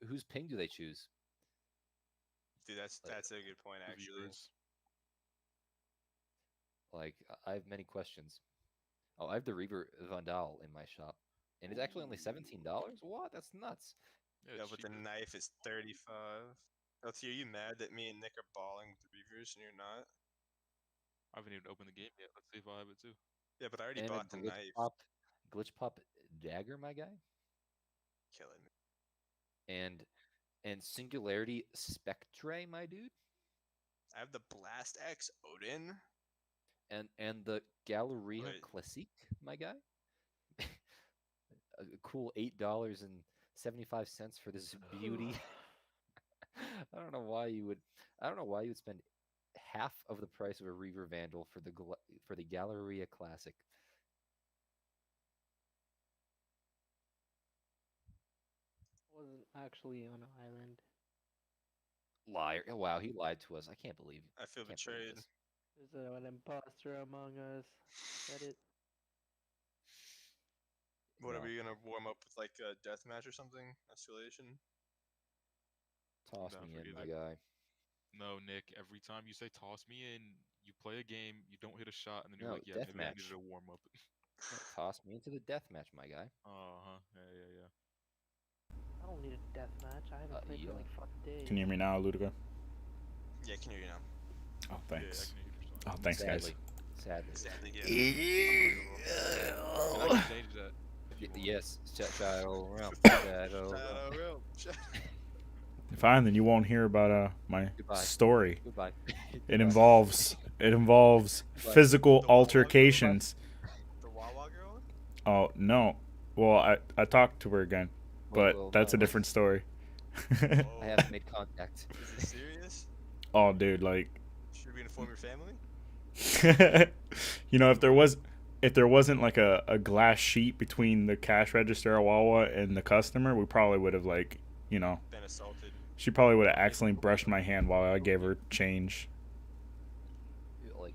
whose ping do they choose? Dude, Like, that's a good point actually. Reviewers. I have many questions. Oh, I have the Reaver Vandal in my shop, and it's actually only $17. What? That's nuts. Yeah, Yeah, it's but the cheaper. knife is 35. LT, are you mad that me and Nick are balling with the reviewers and you're not? I haven't even opened the game yet. Let's see if I have it too. Yeah, but I already And a bought the knife. glitch pop dagger, my guy, Killing me. and Singularity Spectre, my dude, I have the Blast X Odin. and the Galleria Wait, Classique, my guy. A cool $8.75 for this beauty. I don't know why you would. I don't know why you would spend half of the price of a Reaver Vandal for for the Galleria Classic. Wasn't actually on an island. Liar! Oh, wow, he lied to us. I can't believe. I feel Can't believe betrayed. this. There's an imposter among us. Said it. What are Well, we gonna warm up with like a death match or something? Escalation? I'm toss down me for in, my either. guy. No, Nick. Every time you say toss me in, you play a game, you don't hit a shot, and then you're No, like, yeah, death maybe I needed match. a warm up. No, toss me into the death match, my guy. Uh-huh. Yeah. I don't need a death match. I haven't played You for don't. like 5 days. Can you hear me now, Ludica? Yeah, can you hear you now? Oh, Yeah, I thanks. can hear you just Oh, fine. thanks, guys. Sadly. Sadly, yeah. And I can change that if you want. Yes, Shadow Realm. Shadow Realm. Shadow Realm. Fine, then you won't hear about my Goodbye. story. Goodbye. It Goodbye. involves Goodbye. physical The Wawa girl? altercations. The Wawa girl? Oh no. Well, I talked to her again, but Well, that's a no, different story. I Whoa. haven't made contact. Is it serious? Oh, dude, like, Should we inform your family? you know, if there wasn't like a glass sheet between the cash register at Wawa and the customer, we probably would have like, you know, Been assaulted. she probably would have accidentally brushed my hand while I gave her change. Like,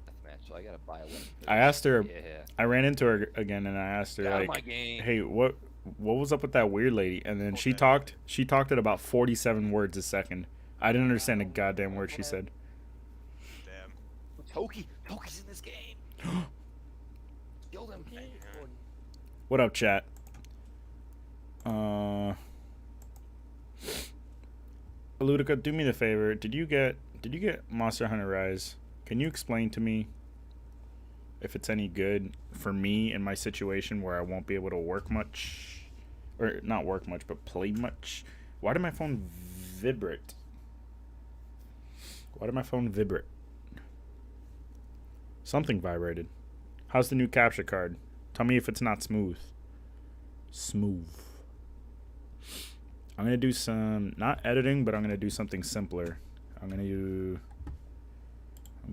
death match, so I gotta buy a weapon for I this. asked her. Yeah. I ran into her again, and I asked her Get out of like, my game. "Hey, what was up with that weird lady?" And then she Okay. talked. She talked at about 47 words a second. I didn't understand a goddamn word she said. Damn. Toki's in this game. Killed him. Okay. Or What up, chat? Ludica, do me the favor. Did you get Monster Hunter Rise? Can you explain to me if it's any good for me in my situation where I won't be able to work much, or not work much, but play much? Why did my phone vibrate? Why did my phone vibrate? Something vibrated. How's the new capture card? Tell me if it's not smooth. Smooth. I'm gonna do some, not editing, but I'm gonna do something simpler. I'm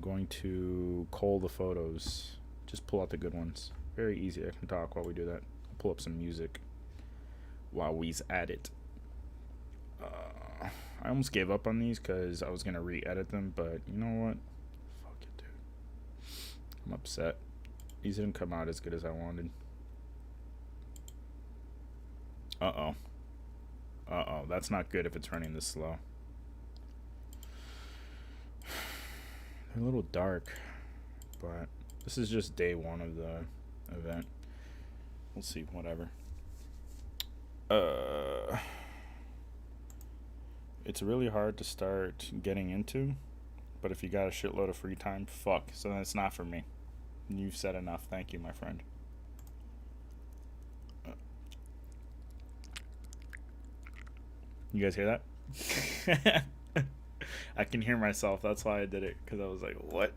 going to cull the photos. Just pull out the good ones. Very easy. I can talk while we do that. I'll pull up some music while we's at it. I almost gave up on these because I was gonna re-edit them, but you know what? Fuck it, dude. I'm upset. These didn't come out as good as I wanted. Uh-oh. Uh-oh, that's not good if it's running this slow. They're a little dark, but this is just day one of the event. We'll see, whatever. It's really hard to start getting into, but if you got a shitload of free time, fuck, so then it's not for me. You've said enough. Thank you, my friend. You guys hear that? I can hear myself. That's why I did it, because I was like, what?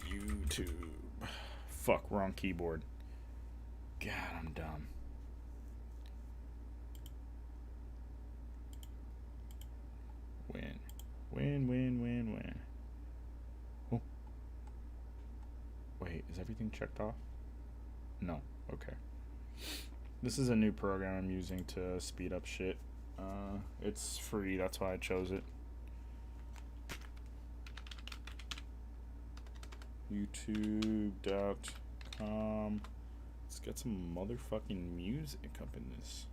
YouTube. Fuck, wrong keyboard. God, I'm dumb. Win. Oh. Wait, is everything checked off? No. Okay. This is a new program I'm using to speed up shit. It's free, that's why I chose it. YouTube.com Let's get some motherfucking music up in this.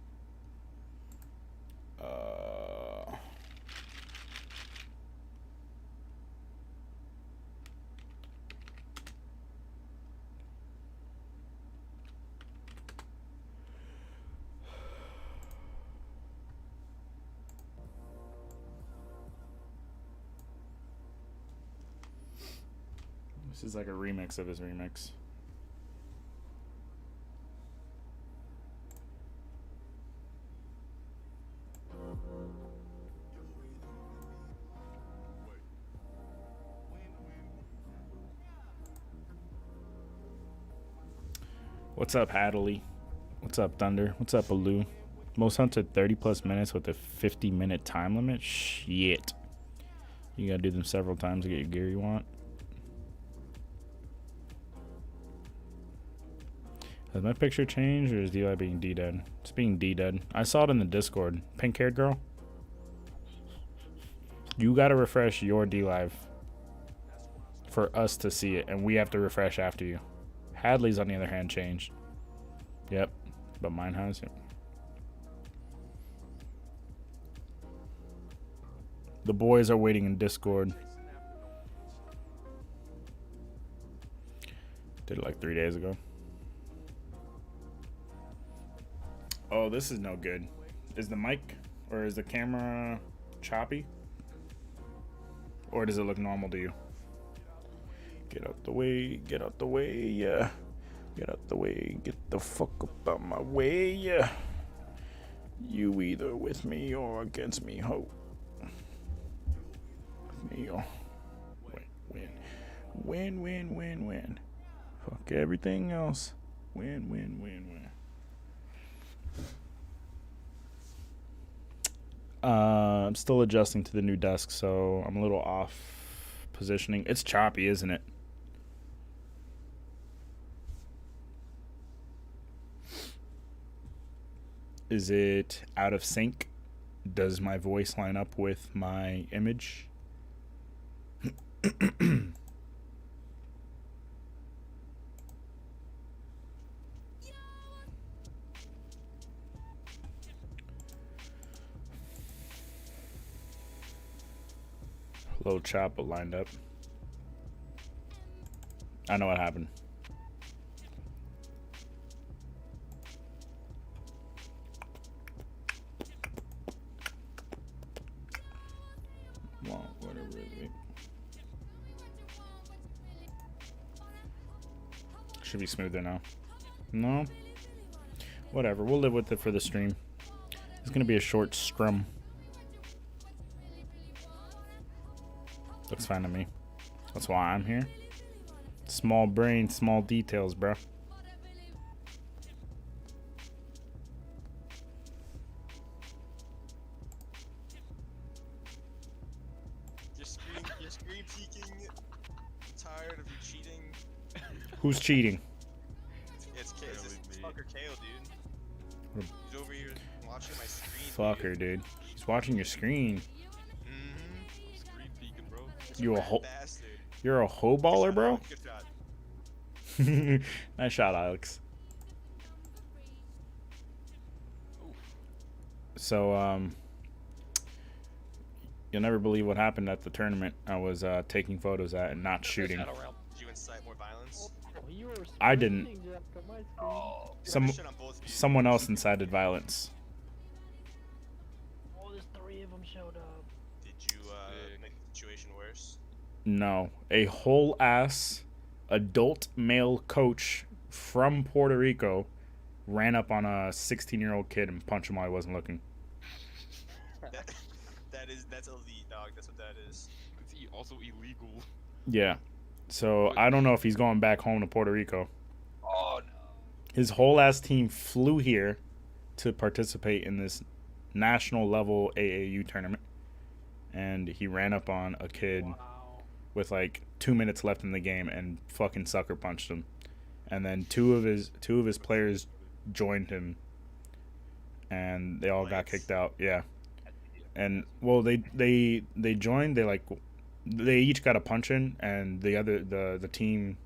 This is like a remix of his remix. What's up, Hadley? What's up, Thunder? What's up, Baloo? Most hunted 30 plus minutes with a 50-minute time limit? Shit. You gotta do them several times to get your gear you want. Has my picture changed, or is DI being D-dead? It's being D-dead. I saw it in the Discord. Pink-haired girl? You gotta refresh your D-Live for us to see it, and we have to refresh after you. Hadley's, on the other hand, changed. Yep, but mine has it. The boys are waiting in Discord. Did it like 3 days ago. Oh, this is no good. Is the mic or is the camera choppy? Or does it look normal to you? Get out the way, get out the way, yeah. Get out the way, get the fuck up out my way, yeah. You either with me or against me, ho. With me or win. Fuck everything else. Win. I'm still adjusting to the new desk, so I'm a little off positioning. It's choppy, isn't it? Is it out of sync? Does my voice line up with my image? A little chop, but lined up. I know what happened. Well, whatever it is. Should be smoother now. No? Whatever, we'll live with it for the stream. It's gonna be a short scrum. Looks fine to me. That's why I'm here. Small brain, small details, bro. Your screen peeking. Tired of you cheating. Who's cheating? It's this fucker Kale, dude. What He's over here watching my screen. Fucker, dude. He's watching your screen. Mm-hmm. Screen peeking, bro. You a ho- bastard. You're a hoe baller, bro? Good shot. Nice shot, Alex. So, you'll never believe what happened at the tournament I was taking photos at and not shooting. Did you incite more violence? Oh, you were I didn't. screaming up on my screen. Some Shit on both of you. someone else incited violence. Oh, there's 3 of them showed up. Did you make the situation worse? No, a whole ass adult male coach from Puerto Rico ran up on a 16-year-old kid and punched him while he wasn't looking. That's elite, dog. That's what that is. It's also illegal. Yeah. So I don't know if he's going back home to Puerto Rico. Oh no. His whole ass team flew here to participate in this national level AAU tournament, and he ran up on a kid Wow. with like 2 minutes left in the game and fucking sucker punched him. And then two of his players joined him, and they all got What? kicked out. Yeah. And well, they joined. They each got a punch in, and the team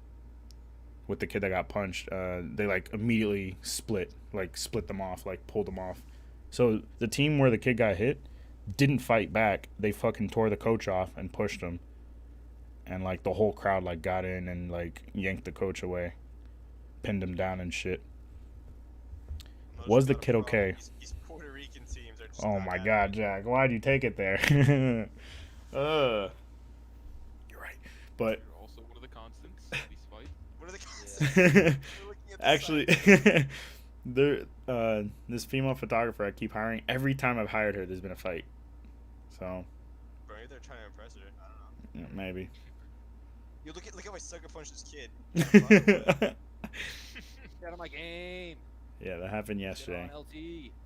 with the kid that got punched. They like immediately split them off, like pulled them off. So the team where the kid got hit didn't fight back. They fucking tore the coach off and pushed him. And like the whole crowd like got in and like yanked the coach away, pinned him down and shit. Most Was the not a kid problem. okay? These Puerto Rican teams are just Oh not my that God, good. Jack, why'd you take it there? You're right, but You're also one of the constants of these fights. What are the Yeah. We're looking at the actually, side. this female photographer I keep hiring. Every time I've hired her, there's been a fight. So Bro, maybe they're trying to impress her. I don't know. yeah, maybe. You look at how I sucker punched this kid. Get out of my game. Yeah, that happened Get yesterday. on LT.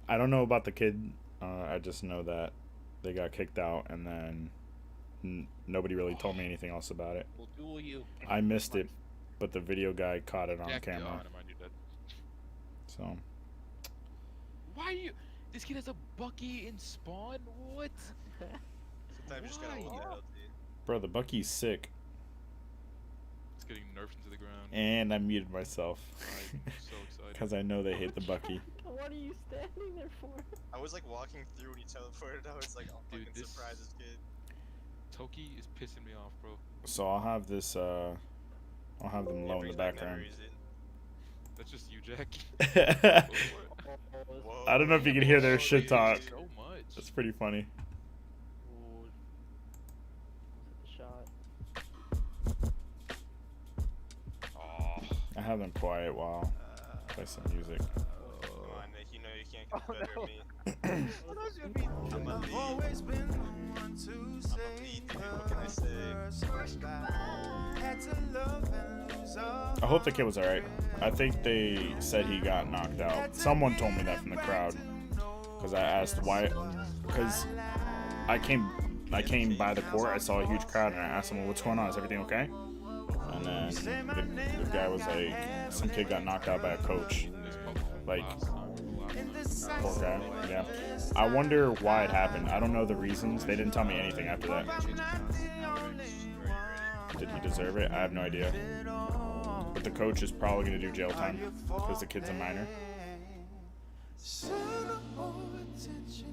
I don't know about the kid. I just know that they got kicked out, and then nobody really told me anything else about it. We'll duel you. I missed it, but the video guy caught it on Jack, camera. never mind, you're dead. So Why are you? This kid has a Bucky in spawn. What? Sometimes you just gotta hold Why? that LT. bro, the Bucky's sick, It's getting nerfed into the ground. and I muted myself I'm so excited. because I know they hate the Bucky. What are you standing there for? I was like walking through when he teleported. I was like, I'll Dude, fucking this- surprise this kid. Toki is pissing me off, bro. So I'll have this. I'll have them It low in the brings back background. memories in. That's just you, Jack. I Whoa, don't know if you can hear their whoa, shit dude. talk. So much. That's pretty funny. Oh, shot. Oh, I have them quiet while I play some music. Come on, Nick. You know you can't get Oh, better no. at me. Well, that was gonna be- I'm a lead. I'm a lead, dude. What can I say? I hope the kid was alright. I think they said he got knocked out. Someone told me that from the crowd. Because I asked why. Because I came by the court, I saw a huge crowd, and I asked him, well, what's going on? Is everything okay? And then the guy was like, some kid got knocked out by a coach. this Pokemon Like, last time. poor guy. Yeah. I wonder why it happened. I don't know the reasons. They didn't tell me anything after that. Did he deserve it? I have no idea. But the coach is probably going to do jail time because the kid's a minor.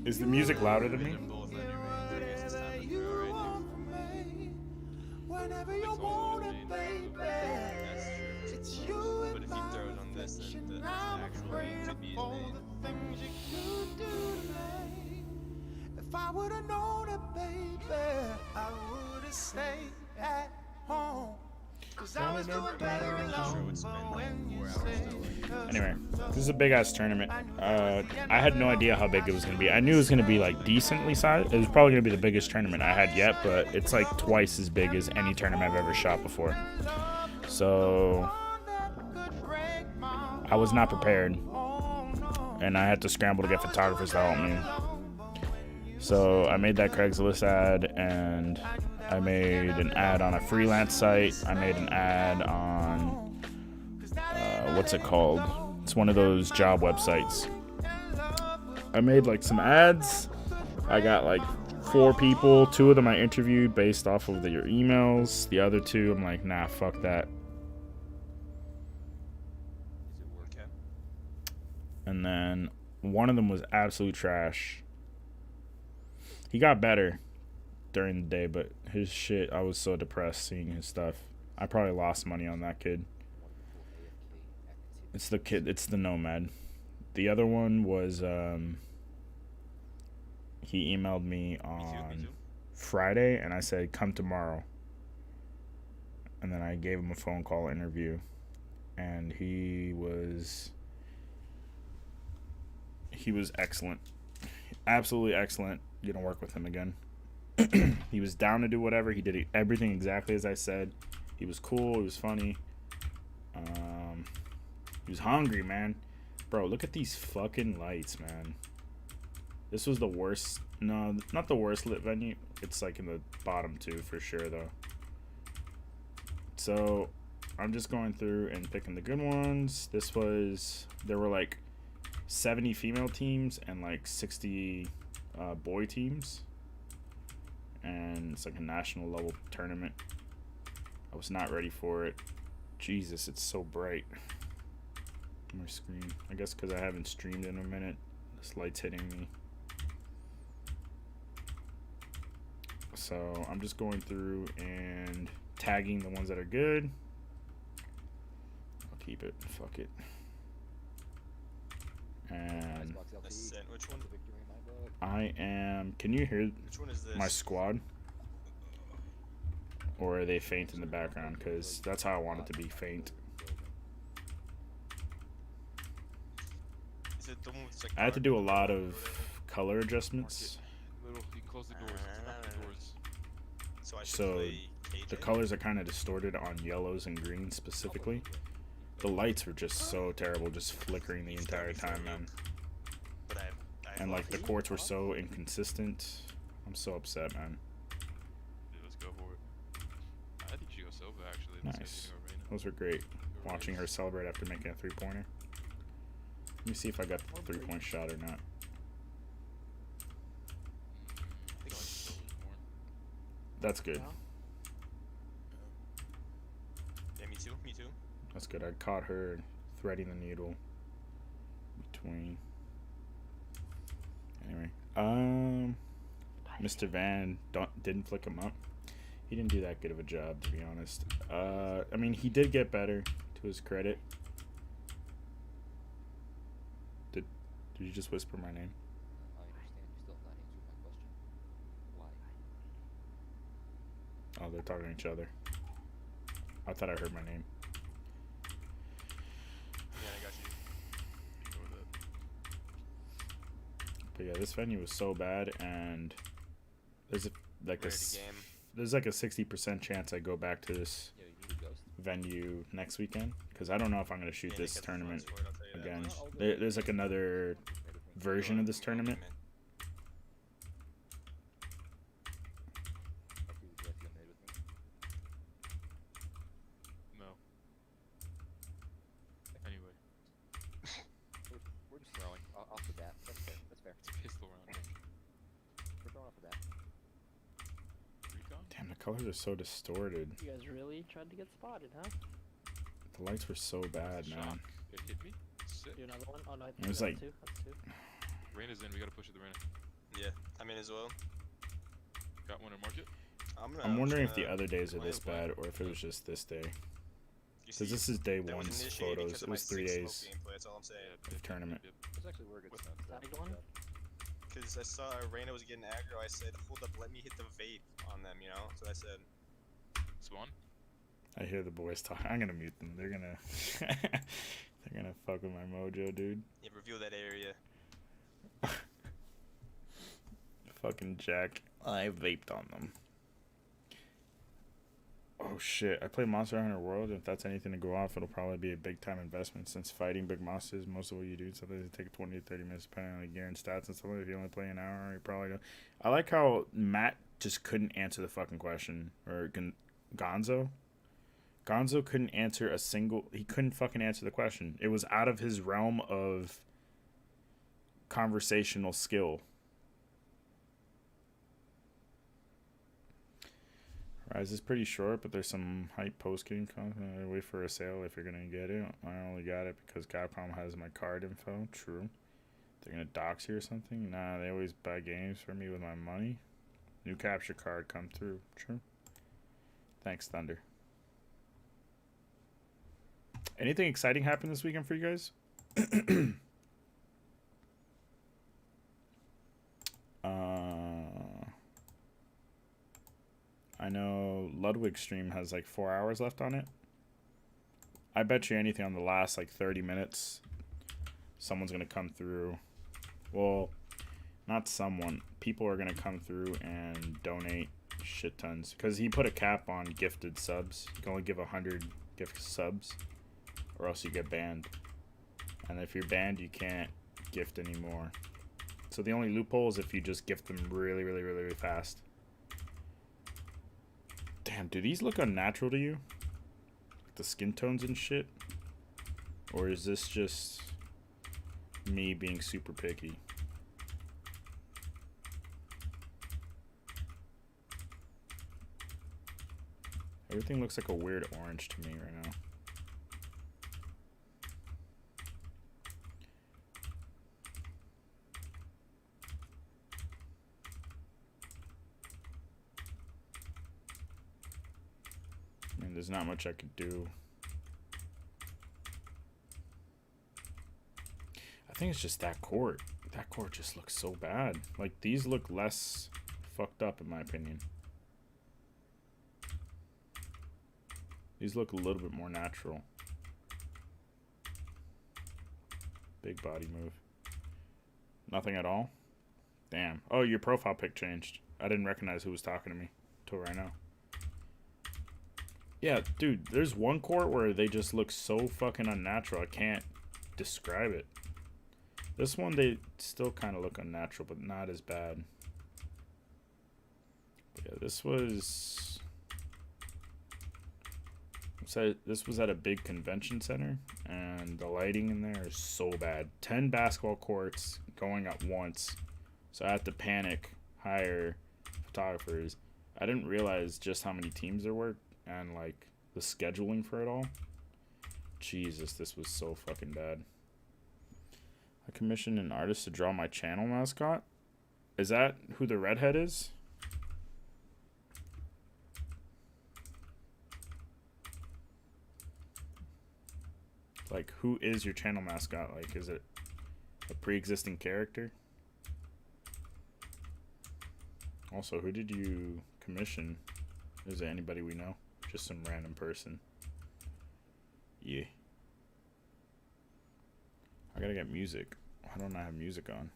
Is the music louder than me? Them both on your range. I guess it's time to throw right now. It's all in his main. That's true. But if he throws on this, then the actual game could be his main. If I would've known it, baby, I would've stayed at home. 'Cause I was doing better Sure alone. would spend But when you 4 hours still. stayed, Anyway, this is a big ass tournament. I had no idea how big it was going to be. I knew it was going to be like decently sized. It was probably going to be the biggest tournament I had yet, but it's like twice as big as any tournament I've ever shot before. So I was not prepared, and I had to scramble to get photographers to help me. So I made that Craigslist ad, and I made an ad on a freelance site. I made an ad on what's it called? It's one of those job websites. I made like some ads. I got like 4 people. 2 of them I interviewed based off of your emails. The other 2, I'm like, nah, fuck that. Okay. And then one of them was absolute trash. He got better during the day, but his shit, I was so depressed seeing his stuff. I probably lost money on that kid. It's the kid, it's the Nomad. The other one was, he emailed me Me on too. Friday, and I said, come tomorrow. And then I gave him a phone call interview, and he was excellent. Absolutely excellent. Gonna work with him again. He was down to do whatever. He did everything exactly as I said. He was cool. He was funny. He was hungry, man. Bro, look at these fucking lights, man. This was the worst. No, not the worst lit venue. It's like in the bottom 2 for sure, though. So I'm just going through and picking the good ones. There were like 70 female teams and like 60 boy teams. And it's like a national level tournament. I was not ready for it. Jesus, it's so bright. My screen. I guess because I haven't streamed in a minute. This light's hitting me. So I'm just going through and tagging the ones that are good. I'll keep it. Fuck it. And Xbox LT, That's it. Which one? that's a victory in my book. I am. Can you hear Which one is this? my squad? Or are they faint in the background? Because that's how I want it to be, faint. Is it the one with like I had to do a lot of color adjustments. Little, you close the doors. Lock the doors. So I should So, play KJ? The colors are kind of distorted on yellows and greens specifically. The lights were just so terrible, just flickering the entire time, man. But I And like the quartz were so inconsistent. I'm so upset, man. Yeah, let's go for it. I think she goes Silva actually. Nice. Those were great. Watching her celebrate after making a 3-pointer. Let me see if I got the 3-point shot or not. I think I like Silva's more. That's good. Yeah, me too. Me too. That's good. I caught her threading the needle between. Anyway, Mr. Van didn't flick him up. He didn't do that good of a job, to be honest. I mean, he did get better, to his credit. Did you just whisper my name? I understand you still have not answered my question. Why? Oh, they're talking to each other. I thought I heard my name. Yeah, I got you. Go with it. But yeah, this venue was so bad, and there's like Ready game. there's like a 60% chance I go back to this Yeah, you need a ghost. venue next weekend, because I don't know if I'm gonna shoot Yeah, this Nick has the tournament funds for it, I'll tell you that again. much. There's like another version of this tournament. I'll see the dress you made with me. No. Anyway, We're just throwing off the bat. That's fair. That's fair. it's a pistol round. Nick. We're throwing off the bat. Recon? Damn, the colors are so distorted. You guys really tried to get spotted, huh? The lights were so bad, Shock. man. It hit me. Sick. Do another one? Oh no, I It think was that's like- two. That's two. Raina's in. We gotta push it to Raina. Yeah, I'm in as well. Got one to market. I'm wondering if the gonna- other days are plan this plan. bad, or if it was just this day. You Because see, this is day that was one's initiated photos. because It of my was 3 sick smoke days. gameplay, that's all I'm saying. Of tournament. Those actually were good What- smokes. though. Tagged one? Because I saw Reina was getting aggro, I said, hold up, let me hit the vape on them, you know? So I said, Spawn. I hear the boys talk. I'm gonna mute them. They're gonna they're gonna fuck with my mojo, dude. yeah, reveal that area. Fucking Jack. I vaped on them. Oh shit. I play Monster Hunter World. If that's anything to go off, it'll probably be a big time investment since fighting big monsters, most of what you do, sometimes it take 20 to 30 minutes depending on the gear and stats and stuff. If you only play an hour, you probably don't. I like how Matt just couldn't answer the fucking question. Or Gonzo? Gonzo couldn't answer a single. He couldn't fucking answer the question. It was out of his realm of conversational skill. Rise is pretty short, but there's some hype post-game content. Wait for a sale if you're gonna get it. I only got it because Capcom has my card info. True. They're gonna dox you or something? Nah, they always buy games for me with my money. New capture card come through. True. Thanks, Thunder. Anything exciting happened this weekend for you guys? I know Ludwig's stream has like 4 hours left on it. I bet you anything on the last like 30 minutes, someone's gonna come through. Well, not someone. People are gonna come through and donate shit tons because he put a cap on gifted subs. You can only give 100 gift subs, or else you get banned. And if you're banned, you can't gift anymore. So the only loophole is if you just gift them really, really, really, really fast. Damn, do these look unnatural to you? Like the skin tones and shit? Or is this just me being super picky? Everything looks like a weird orange to me right now. there's not much I could do. I think it's just that court. That court just looks so bad. Like, these look less fucked up, in my opinion. These look a little bit more natural. Big body move. Nothing at all? Damn. Oh, your profile pic changed. I didn't recognize who was talking to me till right now. Yeah, dude, there's one court where they just look so fucking unnatural. I can't describe it. This one, they still kind of look unnatural, but not as bad. But yeah, this was at a big convention center, and the lighting in there is so bad. 10 basketball courts going at once, so I had to panic, hire photographers. I didn't realize just how many teams there were, and like the scheduling for it all. Jesus, this was so fucking bad. I commissioned an artist to draw my channel mascot. Is that who the redhead is? Like, who is your channel mascot? Like, is it a pre-existing character? Also, who did you commission? Is it anybody we know? Just some random person. Yeah. I gotta get music. Why don't I have music on?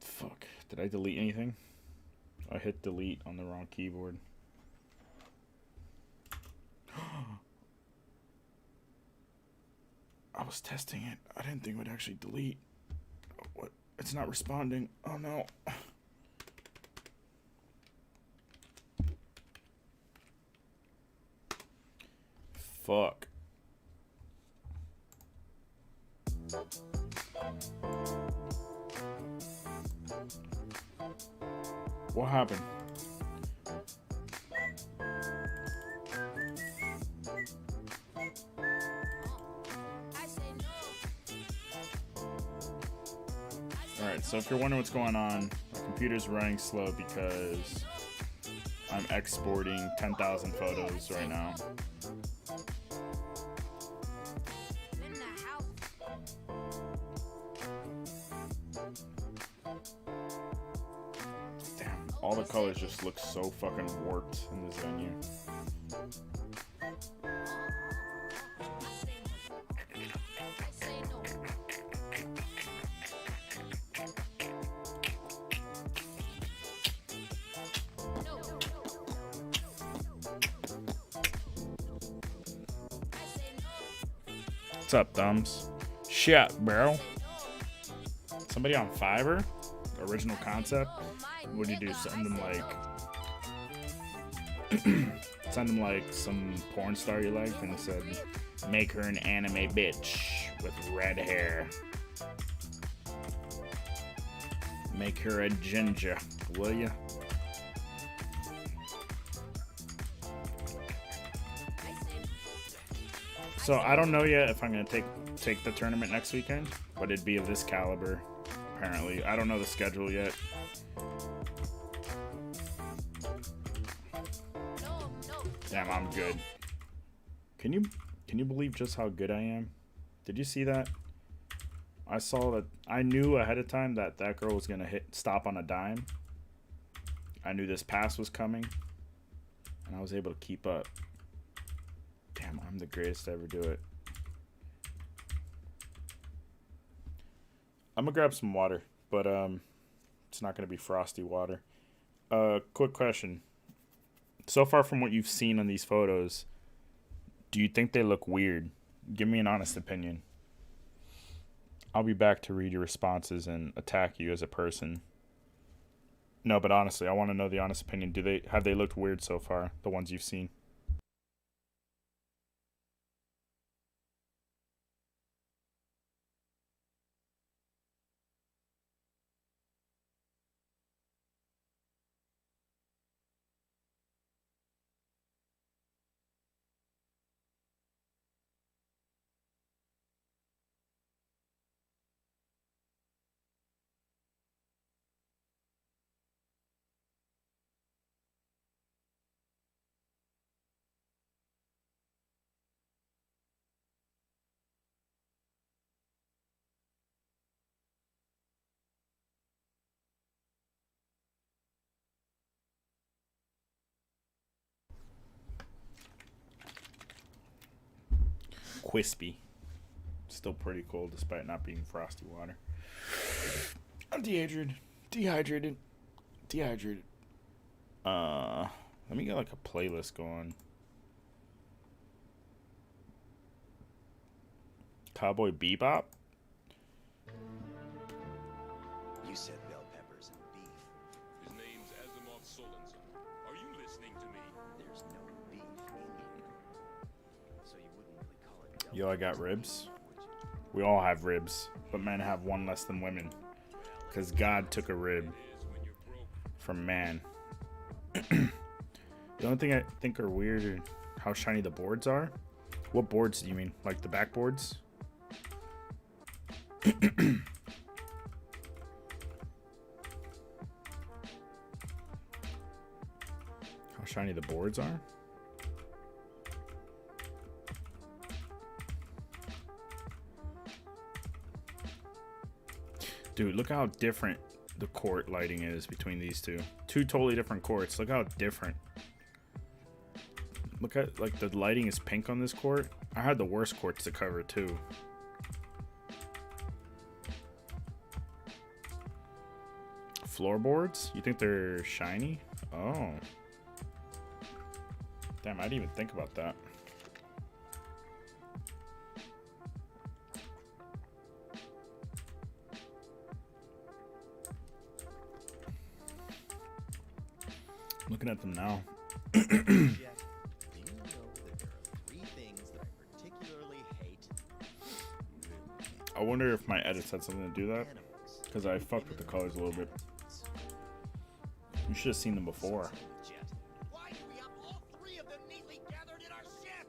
Fuck. Did I delete anything? I hit delete on the wrong keyboard. I was testing it. I didn't think it would actually delete. Oh, what? It's not responding. Oh no. Fuck. What happened? Alright, so if you're wondering what's going on, my computer's running slow because I'm exporting 10,000 photos right now. Damn, all the colors just look so fucking warped in this venue. What's up, thumbs? Shit, bro. Somebody on Fiverr? Original concept? What do you do? Send them like send them like some porn star you like and said make her an anime bitch with red hair. Make her a ginger, will ya? So I don't know yet if I'm gonna take the tournament next weekend, but it'd be of this caliber, apparently. I don't know the schedule yet. Damn, I'm good. Can you believe just how good I am? Did you see that? I saw that. I knew ahead of time that girl was gonna stop on a dime. I knew this pass was coming, and I was able to keep up. Damn, I'm the greatest to ever do it. I'm gonna grab some water, but it's not gonna be frosty water. Quick question. So far from what you've seen on these photos, do you think they look weird? Give me an honest opinion. I'll be back to read your responses and attack you as a person. No, but honestly, I want to know the honest opinion. Have they looked weird so far, the ones you've seen? Quispy. Still pretty cold despite not being frosty water. I'm dehydrated. Dehydrated. Let me get like a playlist going. Cowboy Bebop? You said bell peppers and beef. His name's Asimov Sorensen. Are you listening to me? There's no beef in here. So you wouldn't really call it bell Yo, I got peppers and ribs. beef, would you? We all have ribs, but men have one less than women. Because God took a rib Is when you're broke. from man. The only thing I think are weird are how shiny the boards are. What boards do you mean? Like the backboards? How shiny the boards are? Dude, look how different the court lighting is between these two. Two totally different courts. Look how different. Look at, like, the lighting is pink on this court. I had the worst courts to cover too. Floorboards? You think they're shiny? Oh. Damn, I didn't even think about that. Looking at them now. Jeff, do you know that there are 3 things that I particularly hate? I wonder if my edits had something to do that. Animals. Because I fucked with the colors a little bit. You should have seen them before. Jet. Why do we have all 3 of them neatly gathered in our ship?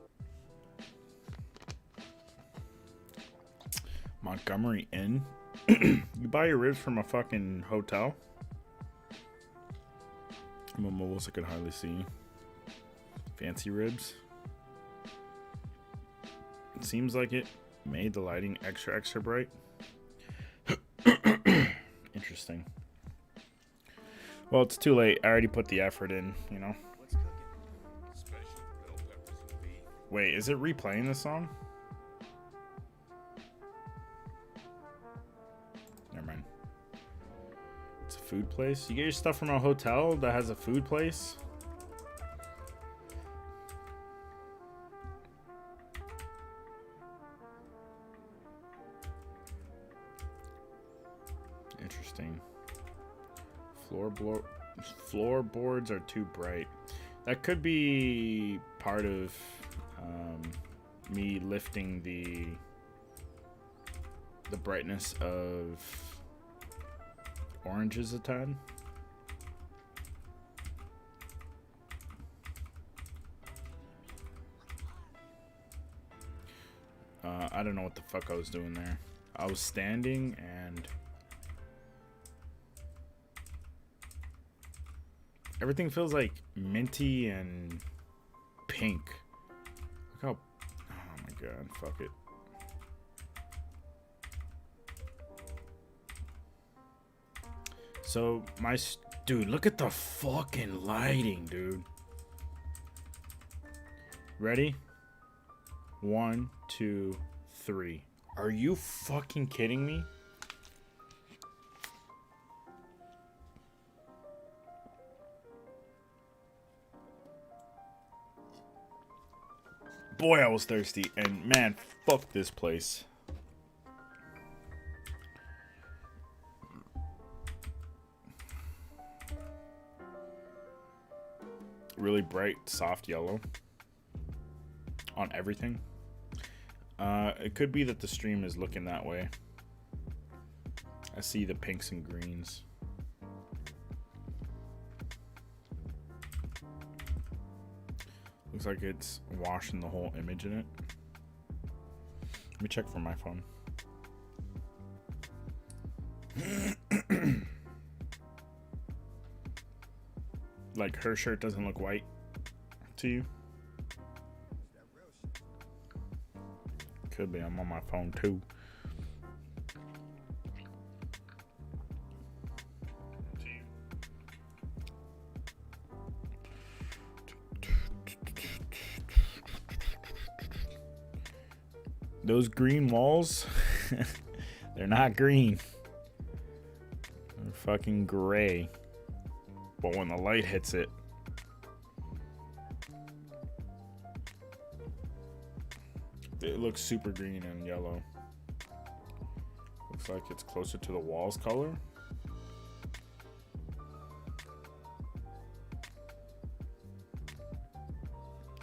Montgomery Inn? You buy your ribs from a fucking hotel? I'm mobile, so I can hardly see. Fancy ribs. It seems like it made the lighting extra bright. Interesting. Well, it's too late. I already put the effort in, you know. What's cooking? Special bell peppers and beef. Wait, is it replaying this song? Never mind. It's a food place. You get your stuff from a hotel that has a food place? Interesting. Floorboards are too bright. That could be part of me lifting the brightness of oranges a tad. I don't know what the fuck I was doing there. I was standing and everything feels like minty and pink. Look how, oh my god, fuck it. So dude, look at the fucking lighting, dude. Ready? 1, 2, 3. Are you fucking kidding me? Boy, I was thirsty, and man, fuck this place. Really bright, soft yellow on everything. It could be that the stream is looking that way. I see the pinks and greens. Looks like it's washing the whole image in it. Let me check for my phone. Like her shirt doesn't look white to you? Could be. I'm on my phone too. Those green walls, they're not green. They're fucking gray. But when the light hits it, it looks super green and yellow. Looks like it's closer to the wall's color.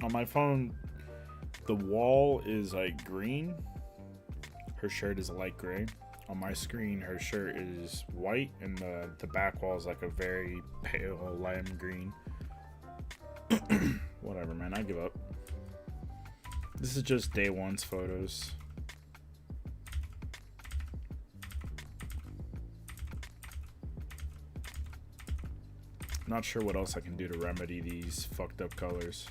On my phone, the wall is like green. Her shirt is a light gray. On my screen, her shirt is white, and the back wall is like a very pale lime green. Whatever, man. I give up. This is just day one's photos. Not sure what else I can do to remedy these fucked up colors.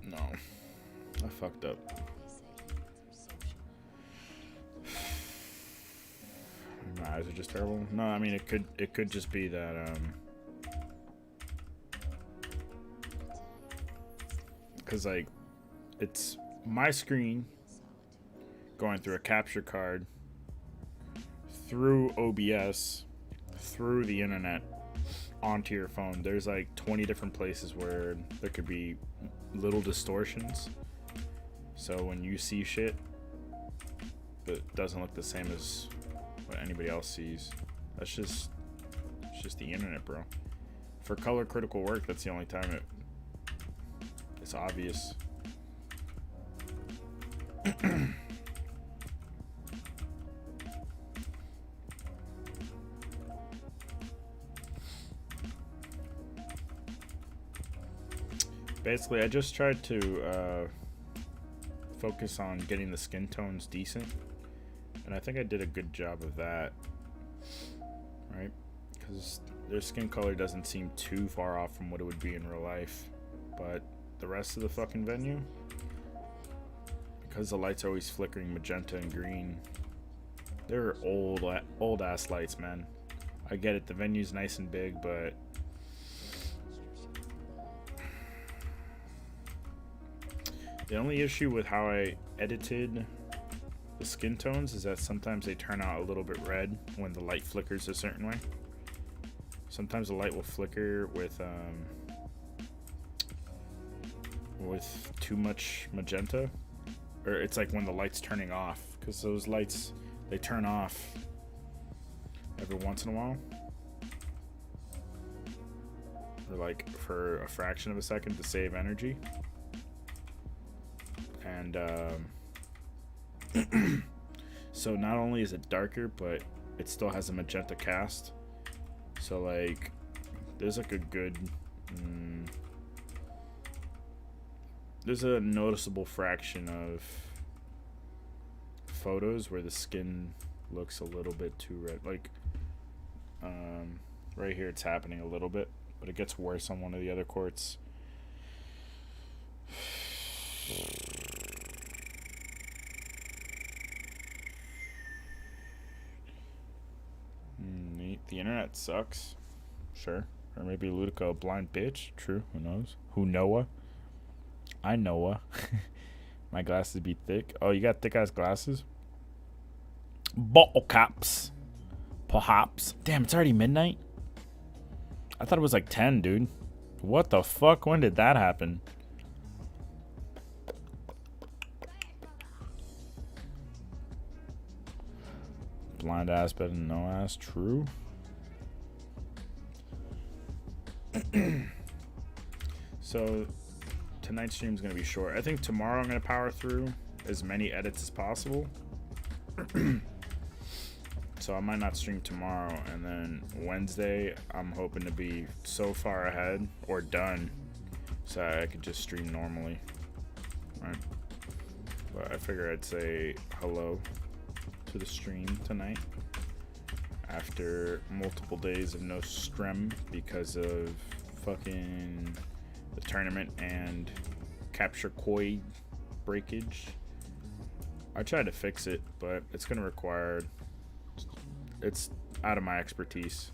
No, I fucked up. My eyes are just terrible. No, I mean it could just be that because like it's my screen going through a capture card through OBS through the internet onto your phone. There's like 20 different places where there could be little distortions, so when you see shit it doesn't look the same as what anybody else sees. It's just the internet, bro. For color critical work, that's the only time it's obvious. Basically, I just tried to focus on getting the skin tones decent, and I think I did a good job of that, right? Because their skin color doesn't seem too far off from what it would be in real life, but the rest of the fucking venue, because the lights are always flickering magenta and green, they're old ass lights, man. I get it, the venue's nice and big, but the only issue with how I edited the skin tones is that sometimes they turn out a little bit red when the light flickers a certain way. Sometimes the light will flicker with too much magenta, or it's like when the light's turning off, because those lights, they turn off every once in a while, or like for a fraction of a second to save energy. And so not only is it darker, but it still has a magenta cast. So like there's like a good there's a noticeable fraction of photos where the skin looks a little bit too red. Like right here it's happening a little bit, but it gets worse on one of the other courts. Neat. The internet sucks. Sure. Or maybe Ludica a blind bitch. True. Who knows? Who Noah? I Noah. My glasses be thick. Oh, you got thick ass glasses? Bottle caps. Perhaps. Damn, it's already midnight? I thought it was like 10, dude. What the fuck? When did that happen? Blind ass better than no ass. True. So tonight's stream is going to be short. I think tomorrow I'm going to power through as many edits as possible. So I might not stream tomorrow, and then Wednesday I'm hoping to be so far ahead or done so I could just stream normally, right? But I figure I'd say hello to the stream tonight after multiple days of no stream because of fucking the tournament and capture koi breakage. I tried to fix it, but it's gonna require it's out of my expertise.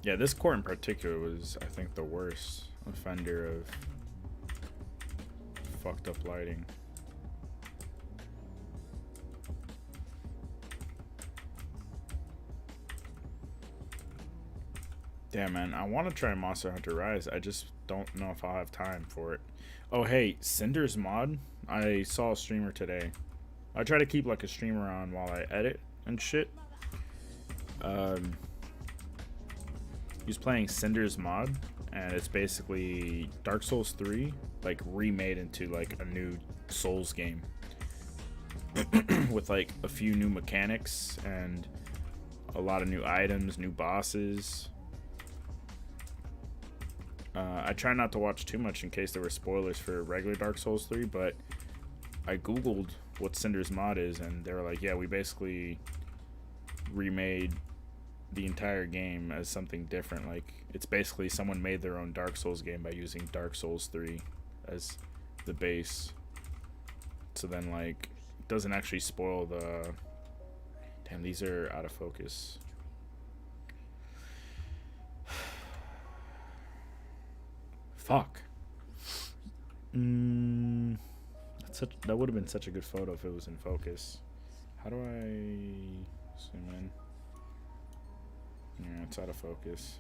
Yeah, this court in particular was, I think, the worst offender of fucked up lighting. Damn, man, I want to try Monster Hunter Rise. I just don't know if I'll have time for it. Oh, hey, Cinder's Mod. I saw a streamer today. I try to keep like a streamer on while I edit and shit. He's playing Cinder's Mod, and it's basically Dark Souls 3, like remade into like a new Souls game with like a few new mechanics and a lot of new items, new bosses. I try not to watch too much in case there were spoilers for regular Dark Souls 3, but I googled what Cinder's Mod is, and they were like, yeah, we basically remade the entire game as something different. Like, it's basically someone made their own Dark Souls game by using Dark Souls 3 as the base. So then, like, it doesn't actually spoil the... Damn, these are out of focus. Fuck. That would have been such a good photo if it was in focus. How do I zoom in? Yeah, it's out of focus.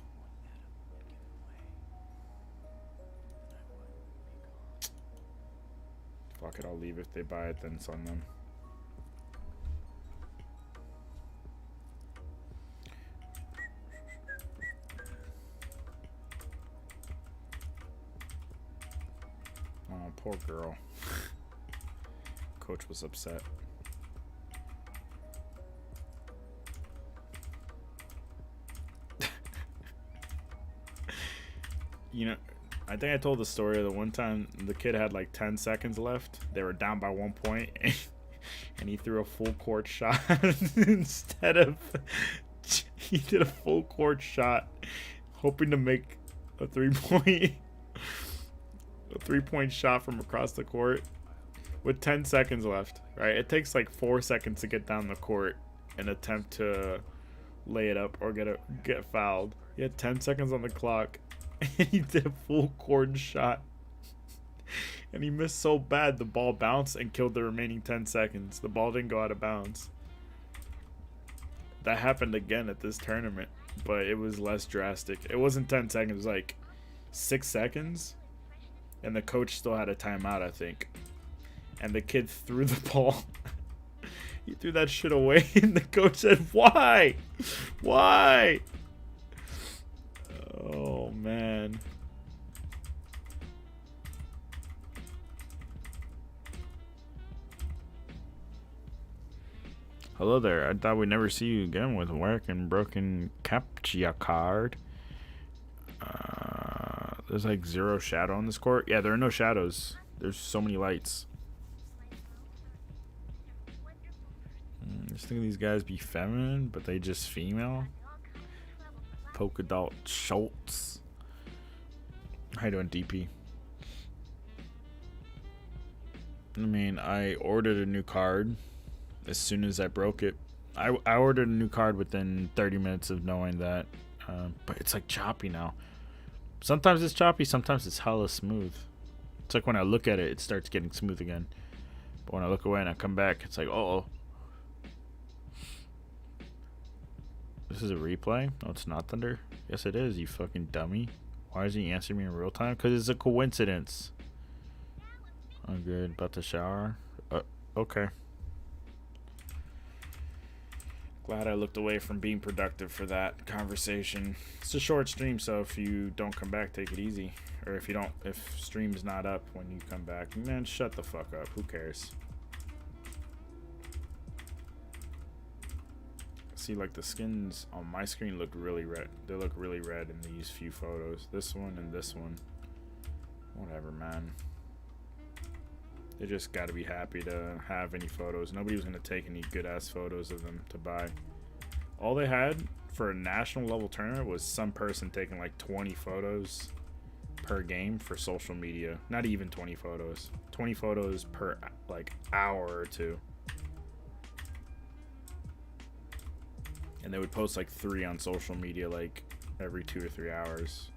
Fuck it, I'll leave. If they buy it, then it's on them. Oh, poor girl. Coach was upset. You know, I think I told the story of the one time the kid had like 10 seconds left. They were down by 1 point, and he threw a full court shot instead of... He did a full court shot, hoping to make a three-point shot from across the court with 10 seconds left, right? It takes like 4 seconds to get down the court and attempt to lay it up or get fouled. He had 10 seconds on the clock. And he did a full court shot. And he missed so bad, the ball bounced and killed the remaining 10 seconds. The ball didn't go out of bounds. That happened again at this tournament, but it was less drastic. It wasn't 10 seconds, it was like 6 seconds. And the coach still had a timeout, I think. And the kid threw the ball. He threw that shit away, and the coach said, "Why? Why?" Oh, man. Hello there. I thought we'd never see you again with work and broken captcha card. There's like zero shadow on this court. Yeah, there are no shadows. There's so many lights. I just think these guys be feminine, but they just female. Polka Dot Schultz. How you doing, DP? I mean, I ordered a new card as soon as I broke it. I ordered a new card within 30 minutes of knowing that. But it's like choppy now. Sometimes it's choppy, sometimes it's hella smooth. It's like when I look at it, it starts getting smooth again. But when I look away and I come back, it's like, uh-oh. This is a replay? No, it's not, Thunder. Yes, it is, you fucking dummy. Why is he answering me in real time? Because it's a coincidence. I'm good. About to shower. Okay. Glad I looked away from being productive for that conversation. It's a short stream, so if you don't come back, take it easy. Or if stream's not up when you come back, man, shut the fuck up. Who cares? See, like, the skins on my screen look really red. They look really red in these few photos. This one and this one. Whatever, man. They just gotta be happy to have any photos. Nobody was gonna take any good ass photos of them to buy. All they had for a national level tournament was some person taking like 20 photos per game for social media. Not even 20 photos. 20 photos per like hour or two. And they would post like 3 on social media like every 2 or 3 hours.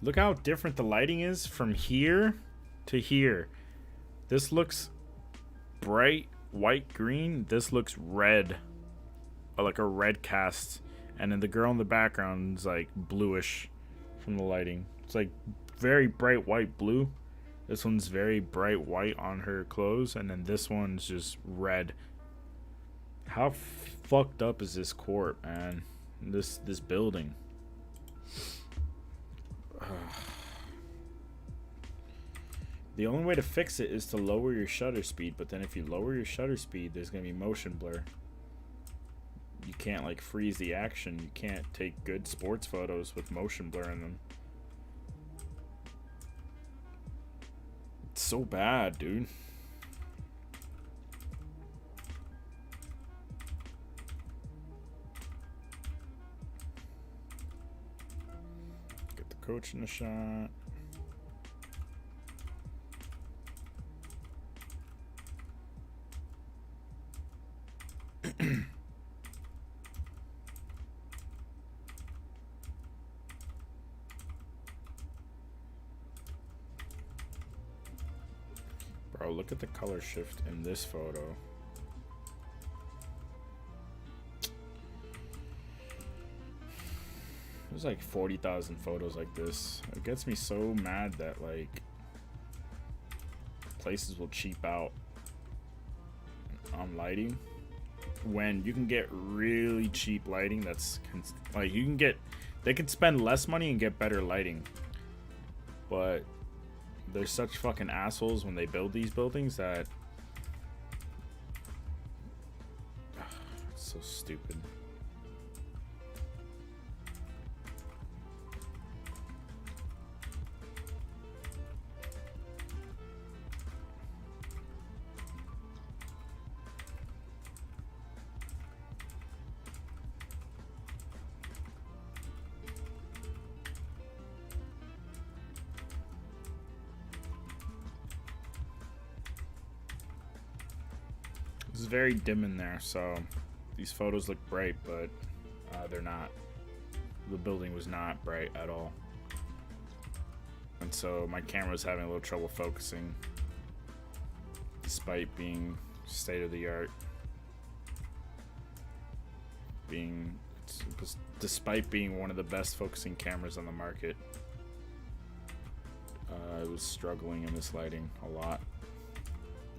Look how different the lighting is from here to here. This looks bright white green. This looks red, or like a red cast. And then the girl in the background is like bluish from the lighting. It's like very bright white blue. This one's very bright white on her clothes, and then this one's just red. How fucked up is this court, man? This building. The only way to fix it is to lower your shutter speed, but then if you lower your shutter speed, there's gonna be motion blur. You can't like freeze the action. You can't take good sports photos with motion blur in them. It's so bad, dude. Get the coach in the shot. Bro, look at the color shift in this photo. There's like 40,000 photos like this. It gets me so mad that like places will cheap out on lighting when you can get really cheap lighting. That's like you can get, they can spend less money and get better lighting, but they're such fucking assholes when they build these buildings that it's so stupid. It's very dim in there, so these photos look bright, but they're not. The building was not bright at all, and so my camera was having a little trouble focusing despite being state of the art, despite being one of the best focusing cameras on the market. I was struggling in this lighting a lot.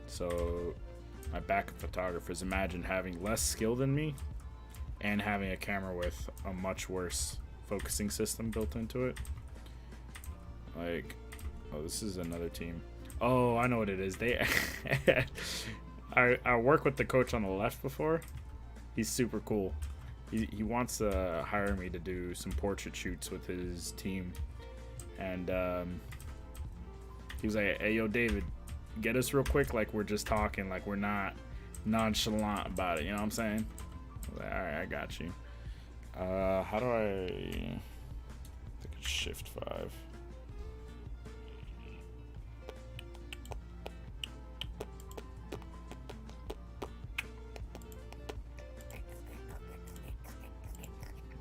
So my backup photographers, imagine having less skill than me and having a camera with a much worse focusing system built into it. Like, oh, this is another team. Oh, I know what it is. They I worked with the coach on the left before. He's super cool. He wants to hire me to do some portrait shoots with his team, and he was like, hey yo David, get us real quick, like we're just talking, like we're not nonchalant about it, you know what I'm saying? I was like, alright, I got you. How do I think it's shift 5.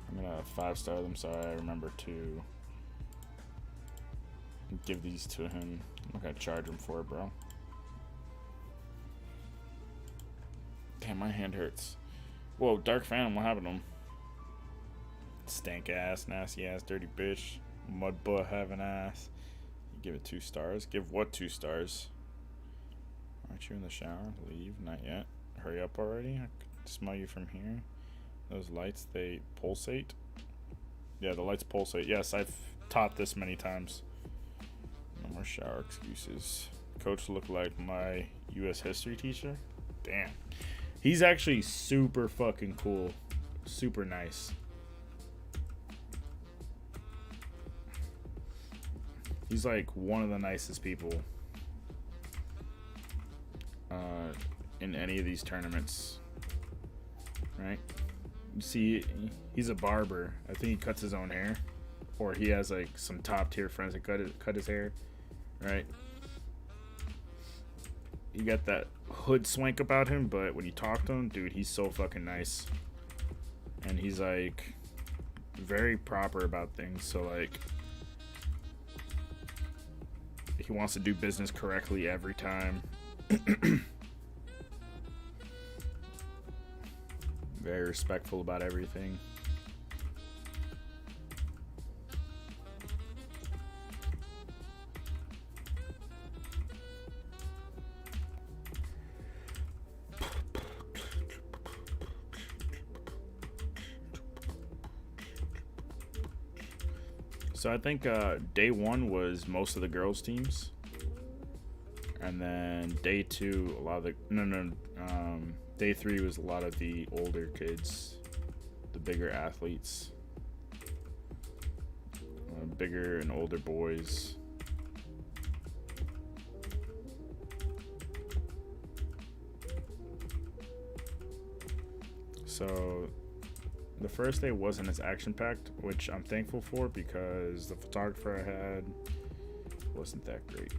I'm gonna 5-star them so I remember to give these to him. I'm not gonna charge him for it, bro. Damn, my hand hurts. Whoa, Dark Phantom, what happened to him? Stank ass, nasty ass, dirty bitch. Mud butt having ass. You give it 2 stars? Give what 2 stars? Aren't you in the shower? Leave, not yet. Hurry up already. I can smell you from here. Those lights, they pulsate? Yeah, the lights pulsate. Yes, I've taught this many times. No more shower excuses. Coach looked like my U.S. history teacher. Damn. He's actually super fucking cool. Super nice. He's like one of the nicest people in any of these tournaments. Right? see, he's a barber. I think he cuts his own hair, or he has like some top tier friends that cut his hair, right? You got that hood swank about him, but when you talk to him, dude, he's so fucking nice, and he's like very proper about things. So like, he wants to do business correctly every time. Very respectful about everything. So I think day one was most of the girls' teams, and then day two, a lot of the day three was a lot of the older kids, the bigger athletes, bigger and older boys. So the first day wasn't as action-packed, which I'm thankful for, because the photographer I had wasn't that great,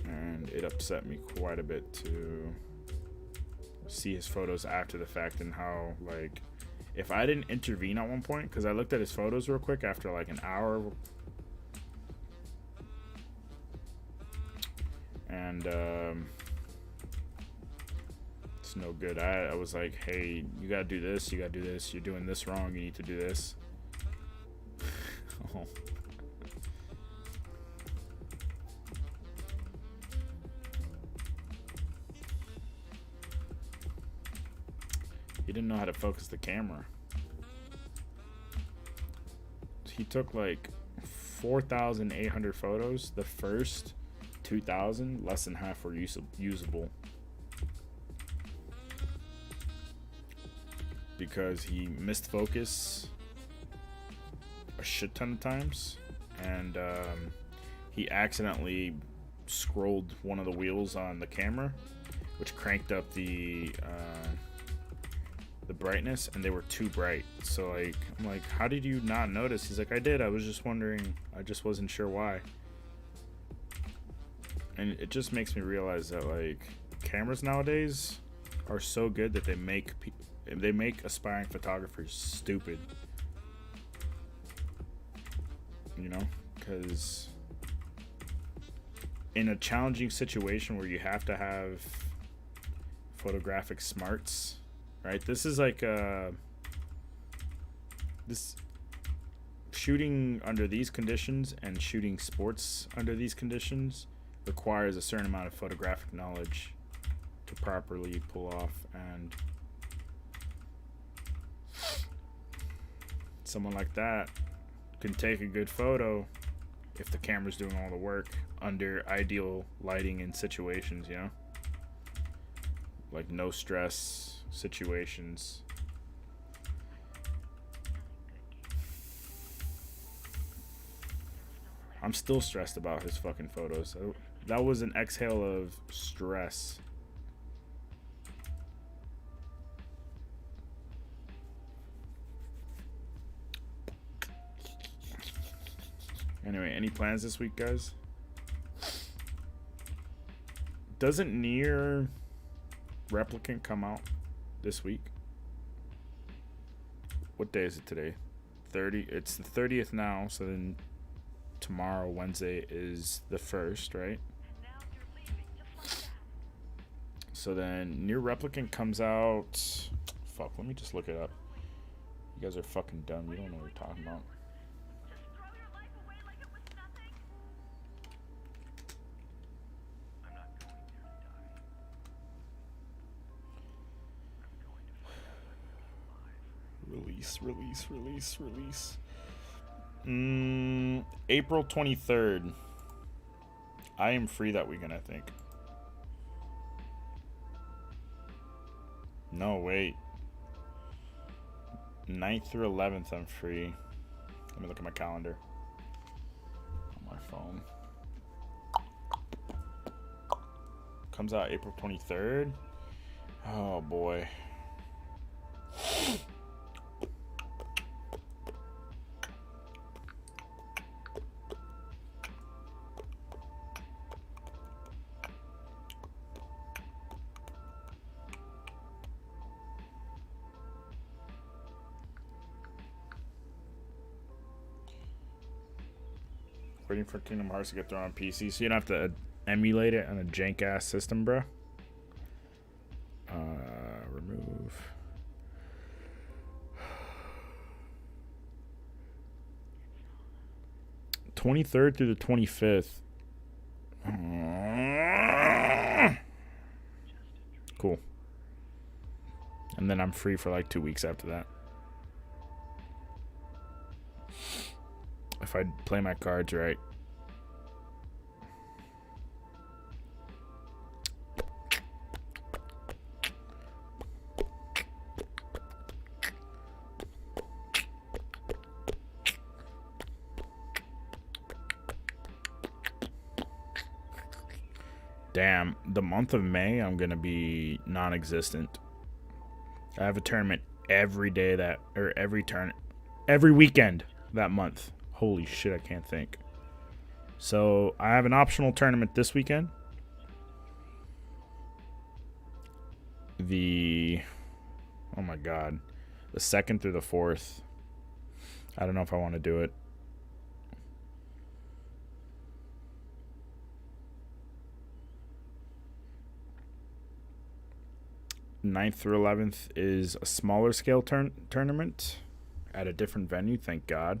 and it upset me quite a bit to see his photos after the fact, and how, like, if I didn't intervene at one point, because I looked at his photos real quick after like an hour, and it's no good. I was like, hey, you gotta do this, you gotta do this, you're doing this wrong, you need to do this. Oh. He didn't know how to focus the camera. He took like 4,800 photos. The first 2,000, less than half were usable. Because he missed focus a shit ton of times, and he accidentally scrolled one of the wheels on the camera, which cranked up the brightness, and they were too bright. So like, I'm like, how did you not notice? He's like, I did, I was just wondering, I just wasn't sure why. And it just makes me realize that like, cameras nowadays are so good that they make aspiring photographers stupid, you know, because in a challenging situation where you have to have photographic smarts, right? This is like this shooting under these conditions and shooting sports under these conditions requires a certain amount of photographic knowledge to properly pull off, and someone like that can take a good photo if the camera's doing all the work under ideal lighting and situations, you know, like no stress situations. I'm still stressed about his fucking photos. That was an exhale of stress. Anyway, any plans this week, guys? Doesn't Nier Replicant come out this week? What day is it today? 30. It's the 30th now, so then tomorrow, Wednesday, is the 1st, right? So then Nier Replicant comes out. Fuck, let me just look it up. You guys are fucking dumb. You don't know what you're talking about. Release. April 23rd. I am free that weekend, I think. No, wait. 9th through 11th, I'm free. Let me look at my calendar on my phone. Comes out April 23rd. Oh, boy. Waiting for Kingdom Hearts to get thrown on PC, so you don't have to emulate it on a jank ass system, bro. Remove. '23rd through the 25th. Cool. And then I'm free for like 2 weeks after that. If I play my cards right. Damn, the month of May, I'm going to be non-existent. I have a tournament every day every weekend that month. Holy shit, I can't think. So, I have an optional tournament this weekend. Oh my god. The 2nd through the 4th. I don't know if I want to do it. 9th through 11th is a smaller scale tournament at a different venue, thank God.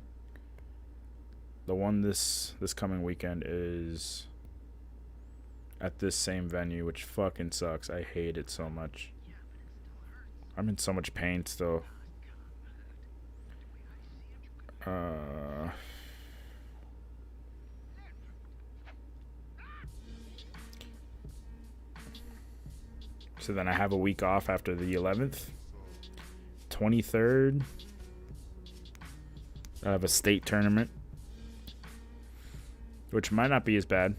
The one this coming weekend is at this same venue, which fucking sucks. I hate it so much. I'm in so much pain still. So then I have a week off after the 11th. 23rd, I have a state tournament, which might not be as bad.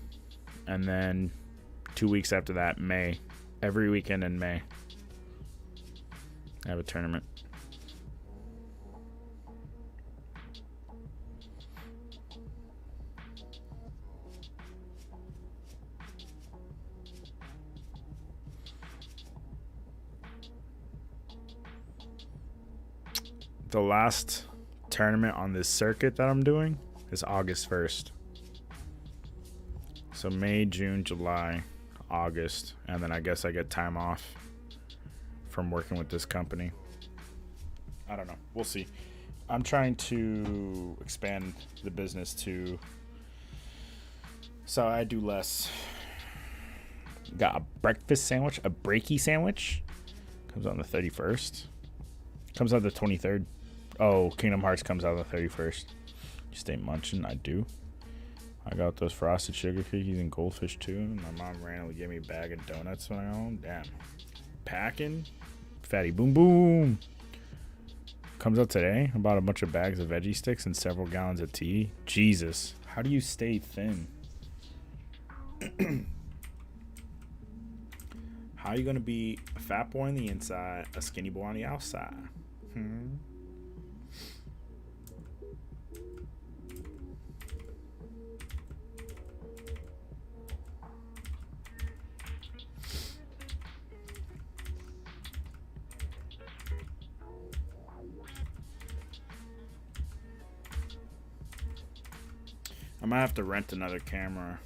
And then 2 weeks after that, May. Every weekend in May, I have a tournament. The last tournament on this circuit that I'm doing is August 1st. So May, June, July, August, and then I guess I get time off from working with this company. I don't know. We'll see. I'm trying to expand the business to so I do less. Got a breakfast sandwich, a breaky sandwich. Comes on the 31st. Comes out the 23rd. Oh, Kingdom Hearts comes out the 31st. You stay munching? I do. I got those frosted sugar cookies and goldfish too. My mom randomly gave me a bag of donuts when I got home. Damn. Packing. Fatty boom boom. Comes out today. I bought a bunch of bags of veggie sticks and several gallons of tea. Jesus. How do you stay thin? How are you going to be a fat boy on the inside, a skinny boy on the outside? I might have to rent another camera.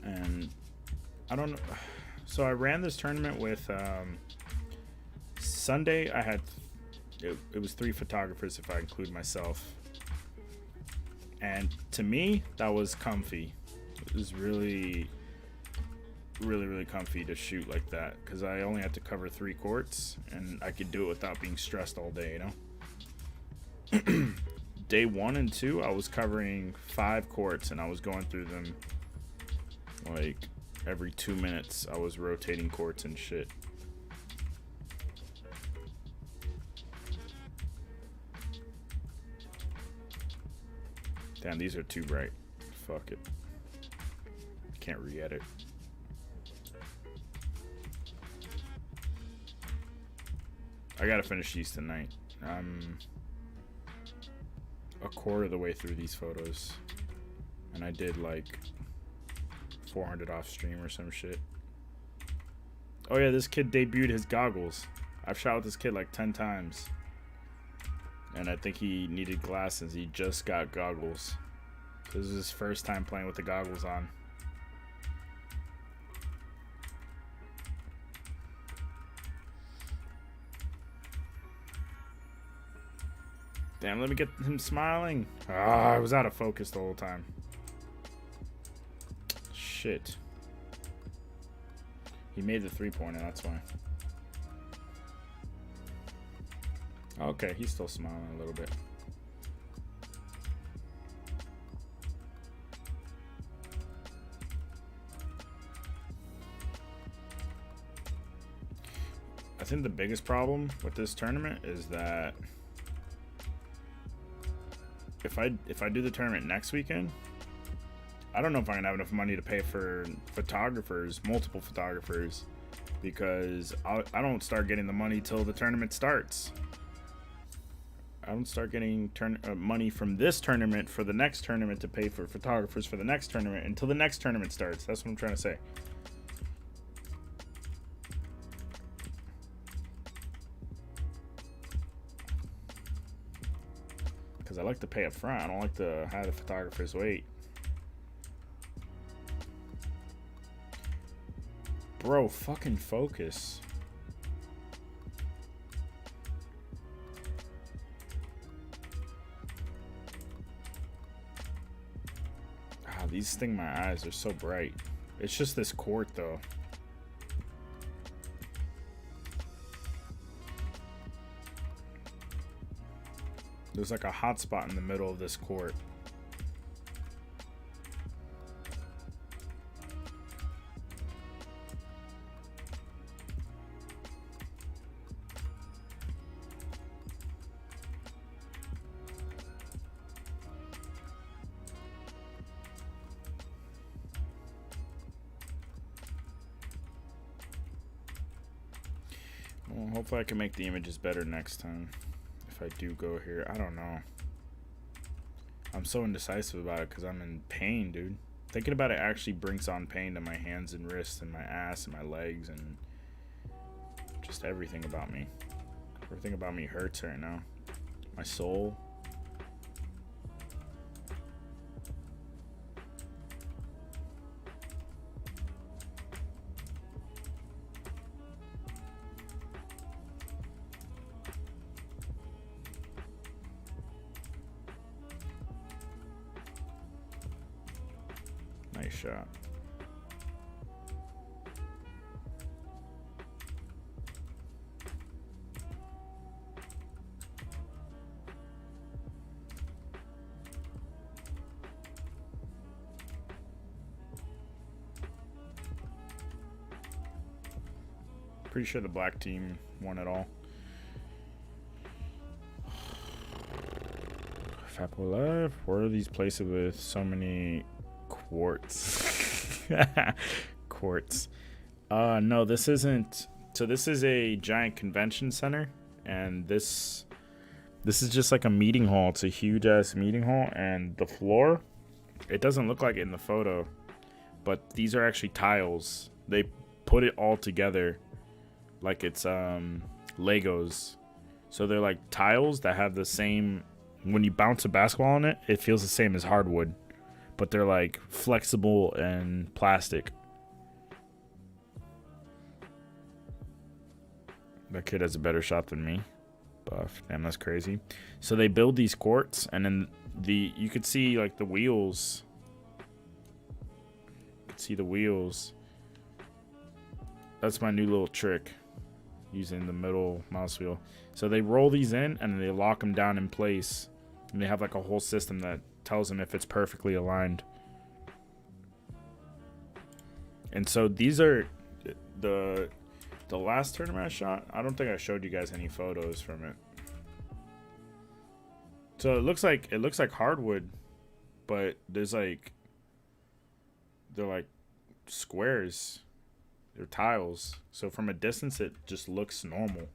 And I don't know. So I ran this tournament with Sunday. I had it was 3 photographers if I include myself. And to me, that was comfy. It was really comfy to shoot like that because I only had to cover 3 courts and I could do it without being stressed all day, you know? Day 1 and 2, I was covering 5 courts and I was going through them like every 2 minutes. I was rotating courts and shit. Damn, these are too bright. Fuck it. Can't re-edit. I gotta finish these tonight. I'm a quarter of the way through these photos. And I did like 400 off stream or some shit. Oh yeah, this kid debuted his goggles. I've shot with this kid like 10 times. And I think he needed glasses. He just got goggles. This is his first time playing with the goggles on. Damn, let me get him smiling. Ah, I was out of focus the whole time. Shit. He made the 3-pointer, that's why. Okay, he's still smiling a little bit. I think the biggest problem with this tournament is that if I do the tournament next weekend, I don't know if I'm gonna have enough money to pay for photographers, multiple photographers, because I don't start getting the money till the tournament starts. I don't start getting money from this tournament for the next tournament to pay for photographers for the next tournament until the next tournament starts. That's what I'm trying to say. Because I like to pay up front. I don't like to have the photographers wait. Bro, fucking focus. Ah, these sting my eyes. They're so bright. It's just this court, though. There's like a hot spot in the middle of this court. Well, hopefully I can make the images better next time. If I do go here, I don't know. I'm so indecisive about it because I'm in pain, dude. Thinking about it actually brings on pain to my hands and wrists and my ass and my legs and just everything about me. Everything about me hurts right now. My soul. Nice shot. Pretty sure the black team won it all. Fapo Live. Where are these places with so many quartz? Quartz. No, this isn't. So this is a giant convention center, and this is just like a meeting hall. It's a huge ass meeting hall, and the floor, it doesn't look like it in the photo, but these are actually tiles. They put it all together like it's Legos. So they're like tiles that have the same, when you bounce a basketball on it, it feels the same as hardwood, but they're like flexible and plastic. That kid has a better shot than me. Buff. Damn, that's crazy. So they build these courts, and then you could see like the wheels. You could see the wheels. That's my new little trick, using the middle mouse wheel. So they roll these in and they lock them down in place, and they have like a whole system that tells them if it's perfectly aligned. And so these are the last tournament I shot. I don't think I showed you guys any photos from it. So it looks like hardwood, but there's like, they're like squares. They're tiles. So from a distance it just looks normal.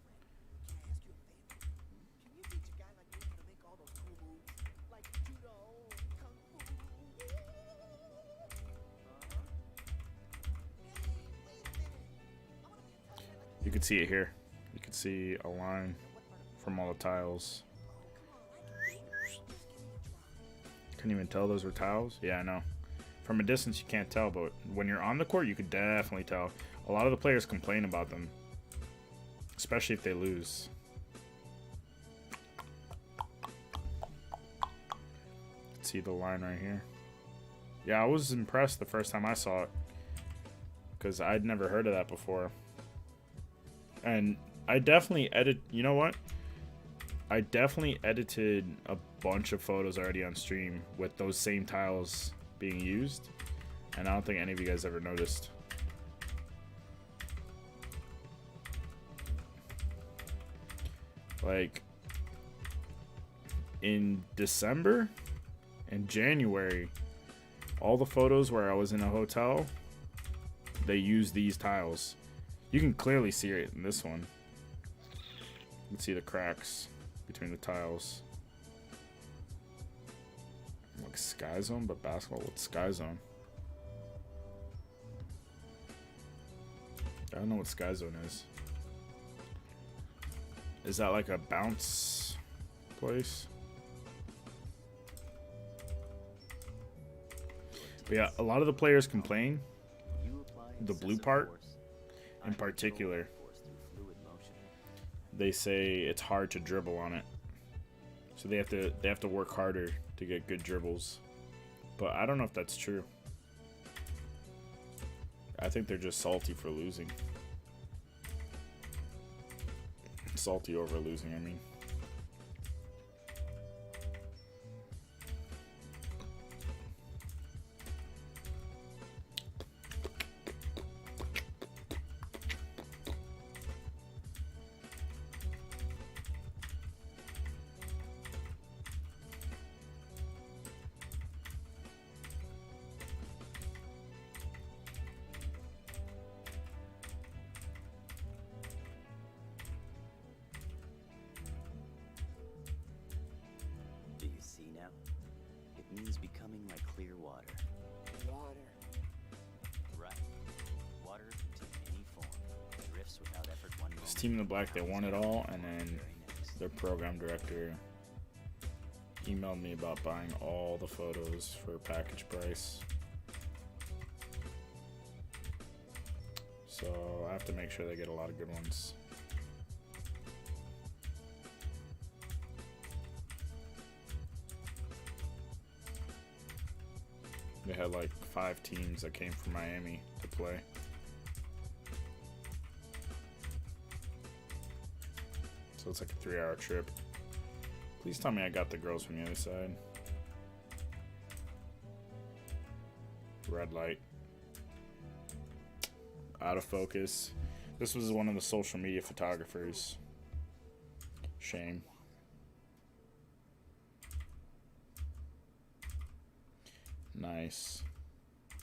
You can see it here. You can see a line from all the tiles. Couldn't even tell those were tiles. Yeah, I know. From a distance, you can't tell, but when you're on the court, you could definitely tell. A lot of the players complain about them, especially if they lose. See the line right here. Yeah, I was impressed the first time I saw it because I'd never heard of that before. And I definitely you know what? I definitely edited a bunch of photos already on stream with those same tiles being used, and I don't think any of you guys ever noticed. Like in December and January, all the photos where I was in a hotel, they used these tiles. You can clearly see it in this one. You can see the cracks between the tiles. Like Sky Zone, but basketball with Sky Zone. I don't know what Sky Zone is. Is that like a bounce place? But yeah, a lot of the players complain. The blue part, in particular, they say it's hard to dribble on it, so they have to work harder to get good dribbles. But I don't know if that's true. I think they're just salty for losing. Salty over losing, I mean. Do you see now? It means becoming like clear water. Water. Right. Water can take any form. Drifts without effort one This moment. Team in the Black, they won it all, and then Very next. their program director emailed me about buying all the photos for a package price. So I have to make sure they get a lot of good ones. They had like 5 teams that came from Miami to play. So it's like a 3-hour trip. Please tell me I got the girls from the other side. Red light. Out of focus. This was one of the social media photographers. Shame. Nice.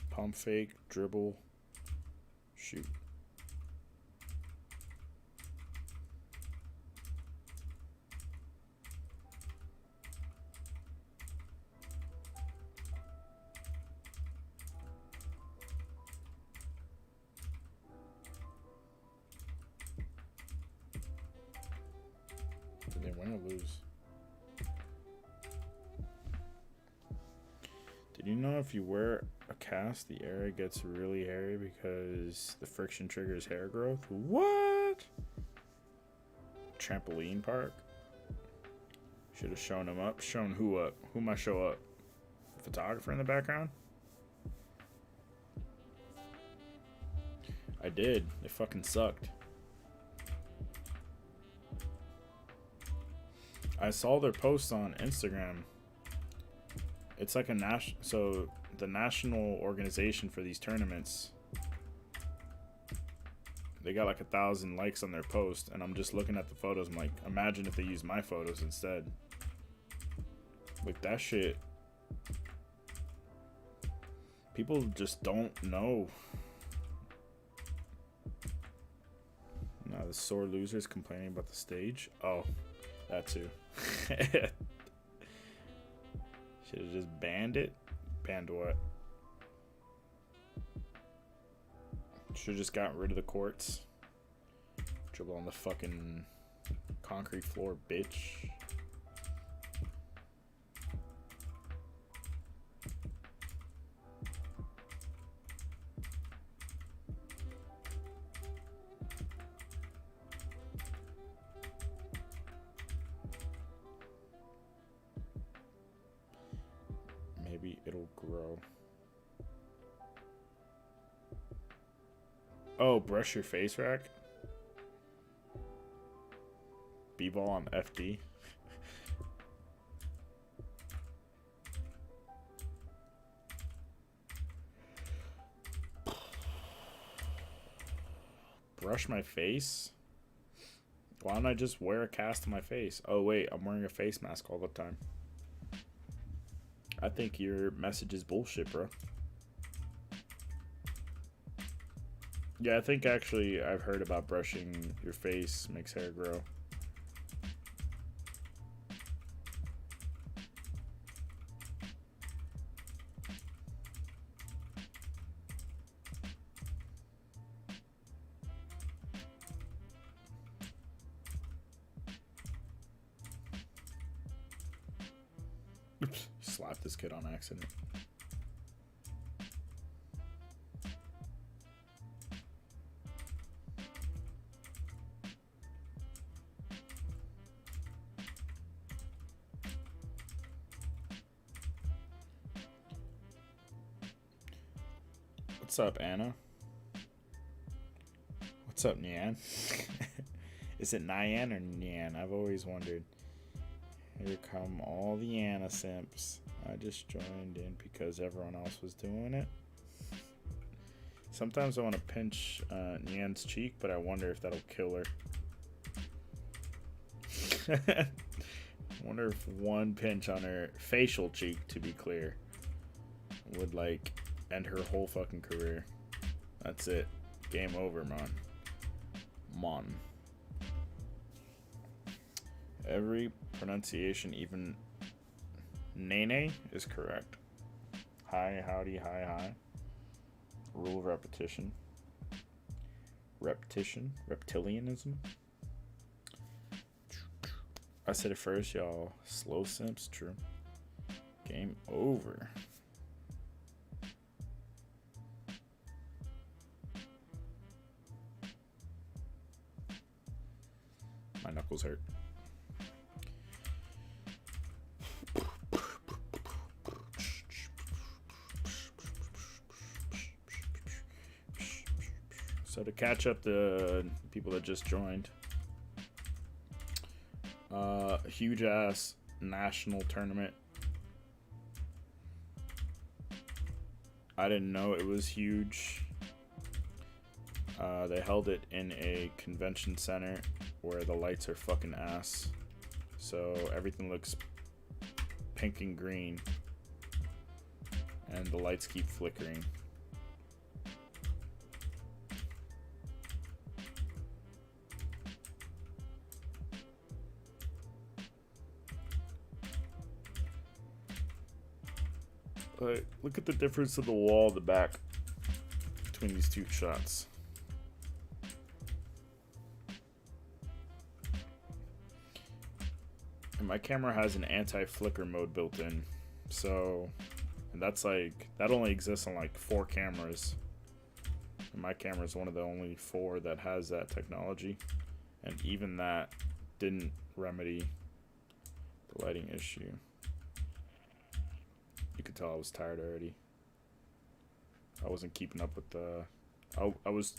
Pump fake, dribble, shoot. Did they win or lose? Did you know if you wear a cast, the area gets really hairy because the friction triggers hair growth? What? Trampoline park? Should have shown him up. Shown who up? Who might show up? Photographer in the background? I did. It fucking sucked. I saw their post on Instagram. It's like a so the national organization for these tournaments, they got like 1,000 likes on their post, and I'm just looking at the photos. I'm like, imagine if they used my photos instead. Like that shit. People just don't know. Now the sore losers complaining about the stage. Oh, that too. Should have just banned it. Banned what? Should have just gotten rid of the courts. Dribble on the fucking concrete floor, bitch. Oh, brush your face rack. B-ball on FD. Brush my face? Why don't I just wear a cast on my face? Oh wait, I'm wearing a face mask all the time. I think your message is bullshit, bro. Yeah, I think actually I've heard about brushing your face makes hair grow. Oops, slapped this kid on accident. What's up, Anna? What's up, Nyan? Is it Nyan or Nyan? I've always wondered. Here come all the Anna simps. I just joined in because everyone else was doing it. Sometimes I want to pinch Nyan's cheek, but I wonder if that'll kill her. I wonder if one pinch on her facial cheek, to be clear, would like end her whole fucking career. That's it. Game over, man. Mon. Every pronunciation, even Nene, is correct. Hi, howdy, hi, hi. Rule of repetition. Reptilianism. I said it first, y'all. Slow simps, true. Game over. My knuckles hurt. So to catch up the people that just joined, huge ass national tournament. I didn't know it was huge. They held it in a convention center where the lights are fucking ass. So everything looks pink and green. And the lights keep flickering. Look at the difference of the wall at the back between these two shots. And my camera has an anti-flicker mode built in. So, and that's like, that only exists on like 4 cameras. And my camera is one of the only 4 that has that technology. And even that didn't remedy the lighting issue. You could tell I was tired already. I wasn't keeping up with the... I was...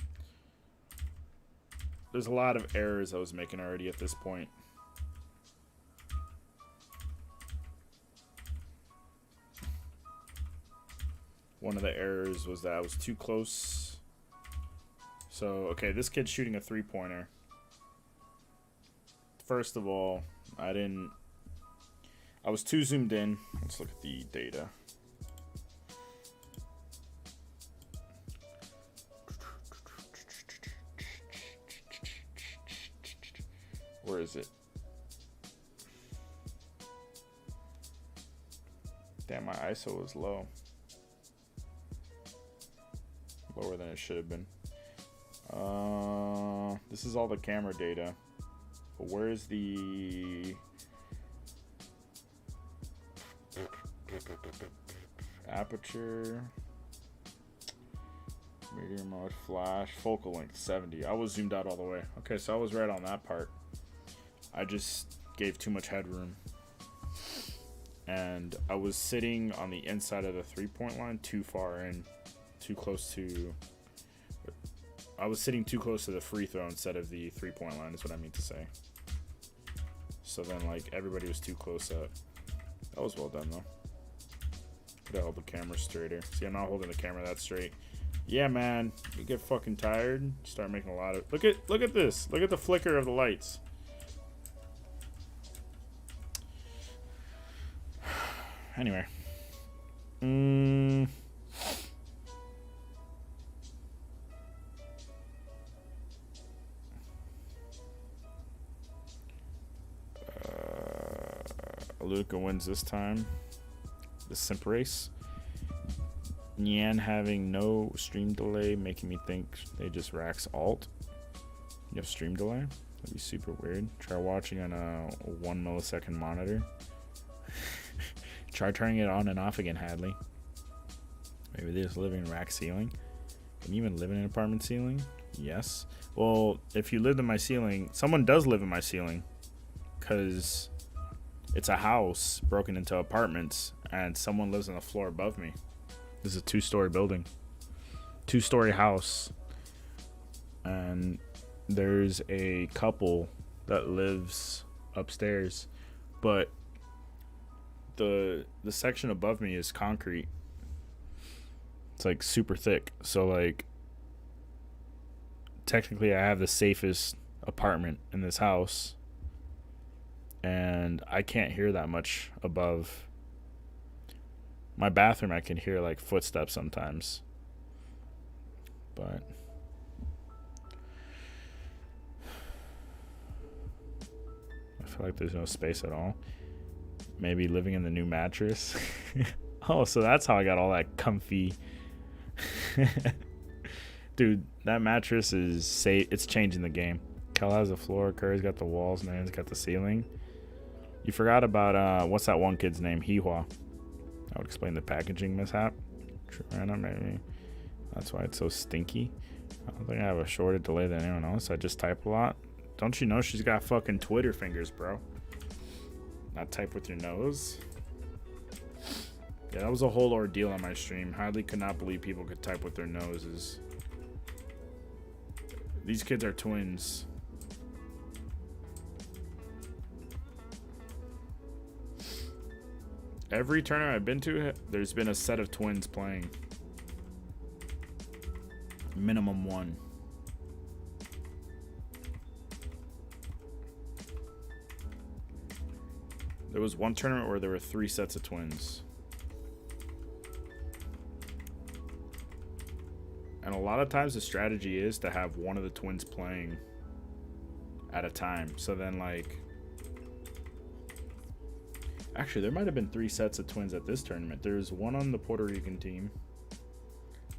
There's a lot of errors I was making already at this point. One of the errors was that I was too close. So, okay, this kid's shooting a 3-pointer. First of all, I was too zoomed in. Let's look at the data. Where is it? Damn, my ISO was low. Lower than it should have been. This is all the camera data. But where is the... aperture, medium mode, flash, focal length 70. I was zoomed out all the way. Okay, so I was right on that part. I just gave too much headroom, and I was sitting on the inside of the 3-point line, too far in, too close to I was sitting too close to the free throw instead of the 3-point line is what I mean to say. So then, like, everybody was too close up. That was well done, though. Could have held the camera straighter. See, I'm not holding the camera that straight. Yeah, man. You get fucking tired. You start making a lot of... Look at this. Look at the flicker of the lights. Anyway. Luca wins this time. The simp race. Nyan having no stream delay, making me think they just racks alt. You have stream delay? That'd be super weird. Try watching on a 1 millisecond monitor. Try turning it on and off again, Hadley. Maybe they just live in rack ceiling. Can you even live in an apartment ceiling? Yes. Well, if you lived in my ceiling, someone does live in my ceiling. Because it's a house broken into apartments and someone lives on the floor above me. This is a 2-story building. 2-story house. And there's a couple that lives upstairs. But the section above me is concrete. It's like super thick. So like technically I have the safest apartment in this house. And I can't hear that much above. My bathroom, I can hear like footsteps sometimes. But I feel like there's no space at all. Maybe living in the new mattress. Oh, so that's how I got all that comfy. Dude, that mattress is safe. It's changing the game. Kel has the floor. Curry's got the walls. Nan's got the ceiling. You forgot about, what's that one kid's name? Hihua. That would explain the packaging mishap. Trina, maybe. That's why it's so stinky. I don't think I have a shorter delay than anyone else. I just type a lot. Don't you know she's got fucking Twitter fingers, bro? Not type with your nose. Yeah, that was a whole ordeal on my stream. Hardly could not believe people could type with their noses. These kids are twins. Every tournament I've been to, there's been a set of twins playing. Minimum one. There was one tournament where there were 3 sets of twins. And a lot of times the strategy is to have one of the twins playing at a time. So then like... Actually, there might have been 3 sets of twins at this tournament. There's one on the Puerto Rican team.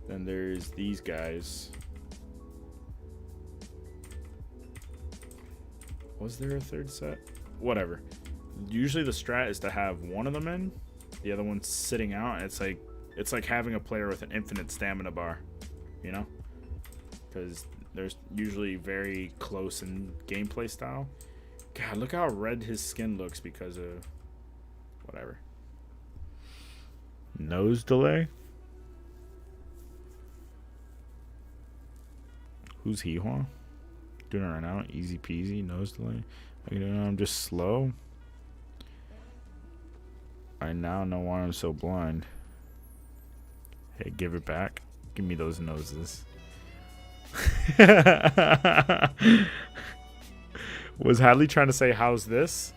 Then there's these guys. Was there a 3rd set? Whatever. Usually the strat is to have one of them in, the other one's sitting out, and it's like having a player with an infinite stamina bar, you know? Because there's usually very close in gameplay style. God, look how red his skin looks because of whatever. Nose delay? Who's Hihua? Doing it right now. Easy peasy. Nose delay. I'm just slow. I now know why I'm so blind. Hey, give it back. Give me those noses. Was Hadley trying to say, how's this?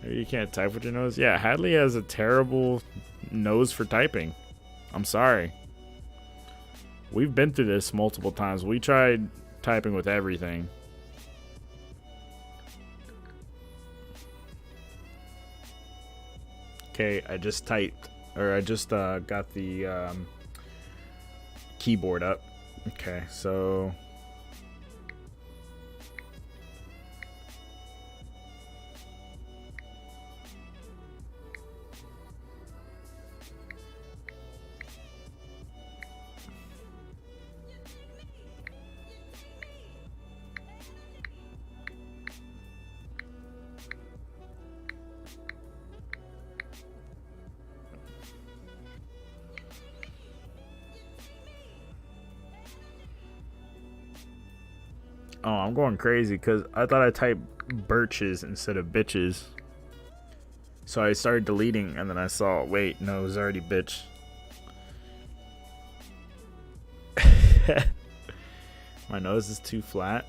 Maybe you can't type with your nose? Yeah, Hadley has a terrible nose for typing. I'm sorry. We've been through this multiple times. We tried typing with everything. Okay, I just typed, or I just got the keyboard up. Okay, so Oh, I'm going crazy because I thought I typed birches instead of bitches. So I started deleting and then I saw, wait, no, it was already bitch. My nose is too flat.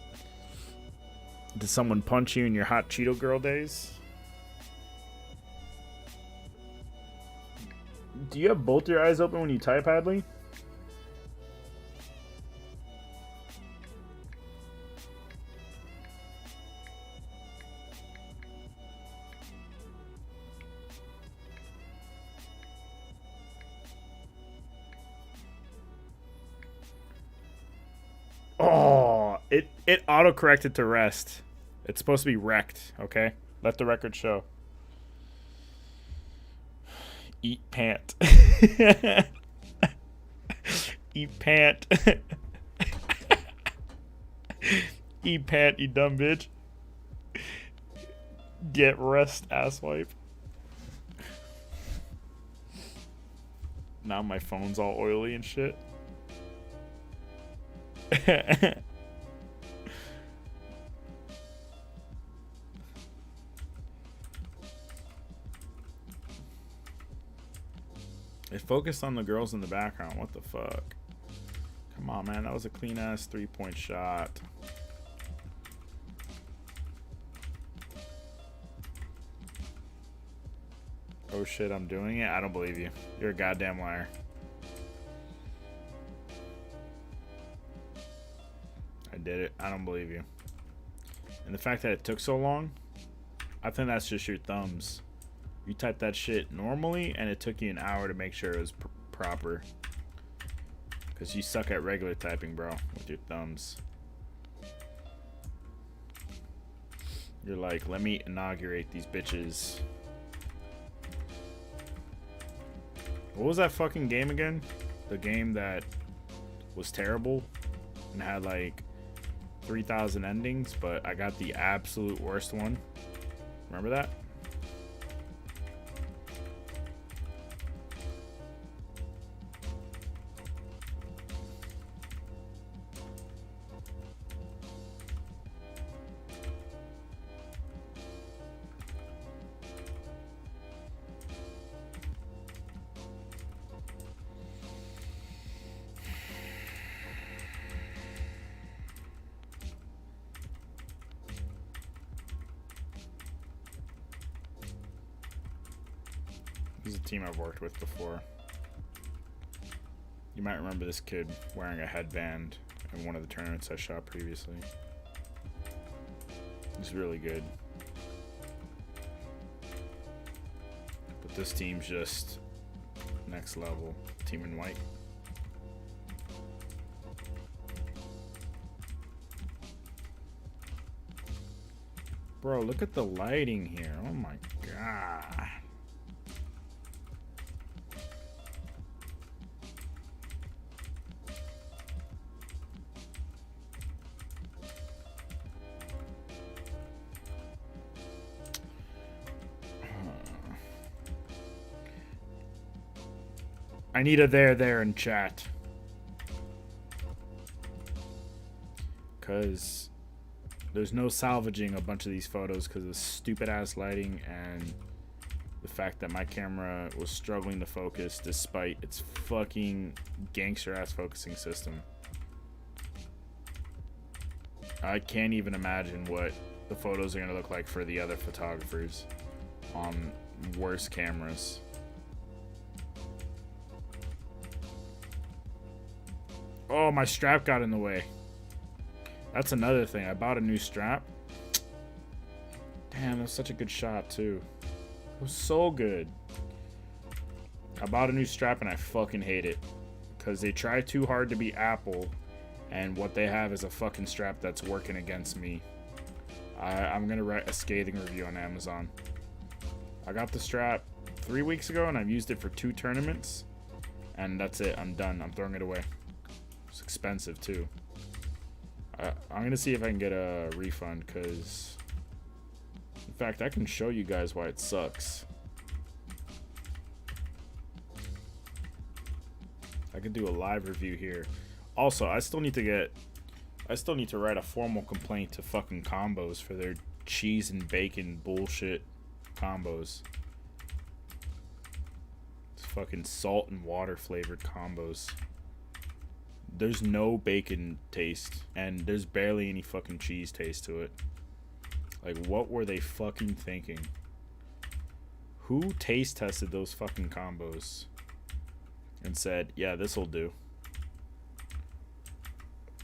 Did someone punch you in your hot Cheeto girl days? Do you have both your eyes open when you type, Hadley? Oh, it auto-corrected to rest. It's supposed to be wrecked, okay? Let the record show. Eat pant. Eat pant. Eat pant, you dumb bitch. Get rest, asswipe. Now my phone's all oily and shit. It focused on the girls in the background. What the fuck? Come on, man. That was a clean ass 3-point shot. Oh shit, I'm doing it? I don't believe you. You're a goddamn liar. I did it. I don't believe you. And the fact that it took so long, I think that's just your thumbs. You typed that shit normally, and it took you an hour to make sure it was proper. Because you suck at regular typing, bro, with your thumbs. You're like, let me inaugurate these bitches. What was that fucking game again? The game that was terrible and had like 3,000 endings, but I got the absolute worst one. Remember that? He's a team I've worked with before. You might remember this kid wearing a headband in one of the tournaments I shot previously. He's really good. But this team's just next level. Team in white. Bro, look at the lighting here. Oh my god. I need a there in chat. Because there's no salvaging a bunch of these photos because of stupid ass lighting and the fact that my camera was struggling to focus despite its fucking gangster ass focusing system. I can't even imagine what the photos are going to look like for the other photographers on worse cameras. Oh, my strap got in the way. That's another thing. I bought a new strap. Damn, that was such a good shot, too. It was so good. I bought a new strap and I fucking hate it. Because they try too hard to be Apple. And what they have is a fucking strap that's working against me. I'm going to write a scathing review on Amazon. I got the strap 3 weeks ago and I've used it for 2 tournaments. And that's it. I'm done. I'm throwing it away. It's expensive too. I'm gonna see if I can get a refund because, in fact, I can show you guys why it sucks. I could do a live review here. Also, I still need to get I still need to write a formal complaint to fucking Combos for their cheese and bacon bullshit combos. It's fucking salt and water flavored combos. There's no bacon taste, and there's barely any fucking cheese taste to it. Like, what were they fucking thinking? Who taste tested those fucking combos and said, yeah, this'll do?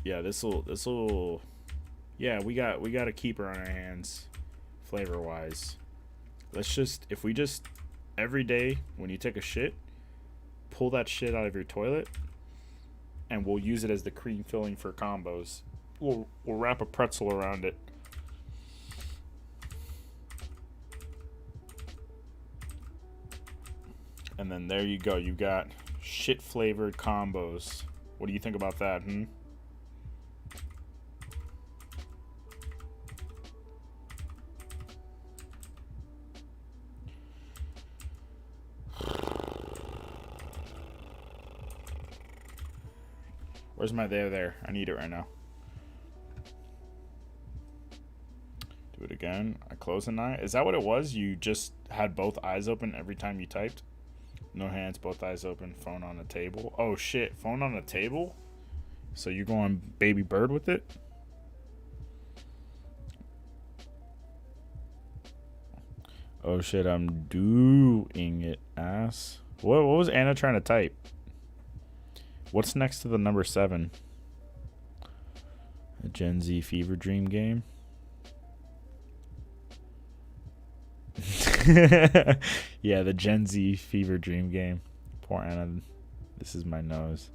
Yeah, this'll yeah, we got a keeper on our hands flavor wise. Let's just, if we just every day when you take a shit, pull that shit out of your toilet and we'll use it as the cream filling for combos. We'll wrap a pretzel around it. And then there you go. You got shit flavored combos. What do you think about that, Where's my there? I need it right now. Do it again. I close an eye. Is that what it was? You just had both eyes open every time you typed? No hands, both eyes open, phone on the table. Oh shit, phone on the table? So you going baby bird with it? Oh shit, I'm doing it, ass. What was Anna trying to type? What's next to the number 7? A Gen Z fever dream game. Yeah, the Gen Z fever dream game. Poor Anna. This is my nose.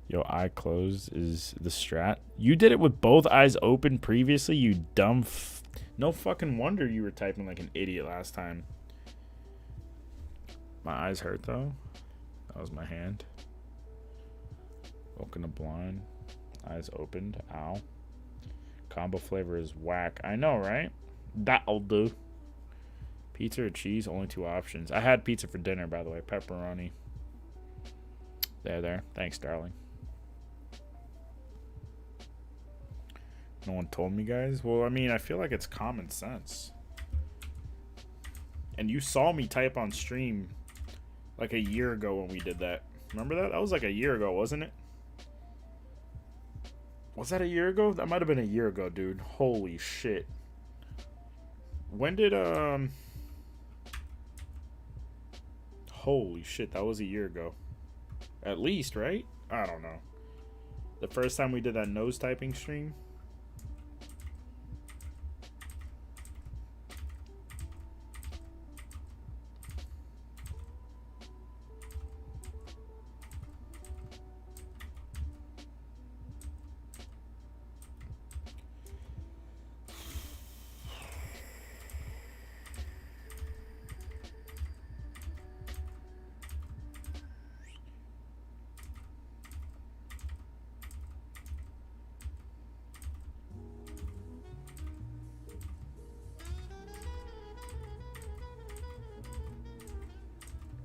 Yo, eye closed is the strat. You did it with both eyes open previously, you dumb no fucking wonder you were typing like an idiot last time. My eyes hurt though. That was my hand. Woken up blind. Eyes opened. Ow. Combo flavor is whack. I know, right? That'll do. Pizza or cheese? Only 2 options. I had pizza for dinner, by the way. Pepperoni. There. Thanks, darling. No one told me, guys? Well, I mean, I feel like it's common sense. And you saw me type on stream like a year ago when we did that. Remember that? That was like a year ago, wasn't it? Was that a year ago? That might have been a year ago, dude. Holy shit. When did, Holy shit, that was a year ago. At least, right? I don't know. The first time we did that nose typing stream.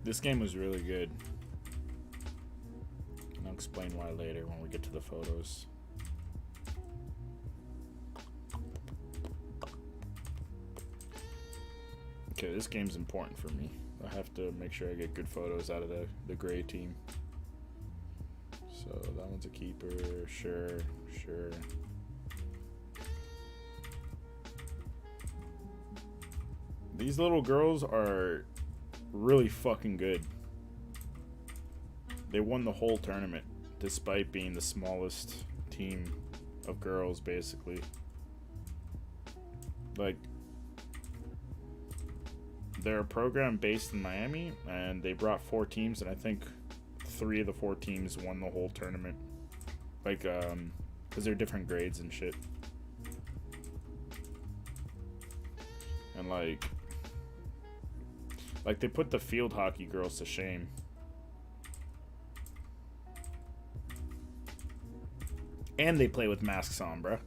This game was really good. And I'll explain why later when we get to the photos. Okay, this game's important for me. I have to make sure I get good photos out of the gray team. So that one's a keeper. Sure. These little girls are really fucking good. They won the whole tournament despite being the smallest team of girls, basically. Like, they're a program based in Miami and they brought 4 teams and I think 3 of the 4 teams won the whole tournament. Like, because they're different grades and shit. And like they put the field hockey girls to shame. And they play with masks on, bruh.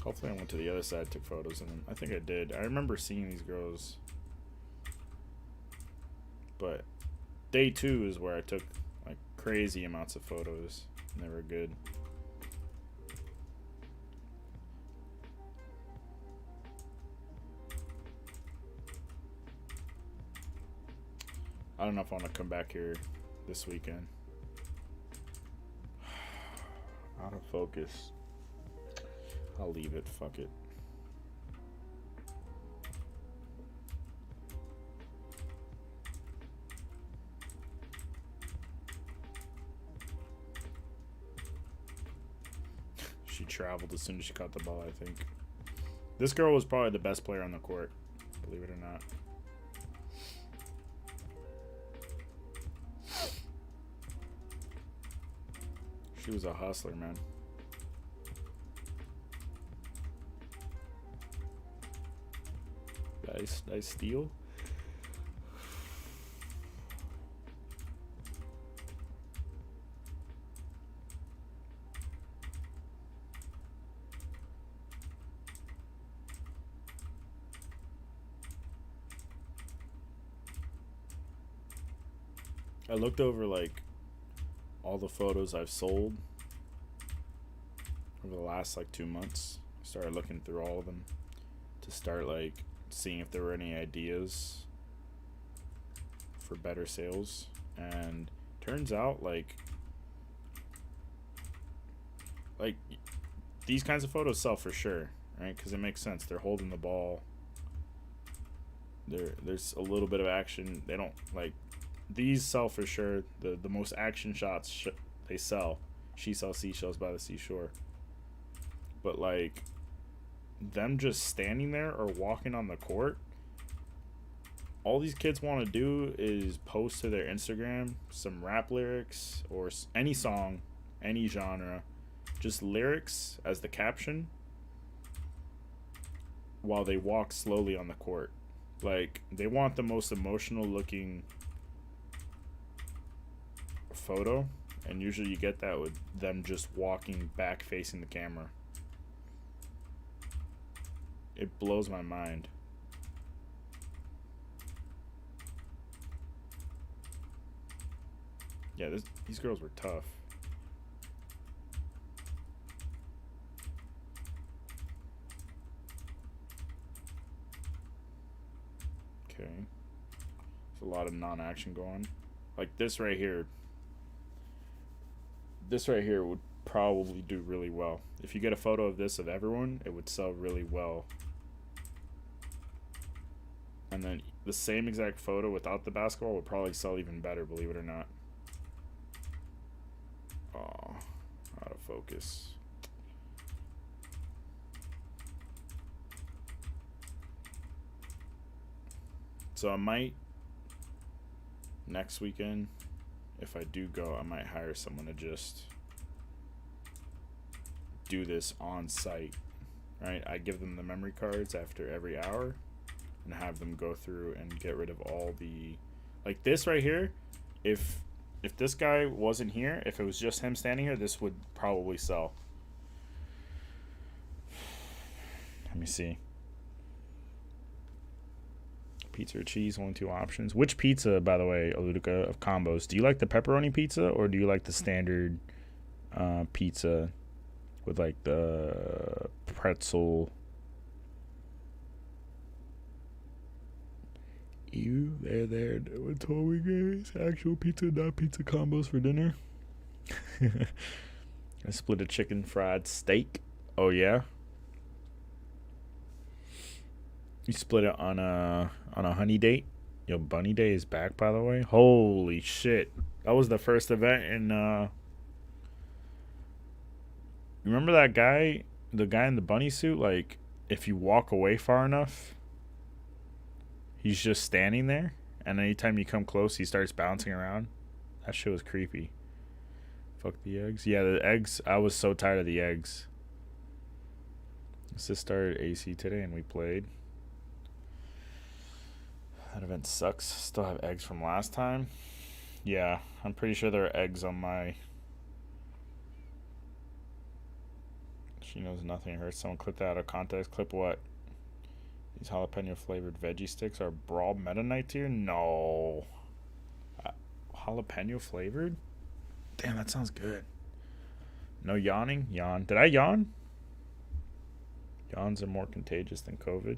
Hopefully I went to the other side, took photos of them. I think I did. I remember seeing these girls. But day 2 is where I took like crazy amounts of photos. And they were good. I don't know if I want to come back here this weekend. Out of focus. I'll leave it. Fuck it. She traveled as soon as she caught the ball, I think. This girl was probably the best player on the court, believe it or not. She was a hustler, man. Nice steal. I looked over like all the photos I've sold over the last like 2 months. Started looking through all of them to start like seeing if there were any ideas for better sales, and turns out like these kinds of photos sell for sure, right? Because it makes sense. They're holding the ball. There's a little bit of action. They don't like these sell for sure. The most action shots they sell. She sells seashells by the seashore. But like them just standing there or walking on the court, all these kids want to do is post to their Instagram some rap lyrics or any song, any genre, just lyrics as the caption while they walk slowly on the court. Like they want the most emotional looking photo, and usually you get that with them just walking back facing the camera. It blows my mind. Yeah, these girls were tough. Okay. There's a lot of non-action going. Like this right here. This right here would probably do really well. If you get a photo of this of everyone, it would sell really well. And then the same exact photo without the basketball would probably sell even better, believe it or not. Oh, out of focus. So I might, next weekend, if I do go, I might hire someone to just do this on site, right? I give them the memory cards after every hour and have them go through and get rid of all the, like this right here. If this guy wasn't here, if it was just him standing here, this would probably sell. Let me see. Pizza or cheese, only 2 options. Which pizza, by the way, Aludica, of combos? Do you like the pepperoni pizza or do you like the standard pizza with like the pretzel? You there. No one told me, guys. Actual pizza, not pizza combos for dinner. I split a chicken fried steak. Oh yeah. You split it on a honey date. Yo, Bunny Day is back, by the way. Holy shit. That was the first event in remember that guy? The guy in the bunny suit? Like, if you walk away far enough, he's just standing there, and anytime you come close, he starts bouncing around. That shit was creepy. Fuck the eggs. Yeah, the eggs. I was so tired of the eggs. Sis started AC today, and we played. That event sucks. Still have eggs from last time. Yeah, I'm pretty sure there are eggs on my She knows nothing hurts. Someone clip that out of context. Clip what? These jalapeno flavored veggie sticks are Brawl Meta Knight tier? No. Jalapeno flavored? Damn, that sounds good. No yawning? Yawn. Did I yawn? Yawns are more contagious than COVID.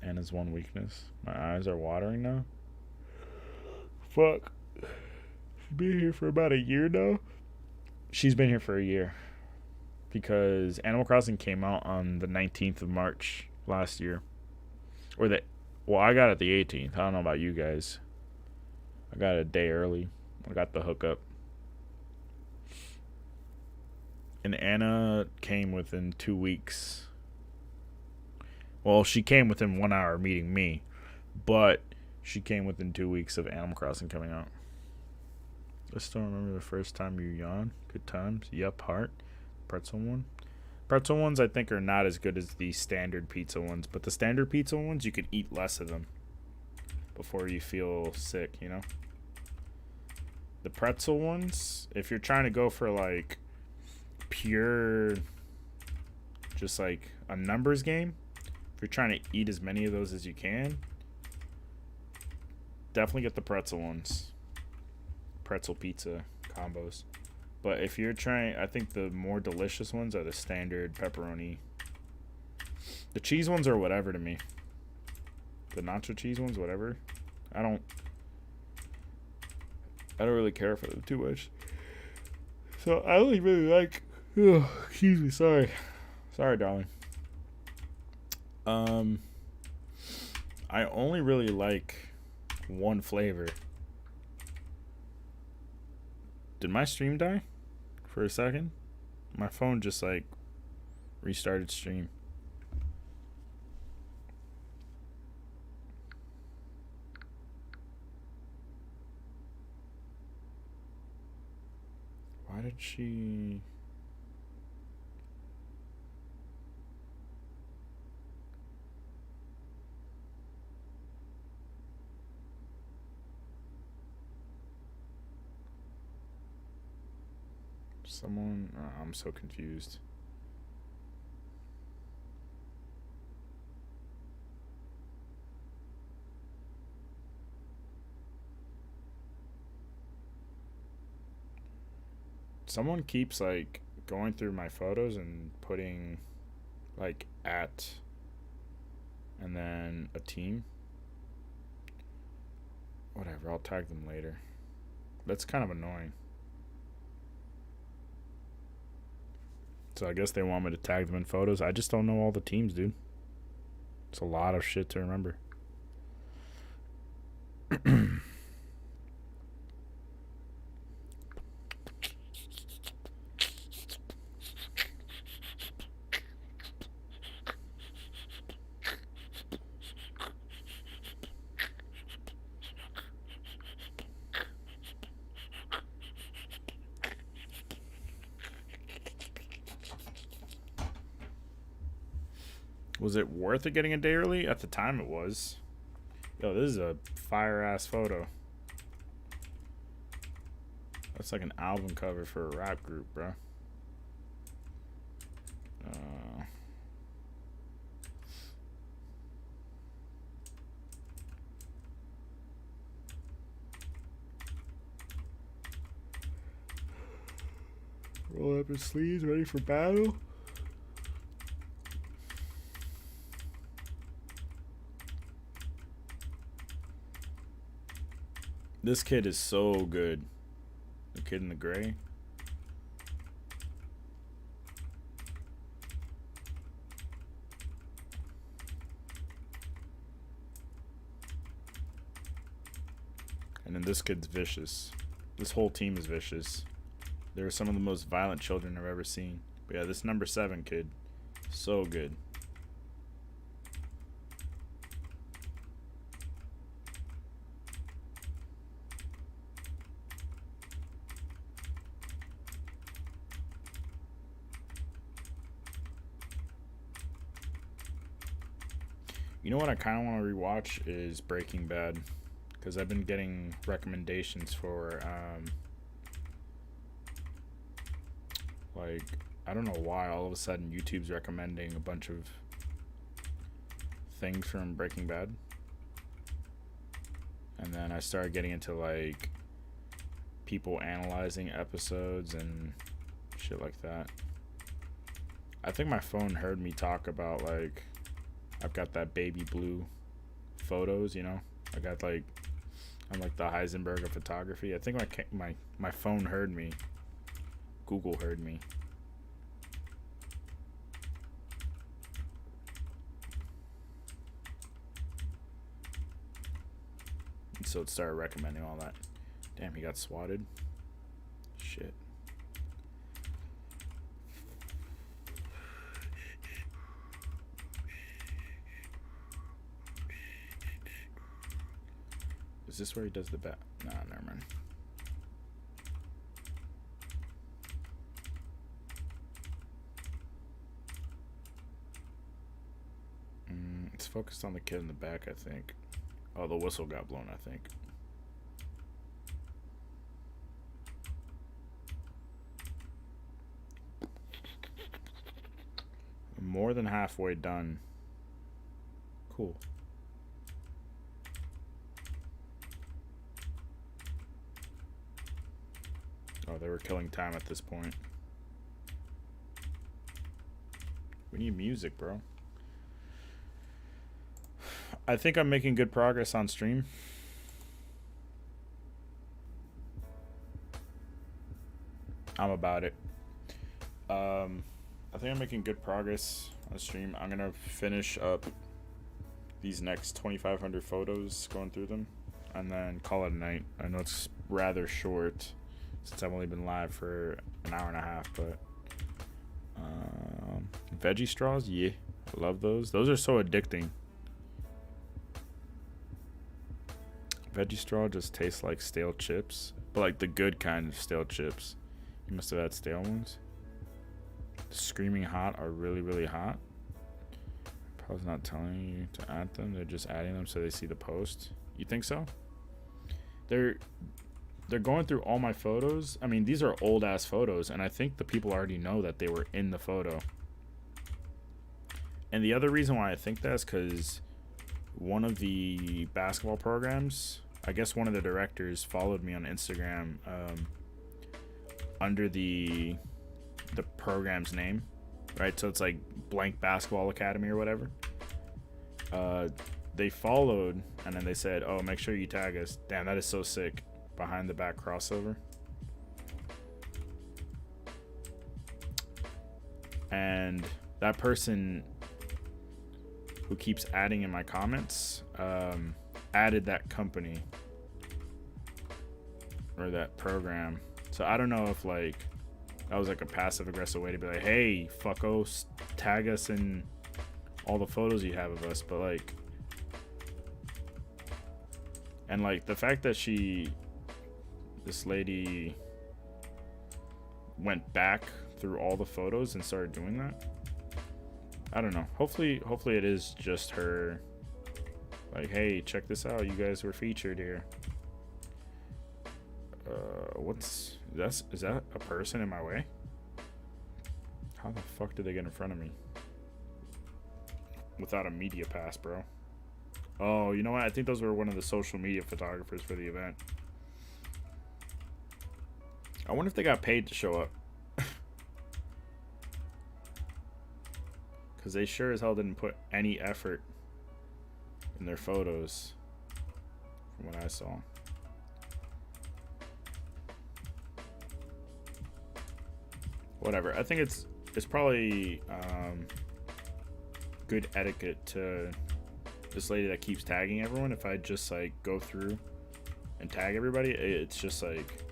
Anna's one weakness. My eyes are watering now. Fuck. She's been here for about a year now. She's been here for a year. Because Animal Crossing came out on the 19th of March last year. Well, I got it the 18th. I don't know about you guys. I got it a day early. I got the hookup. And Anna came within 2 weeks. Well, she came within 1 hour of meeting me. But she came within 2 weeks of Animal Crossing coming out. I still remember the first time you yawned. Good times. Yup, heart. Pretzel one. Pretzel ones I think are not as good as the standard pizza ones. But the standard pizza ones, you could eat less of them before you feel sick, you know? The pretzel ones, if you're trying to go for like pure, just like a numbers game, if you're trying to eat as many of those as you can, definitely get the pretzel ones. Pretzel pizza combos. But if you're trying, I think the more delicious ones are the standard pepperoni. The cheese ones are whatever to me. The nacho cheese ones, whatever. I don't really care for them too much. So I only really like. Oh, excuse me, sorry, darling. I only really like one flavor. Did my stream die for a second? My phone just like restarted stream. Why did she... Someone... Oh, I'm so confused. Someone keeps like going through my photos and putting like at and then a team. Whatever, I'll tag them later. That's kind of annoying. So I guess they want me to tag them in photos. I just don't know all the teams, dude. It's a lot of shit to remember. Was it worth it getting a day early? At the time it was. Yo, this is a fire-ass photo. That's like an album cover for a rap group, bro. Roll up his sleeves, ready for battle. This kid is so good. The kid in the gray. And then this kid's vicious. This whole team is vicious. They're some of the most violent children I've ever seen. But yeah, this number 7 kid, so good. You know what I kind of want to rewatch is Breaking Bad, because I've been getting recommendations for like I don't know why all of a sudden YouTube's recommending a bunch of things from Breaking Bad. And then I started getting into like people analyzing episodes and shit like that. I think my phone heard me talk about like I've got that baby blue photos, you know. I got like I'm like the Heisenberg of photography. I think my phone heard me. Google heard me. And so it started recommending all that. Damn, he got swatted. Shit. Is this where he does the bat? Nah, never mind. It's focused on the kid in the back, I think. Oh, the whistle got blown, I think. More than halfway done. Cool. Oh, they were killing time at this point. We need music, bro. I think I'm making good progress on stream. I'm about it. I think I'm making good progress on stream. I'm gonna finish up these next 2,500 photos, going through them, and then call it a night. I know it's rather short since I've only been live for an hour and a half, but veggie straws, yeah, I love those. Those are so addicting. Veggie straw just tastes like stale chips, but like the good kind of stale chips. You must have had stale ones. Screaming hot are really, really hot. Probably not telling you to add them. They're just adding them so they see the post. You think so? They're going through all my photos. I mean, these are old ass photos, and I think the people already know that they were in the photo. And the other reason why I think that is because one of the basketball programs, I guess one of the directors followed me on Instagram under the program's name, right? So it's like blank basketball academy or whatever. They followed, and then they said, oh, make sure you tag us. Damn, that is so sick. Behind the back crossover. And that person who keeps adding in my comments added that company or that program. So I don't know if like that was like a passive aggressive way to be like, hey, fucko, tag us in all the photos you have of us. But like, and like the fact that this lady went back through all the photos and started doing that. I don't know. Hopefully it is just her. Like, hey, check this out. You guys were featured here. Is that a person in my way? How the fuck did they get in front of me? Without a media pass, bro. Oh, you know what? I think those were one of the social media photographers for the event. I wonder if they got paid to show up. Because they sure as hell didn't put any effort in their photos from what I saw. Whatever. I think it's probably good etiquette to this lady that keeps tagging everyone. If I just like go through and tag everybody, it's just like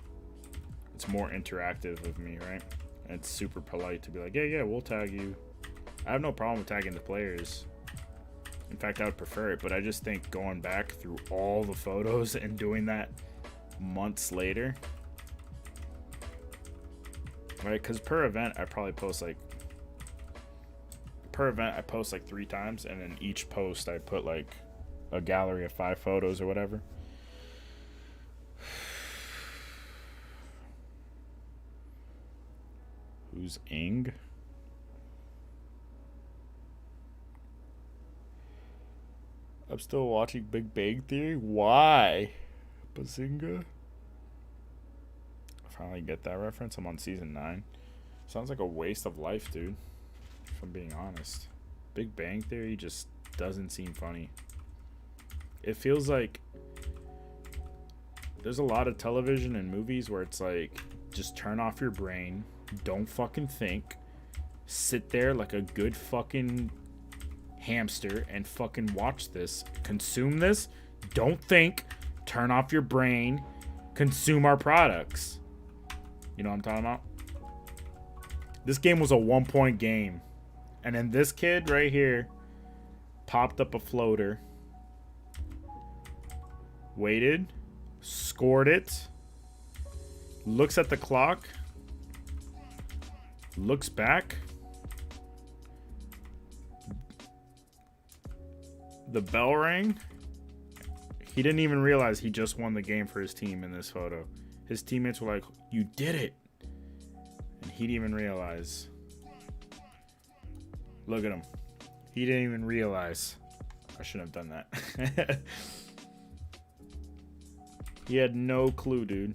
it's more interactive of me, right? And it's super polite to be like, yeah, we'll tag you. I have no problem with tagging the players. In fact, I would prefer it, but I just think going back through all the photos and doing that months later, right? Because per event, I probably post like 3 times, and then each post I put like a gallery of 5 photos or whatever. Who's Ing? I'm still watching Big Bang Theory. Why? Bazinga? I finally get that reference. I'm on season 9. Sounds like a waste of life, dude. If I'm being honest. Big Bang Theory just doesn't seem funny. It feels like there's a lot of television and movies where it's like, just turn off your brain. Don't fucking think. Sit there like a good fucking hamster and fucking watch this. Consume this. Don't think. Turn off your brain. Consume our products. You know what I'm talking about? This game was a 1-point game. And then this kid right here popped up a floater. Waited. Scored it. Looks at the clock. Looks back. The bell rang. He didn't even realize he just won the game for his team in this photo. His teammates were like, "You did it." And he didn't even realize. Look at him. He didn't even realize. I shouldn't have done that. He had no clue, dude.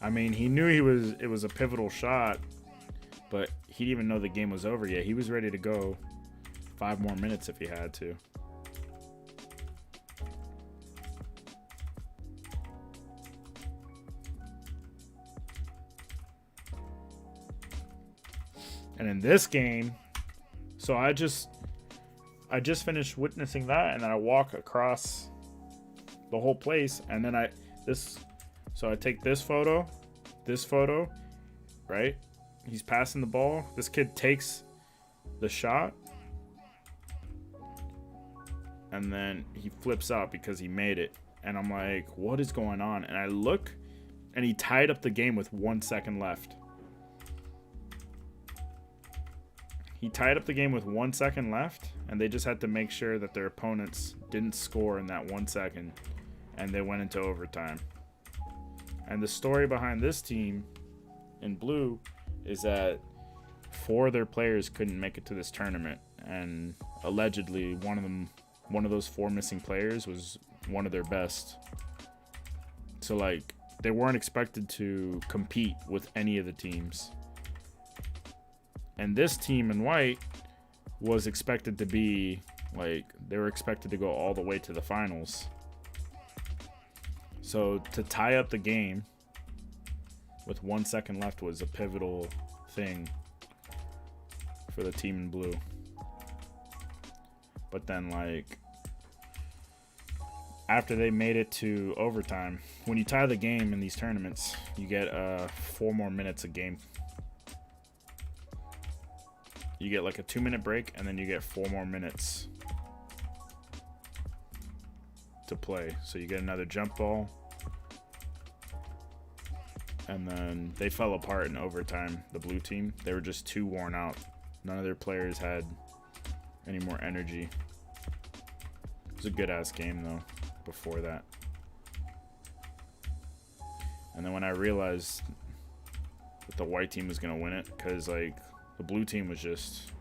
I mean, he knew it was a pivotal shot, but he didn't even know the game was over yet. He was ready to go 5 more minutes if he had to. And in this game, so I just finished witnessing that, and then I walk across the whole place, and then I take this photo, right? He's passing the ball. This kid takes the shot, and then he flips out because he made it. And I'm like, what is going on? And I look, and he tied up the game with 1 second left. He tied up the game with 1 second left, and they just had to make sure that their opponents didn't score in that 1 second, and they went into overtime. And the story behind this team in blue is that 4 of their players couldn't make it to this tournament, and allegedly one of those 4 missing players was one of their best. So like, they weren't expected to compete with any of the teams. And this team in white was expected to be, like, they were expected to go all the way to the finals. So to tie up the game with 1 second left was a pivotal thing for the team in blue. But then, like, after they made it to overtime, when you tie the game in these tournaments, you get 4 more minutes a game. You get like a 2-minute break, and then you get 4 more minutes to play. So you get another jump ball. And then they fell apart in overtime, the blue team. They were just too worn out. None of their players had any more energy. It was a good-ass game, though, before that. And then when I realized that the white team was going to win it, because, like, the blue team was just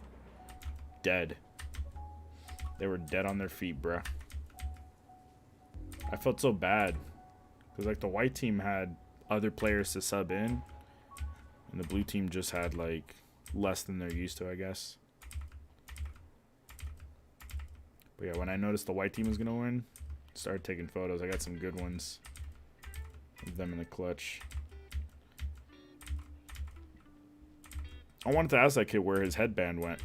dead. They were dead on their feet, bruh. I felt so bad. Because, like, the white team had other players to sub in. And the blue team just had, like, less than they're used to, I guess. But yeah, when I noticed the white team was going to win, started taking photos. I got some good ones of them in the clutch. I wanted to ask that kid where his headband went.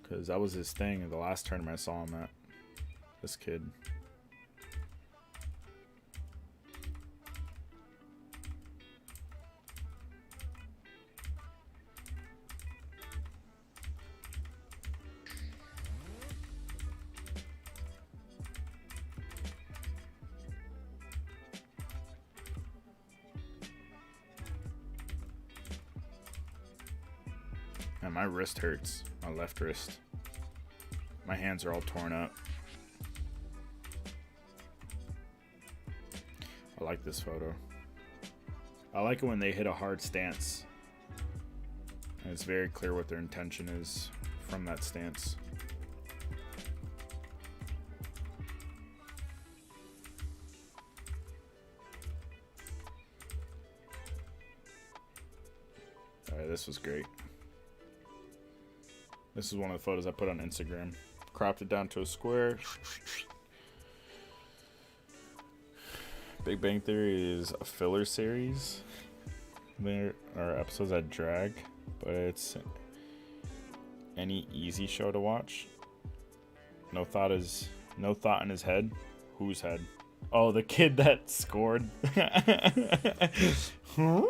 Because that was his thing in the last tournament I saw him at. This kid. Man, my wrist hurts. My left wrist. My hands are all torn up. I like this photo. I like it when they hit a hard stance. And it's very clear what their intention is from that stance. Alright, this was great. This is one of the photos I put on Instagram. Cropped it down to a square. Big Bang Theory is a filler series. There are episodes that drag, but it's any easy show to watch. No thought in his head. Whose head? Oh, the kid that scored. Huh?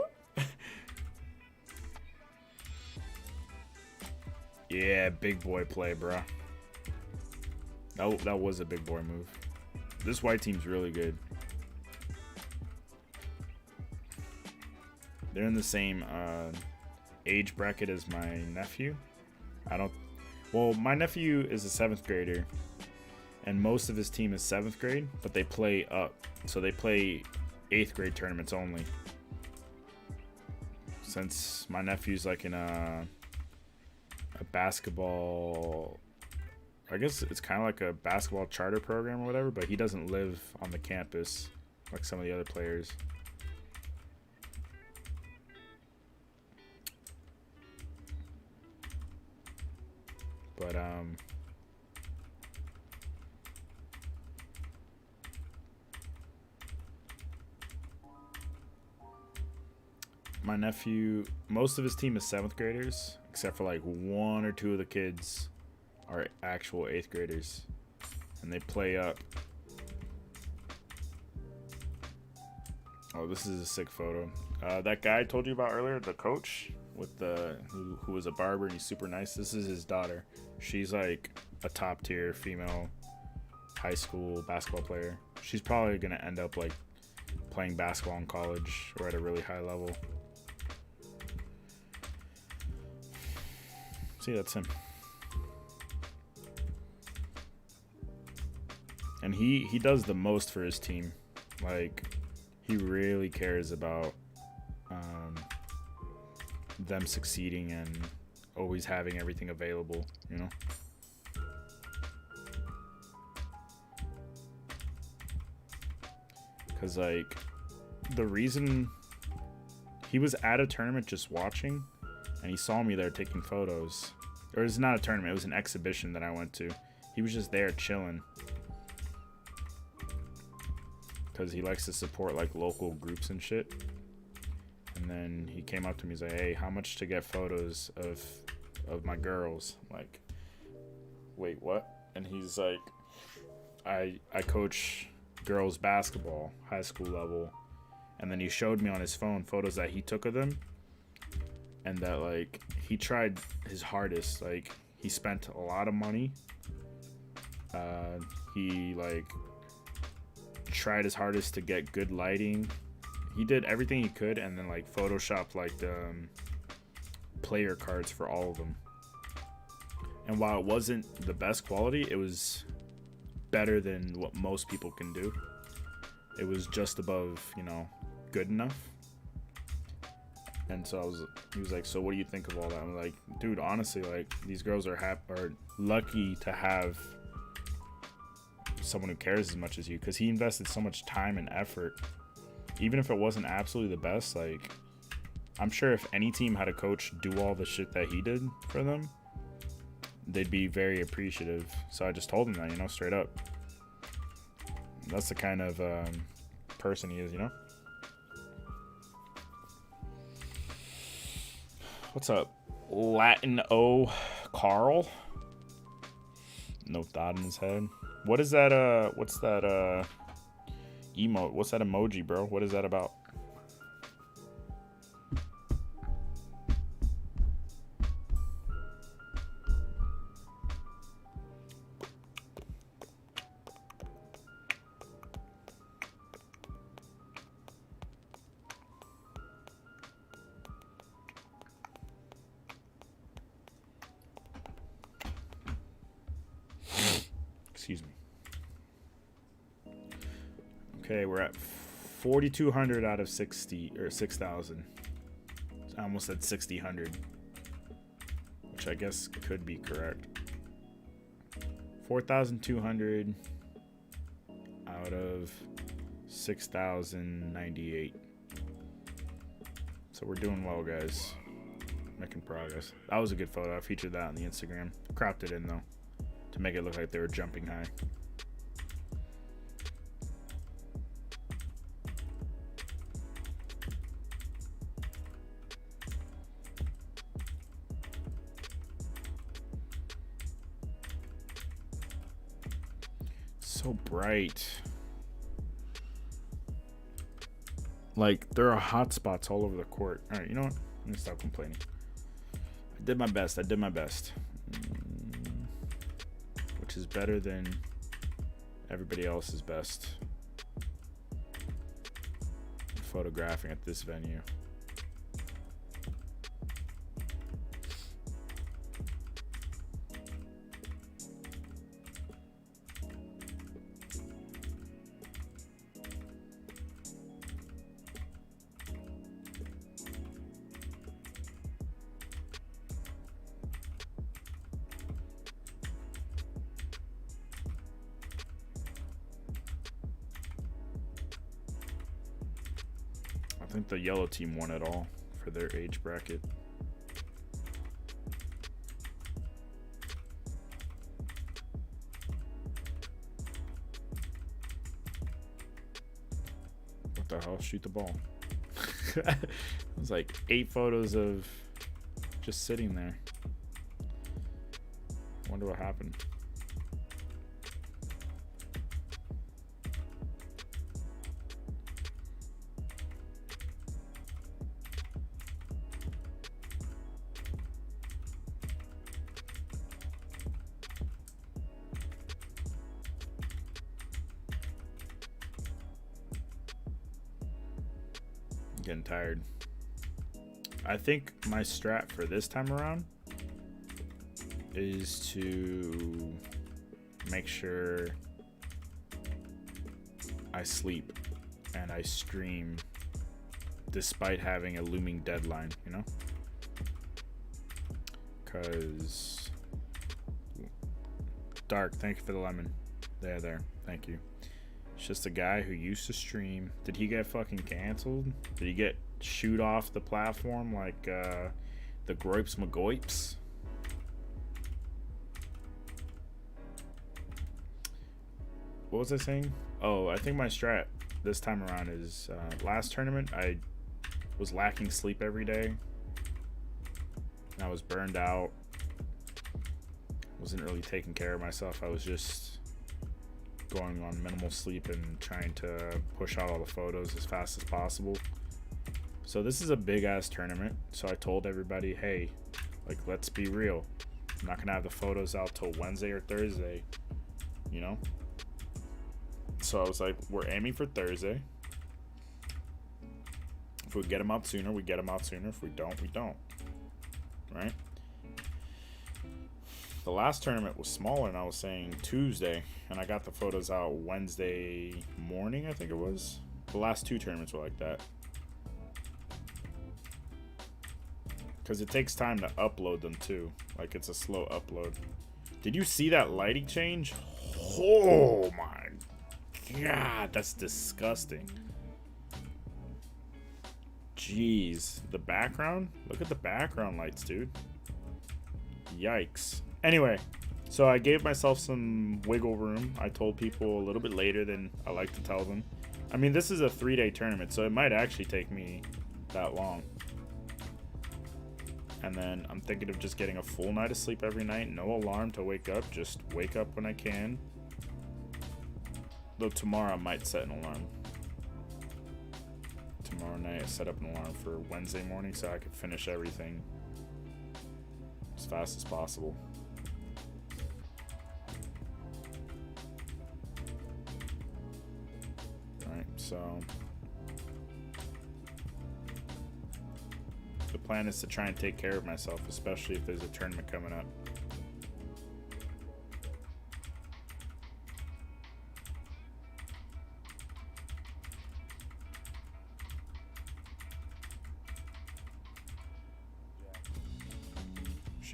Yeah, big boy play, bro. That was a big boy move. This white team's really good. They're in the same age bracket as my nephew. Well, my nephew is a 7th grader, and most of his team is 7th grade, but they play up. So they play 8th grade tournaments only. Since my nephew's like in a basketball, I guess it's kind of like a basketball charter program or whatever, but he doesn't live on the campus like some of the other players. But my nephew, most of his team is 7th graders, except for like 1 or 2 of the kids are actual 8th graders, and they play up. Oh, this is a sick photo. That guy I told you about earlier, the coach with the who was a barber and he's super nice. This is his daughter. She's like a top tier female high school basketball player. She's probably gonna end up like playing basketball in college or at a really high level. See, that's him. And he does the most for his team. Like, he really cares about them succeeding and always having everything available, you know? Because, like, the reason he was at a tournament just watching, and he saw me there taking photos. Or it's not a tournament, it was an exhibition that I went to. He was just there chilling. Because he likes to support, like, local groups and shit. And then he came up to me, he's like, hey, how much to get photos of my girls? I'm like, wait, what? And he's like, I coach girls basketball, high school level. And then he showed me on his phone photos that he took of them. And that, like, he tried his hardest. Like, he spent a lot of money. He, like, tried his hardest to get good lighting. He did everything he could, and then like photoshopped like the player cards for all of them. And while it wasn't the best quality, it was better than what most people can do. It was just above, you know, good enough. And so he was like, so what do you think of all that? I'm like, dude, honestly, like, these girls are lucky to have someone who cares as much as you, because he invested so much time and effort. Even if it wasn't absolutely the best, like, I'm sure if any team had a coach do all the shit that he did for them, they'd be very appreciative. So I just told him that, you know, straight up. That's the kind of person he is, you know? What's up, Latin O Carl? No thought in his head. What is that, what's that, emote? What's that emoji, bro? What is that about? Excuse me. Okay, we're at 4,200 out of 60 or 6,000. I almost said 6,000, which I guess could be correct. 4,200 out of 6,098. So we're doing well, guys. Making progress. That was a good photo. I featured that on the Instagram. Cropped it in though to make it look like they were jumping high. So bright. Like, there are hot spots all over the court. All right, you know what? I'm gonna stop complaining. I did my best. I did my best. Which is better than everybody else's best. Photographing at this venue. I think the yellow team won it all for their age bracket. What the hell? Shoot the ball. It was like 8 photos of just sitting there. Wonder what happened. Getting tired. I think my strat for this time around is to make sure I sleep and I stream despite having a looming deadline, you know? Because Dark, thank you for the lemon. There. Thank you. It's just a guy who used to stream. Did he get fucking canceled? Did he get shoot off the platform like the Groips McGoips? What was I saying? Oh, I think my strat this time around is last tournament I was lacking sleep every day. And I was burned out. Wasn't really taking care of myself. I was just going on minimal sleep and trying to push out all the photos as fast as possible. So this is a big ass tournament. So I told everybody, hey, like, let's be real. I'm not gonna have the photos out till Wednesday or Thursday, you know? So I was like, we're aiming for Thursday. If we get them out sooner, we get them out sooner. If we don't, we don't. Right? The last tournament was smaller, and I was saying Tuesday, and I got the photos out Wednesday morning, I think it was. The last 2 tournaments were like that. Because it takes time to upload them, too. Like, it's a slow upload. Did you see that lighting change? Oh, my God. That's disgusting. Jeez. The background? Look at the background lights, dude. Yikes. Anyway, so I gave myself some wiggle room. I told people a little bit later than I like to tell them. I mean, this is a 3-day tournament, so it might actually take me that long. And then I'm thinking of just getting a full night of sleep every night. No alarm to wake up. Just wake up when I can. Though tomorrow I might set an alarm. Tomorrow night I set up an alarm for Wednesday morning so I could finish everything as fast as possible. Alright, so the plan is to try and take care of myself, especially if there's a tournament coming up.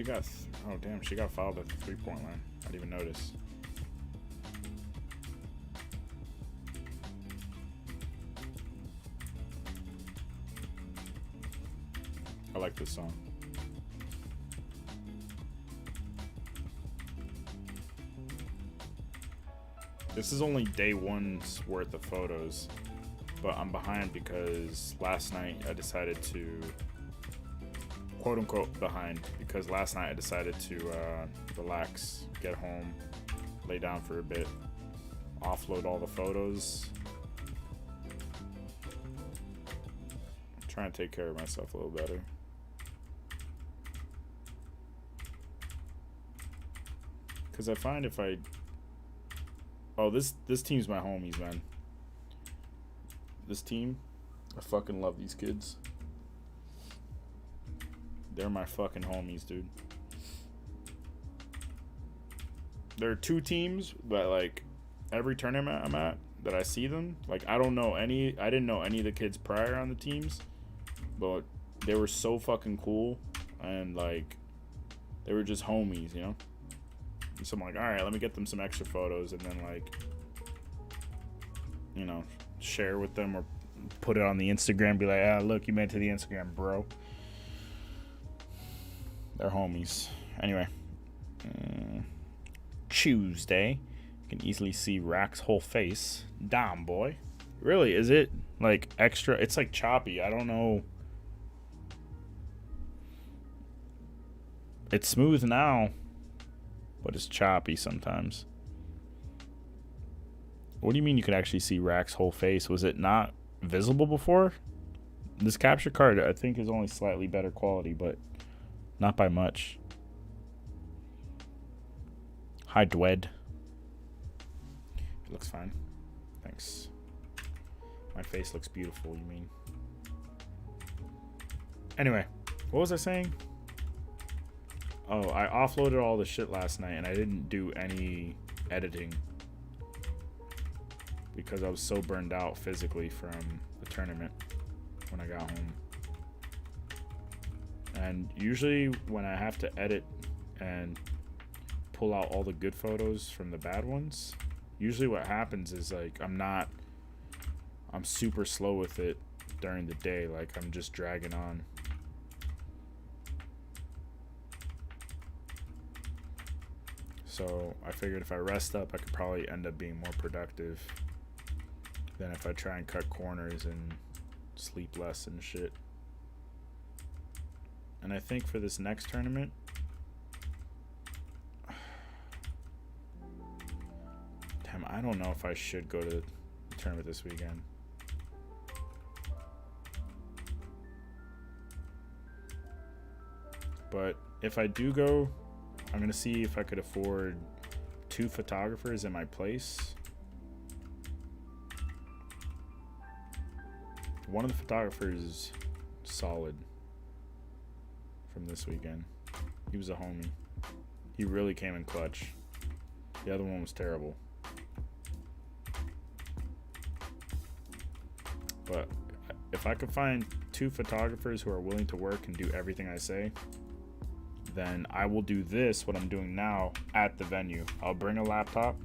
She got. Oh damn, she got fouled at the 3-point line. I didn't even notice. I like this song. This is only day one's worth of photos, but I'm behind because last night I decided to, quote unquote behind, because last night I decided to relax, get home, lay down for a bit, offload all the photos, try and take care of myself a little better. Because I find if I... Oh, this team's my homies, man. This team, I fucking love these kids. They're my fucking homies, dude. There are two teams, but like every tournament I'm at that I see them, like I didn't know any of the kids prior on the teams, but they were so fucking cool and like they were just homies, you know? So I'm like, all right, let me get them some extra photos and then like, you know, share with them or put it on the Instagram, be like, ah, look, you made it to the Instagram, bro. They're homies. Anyway, Tuesday, you can easily see Rack's whole face. Damn, boy. Really, is it like extra? It's like choppy. I don't know. It's smooth now, but it's choppy sometimes. What do you mean you could actually see Rack's whole face? Was it not visible before? This capture card, I think, is only slightly better quality, but not by much. Hi, Dwed. It looks fine. Thanks. My face looks beautiful, you mean? Anyway, what was I saying? Oh, I offloaded all the shit last night and I didn't do any editing because I was so burned out physically from the tournament when I got home. And usually when I have to edit and pull out all the good photos from the bad ones, usually what happens is like I'm super slow with it during the day, like I'm just dragging on. So I figured if I rest up, I could probably end up being more productive than if I try and cut corners and sleep less and shit. And I think for this next tournament, damn, I don't know if I should go to the tournament this weekend. But if I do go, I'm gonna see if I could afford 2 photographers in my place. One of the photographers is solid from this weekend. He was a homie. He really came in clutch. The other one was terrible. But if I could find 2 photographers who are willing to work and do everything I say, then I will do this, what I'm doing now, at the venue. I'll bring a laptop,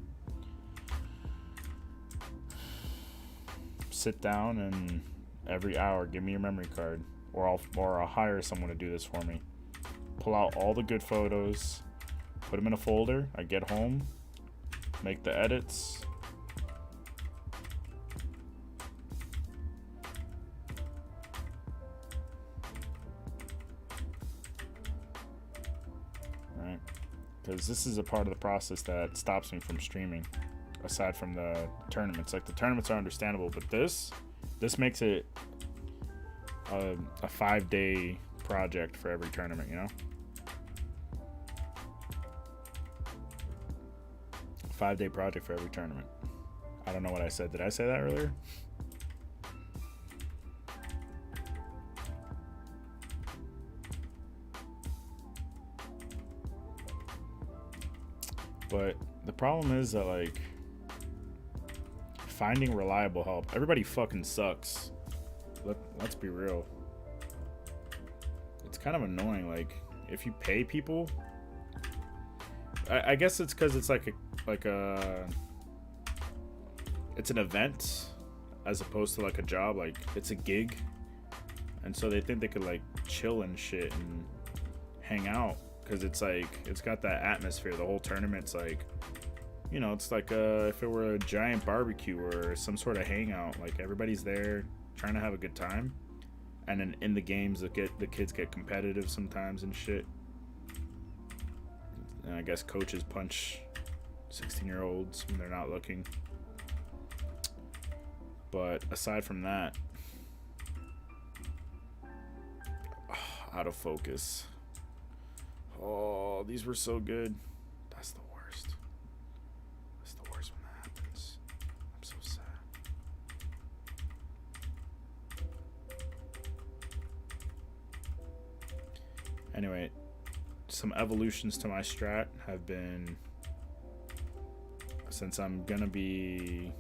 sit down, and every hour give me your memory card, or I'll hire someone to do this for me. Pull out all the good photos, put them in a folder. I get home, make the edits. Because this is a part of the process that stops me from streaming, aside from the tournaments. Like the tournaments are understandable, but this makes it a 5-day project for every tournament, you know? 5-day project for every tournament. I don't know what I said. Did I say that earlier? But the problem is that, like, finding reliable help. Everybody fucking sucks. Let's be real. It's kind of annoying. Like, if you pay people, I guess it's because it's like a it's an event as opposed to like a job. Like it's a gig, and so they think they could like chill and shit and hang out because it's like it's got that atmosphere. The whole tournament's like, you know, it's like if it were a giant barbecue or some sort of hangout. Like everybody's there trying to have a good time, and then in the games the kids get competitive sometimes and shit. And I guess coaches punch 16-year-olds when they're not looking. But aside from that, out of focus. Oh, these were so good. That's the worst. That's the worst when that happens. I'm so sad. Anyway, some evolutions to my strat have been, since I'm gonna be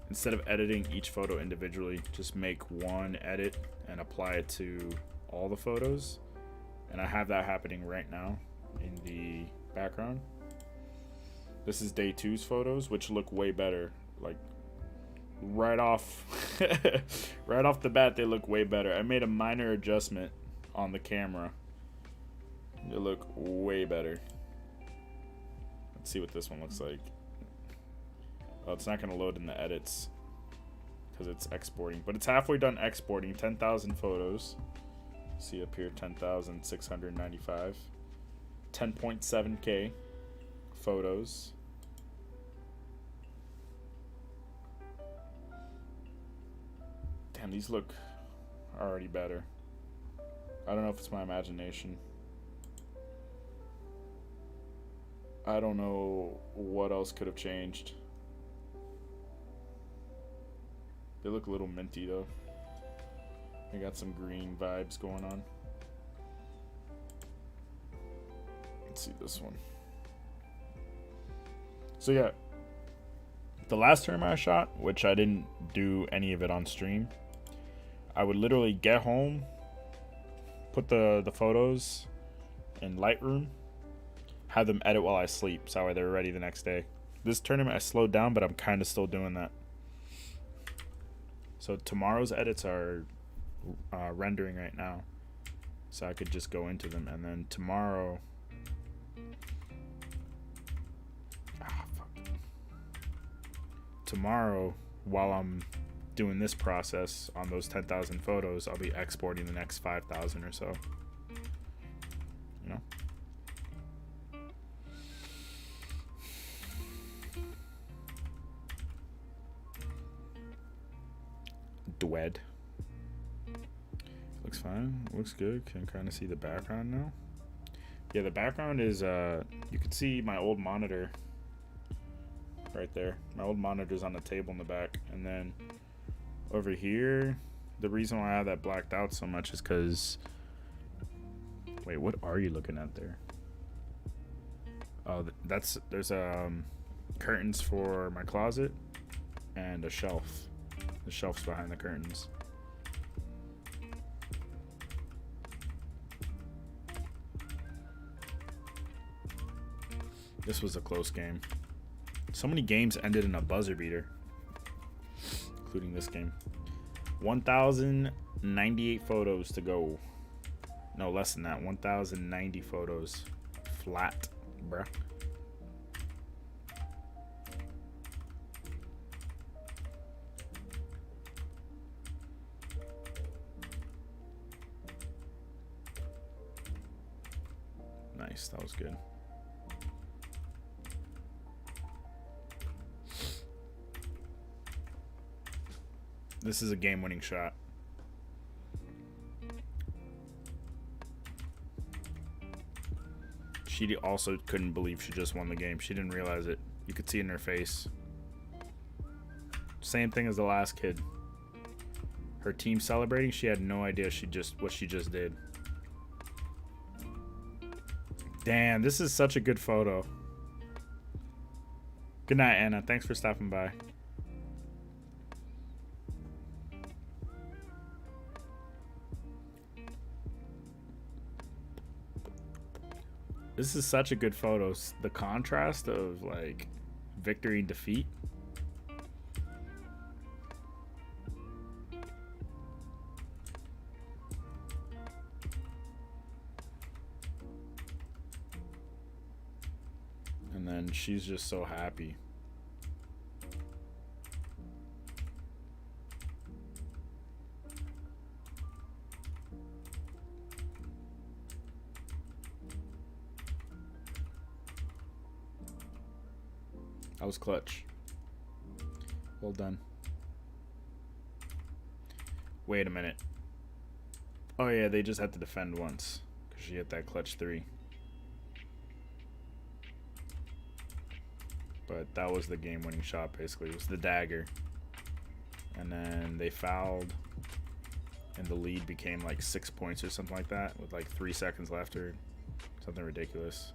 instead of editing each photo individually, just make one edit and apply it to all the photos. And I have that happening right now in the background. This is day 2's photos, which look way better. Like right off right off the bat, they look way better. I made a minor adjustment on the camera. They look way better. Let's see what this one looks like. Oh, it's not going to load in the edits because it's exporting. But it's halfway done exporting. 10,000 photos. See up here, 10,695. 10.7K photos. Damn, these look already better. I don't know if it's my imagination. I don't know what else could have changed. They look a little minty though. They got some green vibes going on. Let's see this one. So yeah, the last tournament I shot, which I didn't do any of it on stream, I would literally get home, put the photos in Lightroom, have them edit while I sleep, so they're ready the next day. This tournament I slowed down, but I'm kind of still doing that. So tomorrow's edits are rendering right now, so I could just go into them, and then tomorrow, tomorrow while I'm doing this process on those 10,000 photos, I'll be exporting the next 5,000 or so. You know. Dwed. Looks fine. Looks good. Can kind of see the background now. Yeah, the background is you can see my old monitor right there. My old monitor's on the table in the back, and then over here, the reason why I have that blacked out so much is because, wait, what are you looking at there? Oh, there's curtains for my closet and a shelf. The shelf's behind the curtains. This was a close game. So many games ended in a buzzer beater, including this game. 1,098 photos to go. No, less than that. 1,090 photos. Flat, bruh. Nice, that was good. This is a game-winning shot. She also couldn't believe she just won the game. She didn't realize it. You could see it in her face. Same thing as the last kid. Her team celebrating, she had no idea what she just did. Damn, this is such a good photo. Good night, Anna. Thanks for stopping by. This is such a good photo. The contrast of like victory and defeat. And then she's just so happy. That was clutch. Well done. Wait a minute. Oh yeah, they just had to defend once because she hit that clutch 3. But that was the game-winning shot, basically. It was the dagger. And then they fouled, and the lead became like 6 points or something like that, with like 3 seconds left or something ridiculous.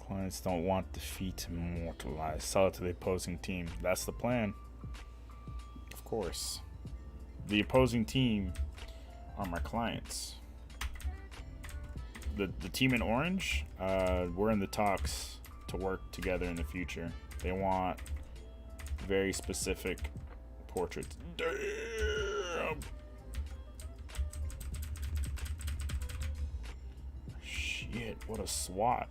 Clients don't want defeat to immortalize. Sell it to the opposing team. That's the plan. Of course. The opposing team are my clients. The team in orange, we're in the talks to work together in the future. They want very specific portraits. Damn! Shit, what a SWAT.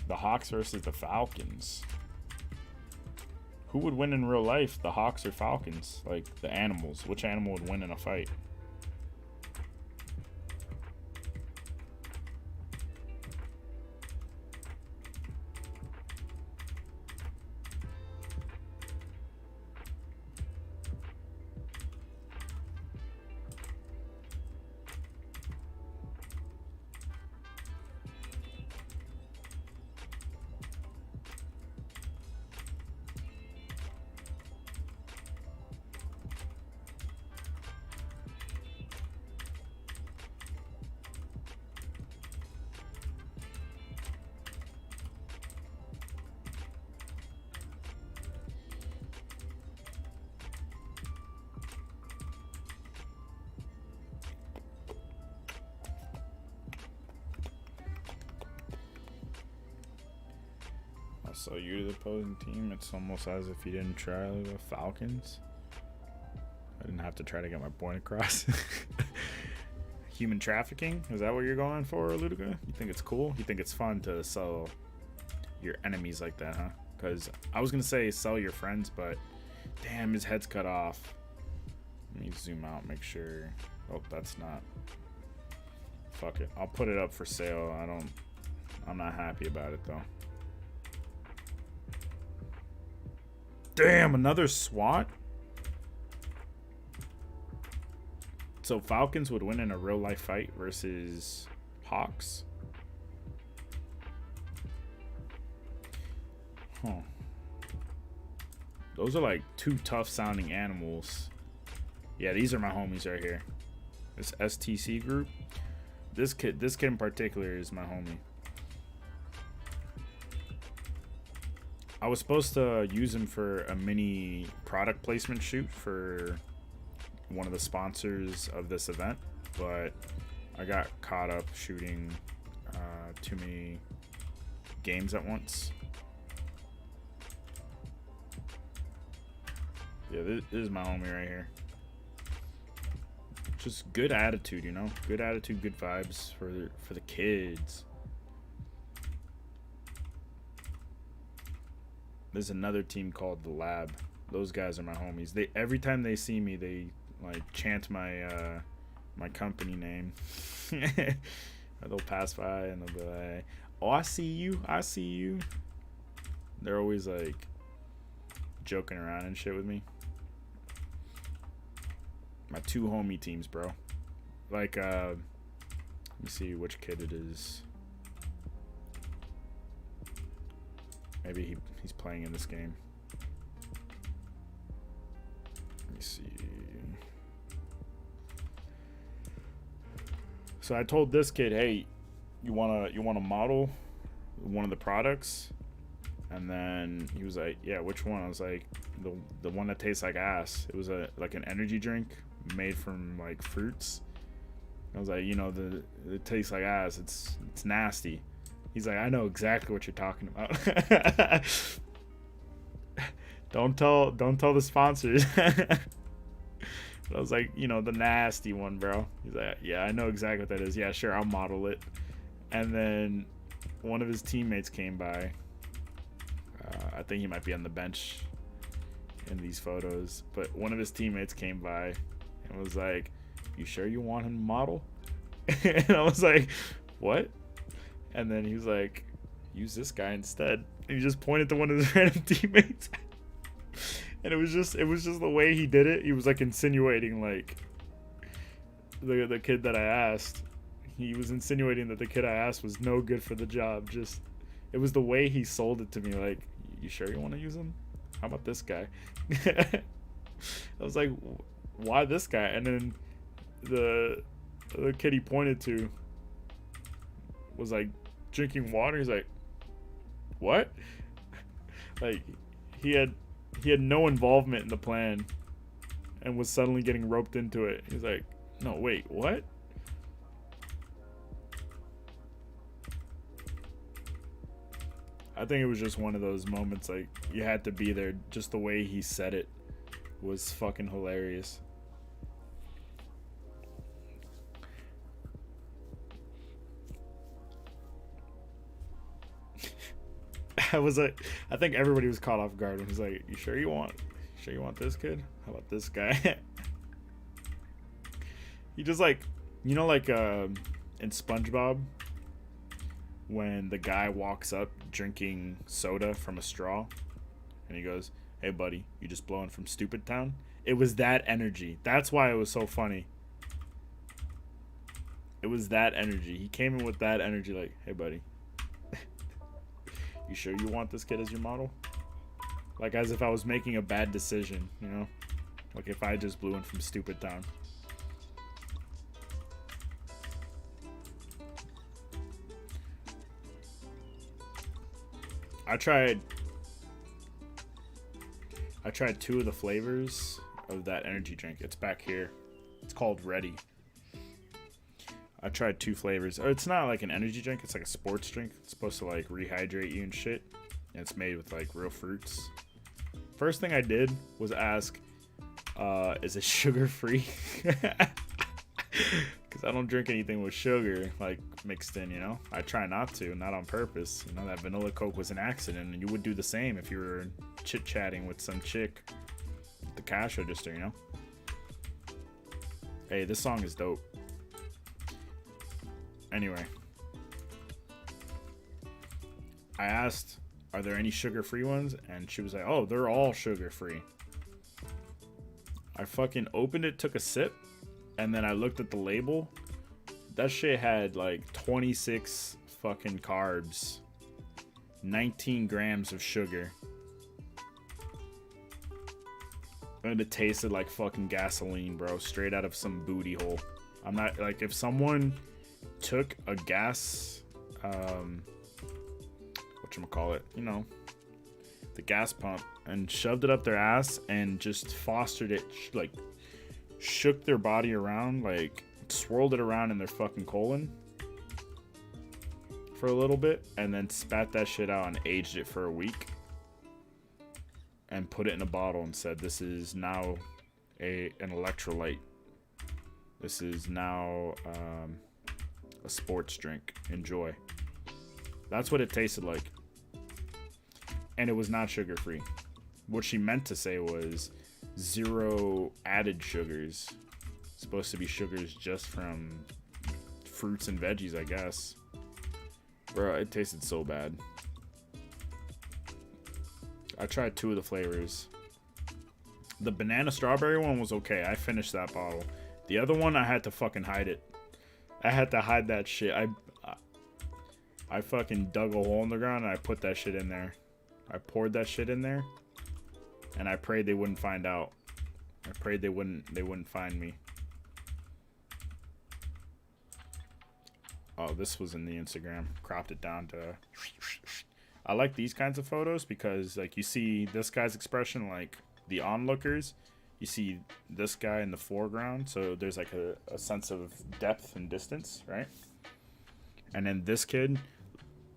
The Hawks versus the Falcons. Who would win in real life, the Hawks or Falcons? Like, the animals. Which animal would win in a fight? So you're the opposing team. It's almost as if you didn't try the Falcons. I didn't have to try to get my point across. Human trafficking? Is that what you're going for, Ludica? You think it's cool? You think it's fun to sell your enemies like that, huh? Because I was going to say sell your friends, but damn, his head's cut off. Let me zoom out, make sure. Oh, that's not. Fuck it. I'll put it up for sale. I'm not happy about it, though. Damn, another SWAT? So Falcons would win in a real life fight versus Hawks? Huh. Those are like 2 tough sounding animals. Yeah, these are my homies right here. This STC group. This kid in particular is my homie. I was supposed to use him for a mini product placement shoot for one of the sponsors of this event, but I got caught up shooting too many games at once. Yeah, this is my homie right here. Just good attitude, you know? Good attitude, good vibes for the kids. There's another team called the Lab. Those guys are my homies. They every time they see me, they like chant my my company name. They'll pass by and they'll be like, "Oh, I see you. I see you." They're always like joking around and shit with me. My 2 homie teams, bro. Like, let me see which kid it is. Maybe he's playing in this game. me see. So I told this kid, hey, you wanna model one of the products? And then he was like, yeah, which one? I was like, the one that tastes like ass. It was like an energy drink made from like fruits. I was like, you know, it tastes like ass. It's nasty. He's like, I know exactly what you're talking about. Don't tell the sponsors. But I was like, you know, the nasty one, bro. He's like, yeah, I know exactly what that is. Yeah, sure, I'll model it. And then one of his teammates came by. I think he might be on the bench in these photos, but one of his teammates came by and was like, you sure you want him to model? And I was like, what? And then he was like, use this guy instead. And he just pointed to one of his random teammates. And it was just the way he did it. He was like insinuating like the kid that I asked. He was insinuating that the kid I asked was no good for the job. Just it was the way he sold it to me. Like, you sure you want to use him? How about this guy? I was like, why this guy? And then the kid he pointed to was like drinking water. He's like, what? Like he had no involvement in the plan and was suddenly getting roped into it. He's like, no, wait, what? I think it was just one of those moments, like, you had to be there. Just the way he said it was fucking hilarious. I think everybody was caught off guard. He's like, you sure you want this kid? How about this guy? He just like, you know, like in SpongeBob, when the guy walks up drinking soda from a straw and he goes, hey buddy, you just blowing from Stupid Town? It was that energy. That's why it was so funny. It was that energy. He came in with that energy, like, hey buddy, you sure you want this kid as your model? Like, as if I was making a bad decision, you know? Like if I just blew in from Stupid Town. I tried 2 of the flavors of that energy drink. It's back here. It's called Ready. I tried 2 flavors. It's not like an energy drink. It's like a sports drink. It's supposed to like rehydrate you and shit. And it's made with like real fruits. First thing I did was ask, is it sugar free? Because I don't drink anything with sugar like mixed in, you know. I try not to, not on purpose. You know, that vanilla Coke was an accident, and you would do the same if you were chit-chatting with some chick at the cash register, you know. Hey, this song is dope. Anyway, I asked, are there any sugar-free ones? And she was like, oh, they're all sugar-free. I fucking opened it, took a sip, and then I looked at the label. That shit had like 26 fucking carbs, 19 grams of sugar, and it tasted like fucking gasoline, bro, straight out of some booty hole. I'm not, like, if someone took a gas, whatchamacallit, you know, the gas pump, and shoved it up their ass and just fostered it, like shook their body around, like swirled it around in their fucking colon for a little bit, and then spat that shit out and aged it for a week and put it in a bottle and said, this is now an electrolyte. This is now a sports drink. Enjoy. That's what it tasted like. And it was not sugar free. What she meant to say was 0 added sugars. Supposed to be sugars just from fruits and veggies, I guess. Bro, it tasted so bad. I tried 2 of the flavors. The banana strawberry one was okay. I finished that bottle. The other one, I had to fucking hide it. I had to hide that shit. I fucking dug a hole in the ground and I put that shit in there. I poured that shit in there and I prayed they wouldn't find out. I prayed they wouldn't find me. Oh, this was in the Instagram. Cropped it down to. I like these kinds of photos because, like, you see this guy's expression, like the onlookers. You see this guy in the foreground, so there's like a sense of depth and distance, right? And then this kid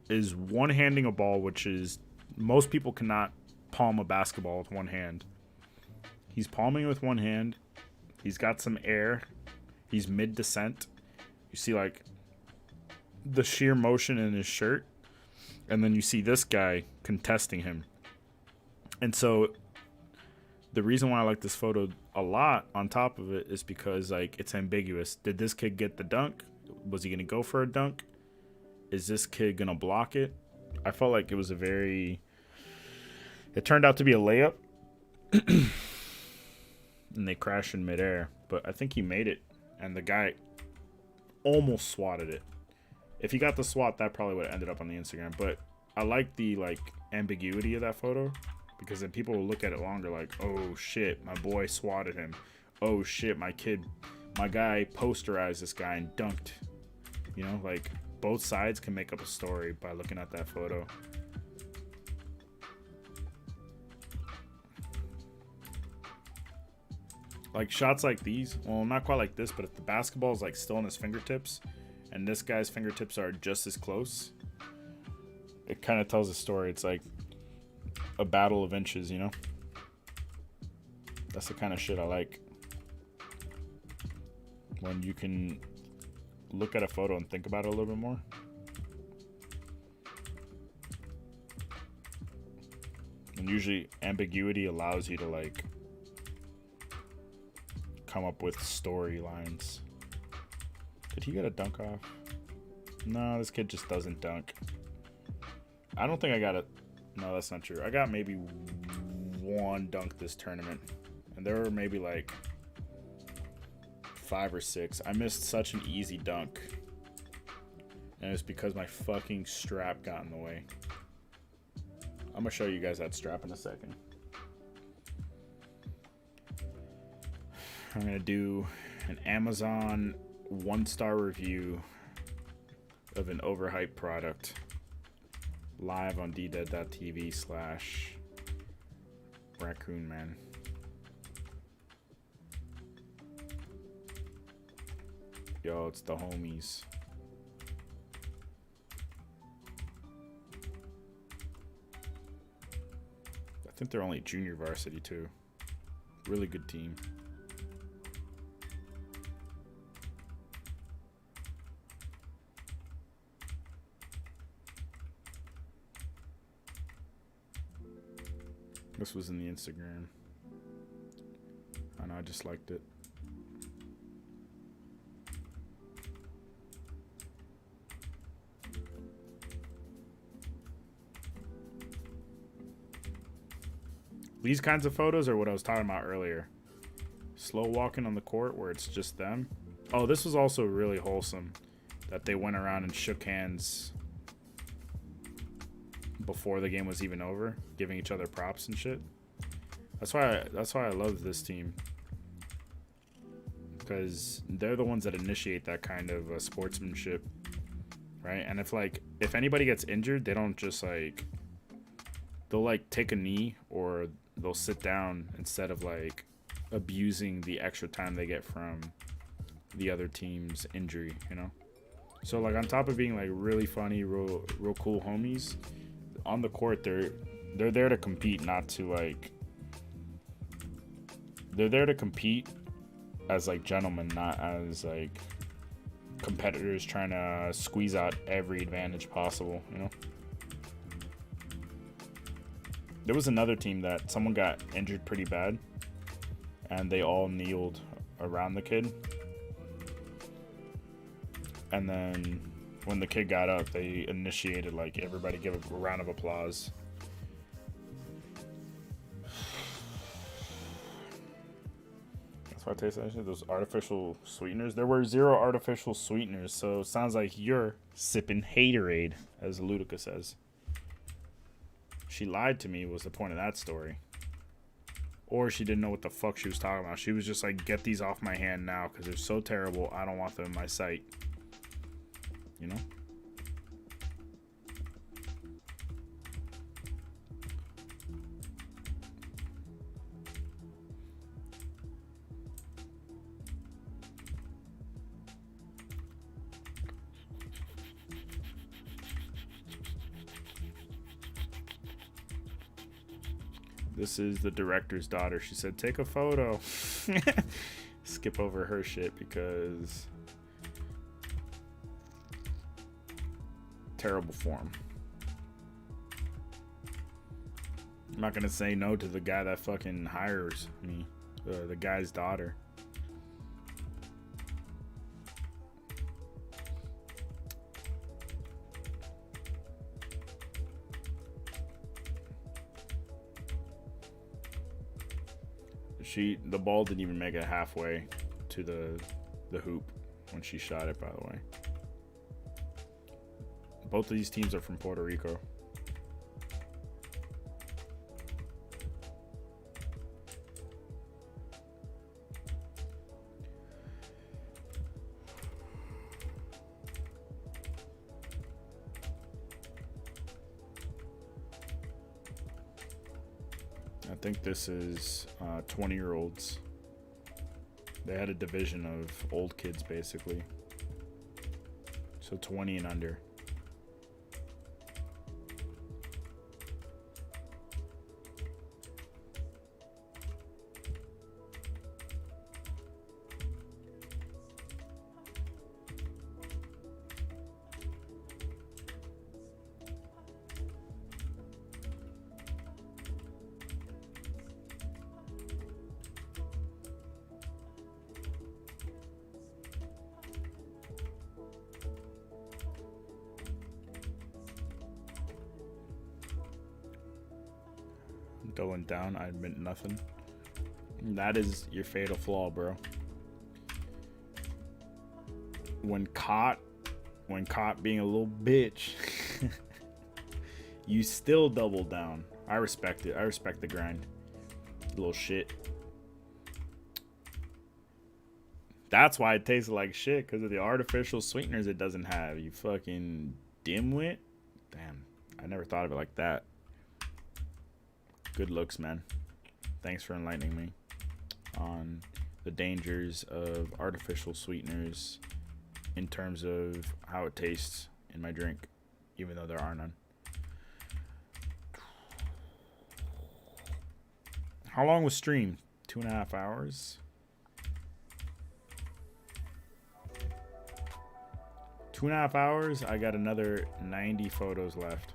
is one-handing a ball, which is most people cannot palm a basketball with one hand. He's palming it with one hand. He's got some air. He's mid-descent. You see, like, the sheer motion in his shirt. And then you see this guy contesting him. And so the reason why I like this photo a lot on top of it is because, like, it's ambiguous. Did this kid get the dunk? Was he going to go for a dunk? Is this kid going to block it? I felt like it was it turned out to be a layup. And they crashed in midair. But I think he made it. And the guy almost swatted it. If he got the swat, that probably would have ended up on the Instagram. But I like the, like, ambiguity of that photo. Because then people will look at it longer like, oh, shit, my boy swatted him. Oh, shit, my guy posterized this guy and dunked. You know, like, both sides can make up a story by looking at that photo. Like, shots like these, well, not quite like this, but if the basketball is, like, still in his fingertips and this guy's fingertips are just as close, it kind of tells a story. It's like a battle of inches, you know? That's the kind of shit I like. When you can look at a photo and think about it a little bit more. And usually ambiguity allows you to, like, come up with storylines. Did he get a dunk off? No, this kid just doesn't dunk. I don't think I got it. No, that's not true. I got maybe one dunk this tournament. And there were maybe like 5 or 6. I missed such an easy dunk. And it's because my fucking strap got in the way. I'm gonna show you guys that strap in a second. I'm gonna do an Amazon 1-star review of an overhyped product live on ddead.tv/raccoonman. Yo, it's the homies. I think they're only junior varsity too. Really good team. This was in the Instagram. I know, I just liked it. These kinds of photos are what I was talking about earlier. Slow walking on the court where it's just them. Oh, this was also really wholesome. That they went around and shook hands before the game was even over, giving each other props and shit. That's why I love this team. Because they're the ones that initiate that kind of sportsmanship, right? And if anybody gets injured, they don't just like, they'll like take a knee or they'll sit down instead of like abusing the extra time they get from the other team's injury, you know? So like on top of being like really funny, real cool homies, on the court they're there to compete, not to like, they're there to compete as like gentlemen, not as like competitors trying to squeeze out every advantage possible, you know? There was another team that someone got injured pretty bad and they all kneeled around the kid. And then when the kid got up, they initiated like everybody give a round of applause. That's why I taste that shit. Those artificial sweeteners. There were 0 artificial sweeteners, so it sounds like you're sipping haterade, as Ludica says. She lied to me was the point of that story. Or she didn't know what the fuck she was talking about. She was just like, get these off my hand now because they're so terrible. I don't want them in my sight. You know? This is the director's daughter. She said, take a photo. Skip over her shit because terrible form. I'm not gonna say no to the guy that fucking hires me, the guy's daughter. The ball didn't even make it halfway to the hoop when she shot it, by the way. Both of these teams are from Puerto Rico. I think this is 20-year-olds. They had a division of old kids, basically. So 20 and under. Going down, I admit nothing. That is your fatal flaw, bro. When caught being a little bitch, you still double down. I respect it. I respect the grind. Little shit. That's why it tastes like shit, because of the artificial sweeteners it doesn't have. You fucking dimwit. Damn, I never thought of it like that. Good looks, man. Thanks for enlightening me on the dangers of artificial sweeteners in terms of how it tastes in my drink, even though there are none. How long was stream? 2.5 hours? 2.5 hours? I got another 90 photos left.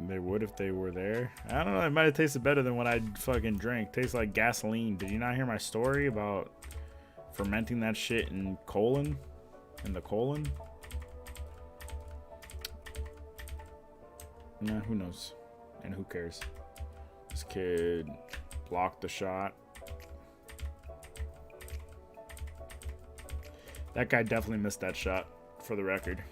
They would if they were there. I don't know. It might have tasted better than what I fucking drank. Tastes like gasoline. Did you not hear my story about fermenting that shit in colon? In the colon? Nah, who knows? And who cares? This kid blocked the shot. That guy definitely missed that shot, for the record.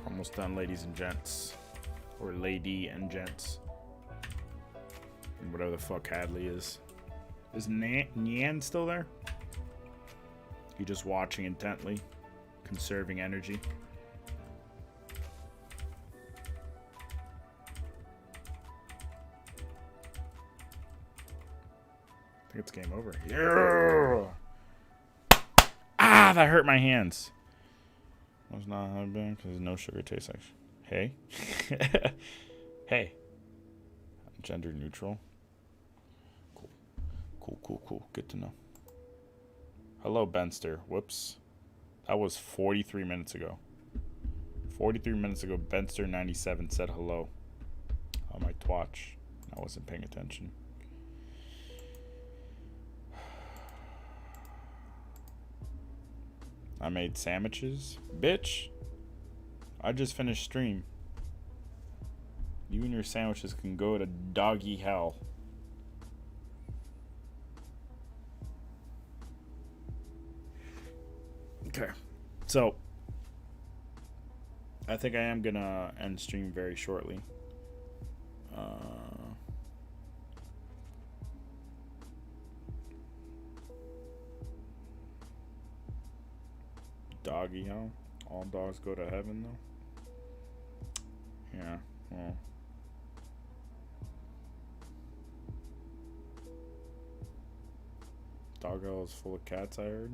Almost done, ladies and gents. Or lady and gents. Whatever the fuck Hadley is. Is Nyan still there? You just watching intently, conserving energy. I think it's game over. Yeah! Ah, that hurt my hands. Was not how bad because no sugar tastes like. Hey, hey, gender neutral. Cool. Good to know. Hello, Benster. Whoops, that was 43 minutes ago. 43 minutes ago, Benster97 said hello. on my Twatch. I wasn't paying attention. I made sandwiches. Bitch! I just finished stream. You and your sandwiches can go to doggy hell. Okay. So, I think I am gonna end stream very shortly. Doggy hell? All dogs go to heaven, though? Yeah, well. Dog hell is full of cats, I heard.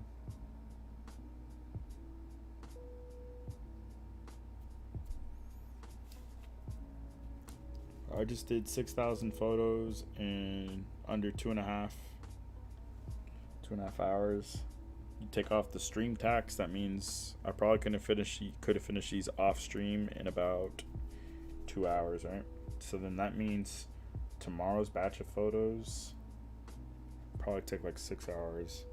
I just did 6,000 photos in under 2.5 hours. You take off the stream tax, that means I probably could have finished these off stream in about 2 hours, right? So then that means tomorrow's batch of photos probably take like 6 hours.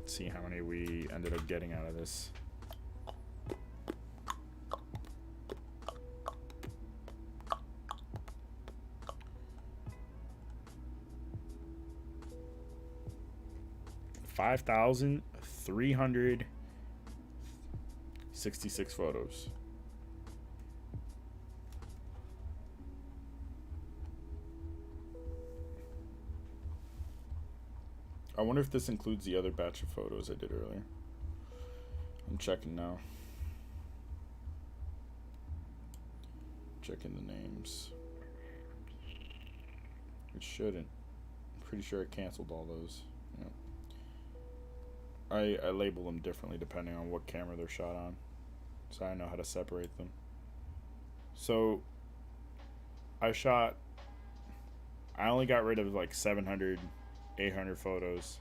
Let's see how many we ended up getting out of this. $5,366 photos. I wonder if this includes the other batch of photos I did earlier. I'm checking now. Checking the names. It shouldn't. I'm pretty sure I canceled all those. Yeah. I label them differently depending on what camera they're shot on, so I know how to separate them. So I only got rid of like 700, 800 photos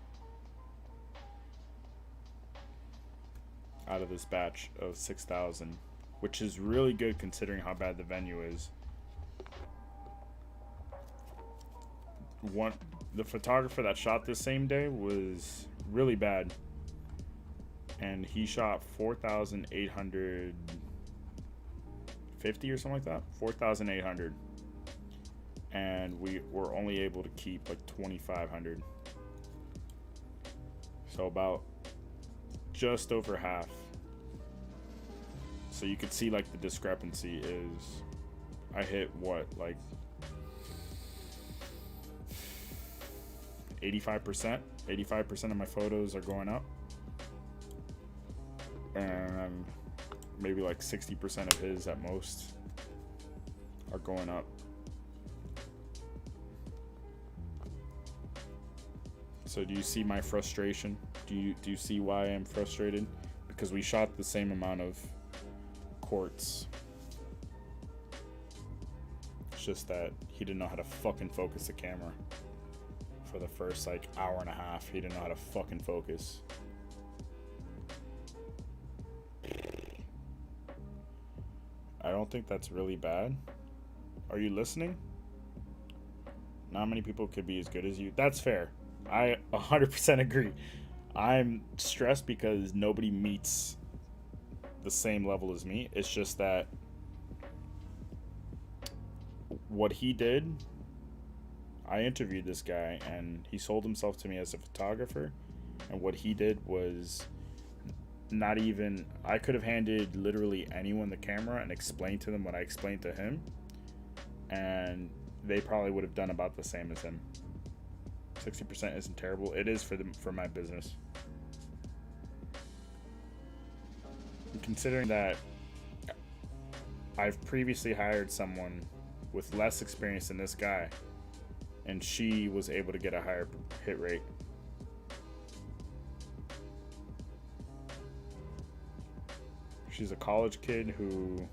out of this batch of 6,000, which is really good considering how bad the venue is. The photographer that shot this same day was really bad, and he shot 4,850 or something like that. 4,800, and we were only able to keep like 2,500, so about just over half. So you could see like the discrepancy is, I hit what, like 85%? 85% of my photos are going up, and maybe like 60% of his at most are going up. So do you see my frustration? Do you see why I'm frustrated? Because we shot the same amount of courts. It's just that he didn't know how to fucking focus the camera. For the first like hour and a half, he didn't know how to fucking focus. I don't think that's really bad. Are you listening? Not many people could be as good as you. That's fair. I 100% agree. I'm stressed because nobody meets the same level as me. It's just that what he did, I interviewed this guy and he sold himself to me as a photographer, and what he did was not even, I could have handed literally anyone the camera and explained to them what I explained to him, and they probably would have done about the same as him. 60% isn't terrible. It is for my business. Considering that I've previously hired someone with less experience than this guy, and she was able to get a higher hit rate. She's a college kid who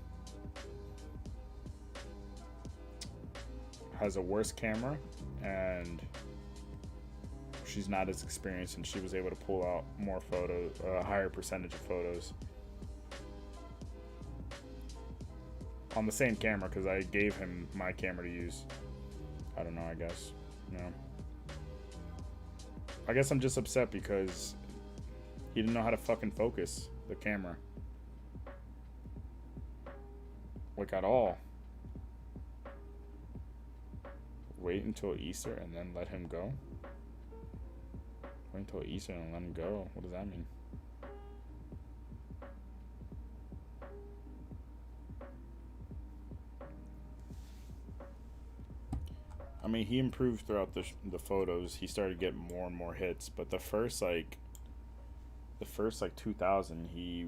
has a worse camera, and she's not as experienced, and she was able to pull out more photos, a higher percentage of photos on the same camera because I gave him my camera to use. I don't know, I guess. You know. I guess I'm just upset because he didn't know how to fucking focus the camera. Like at all. Wait until Easter and then let him go? Wait until Easter and let him go? What does that mean? I mean, he improved throughout the photos. He started getting more and more hits, but the first like 2000, he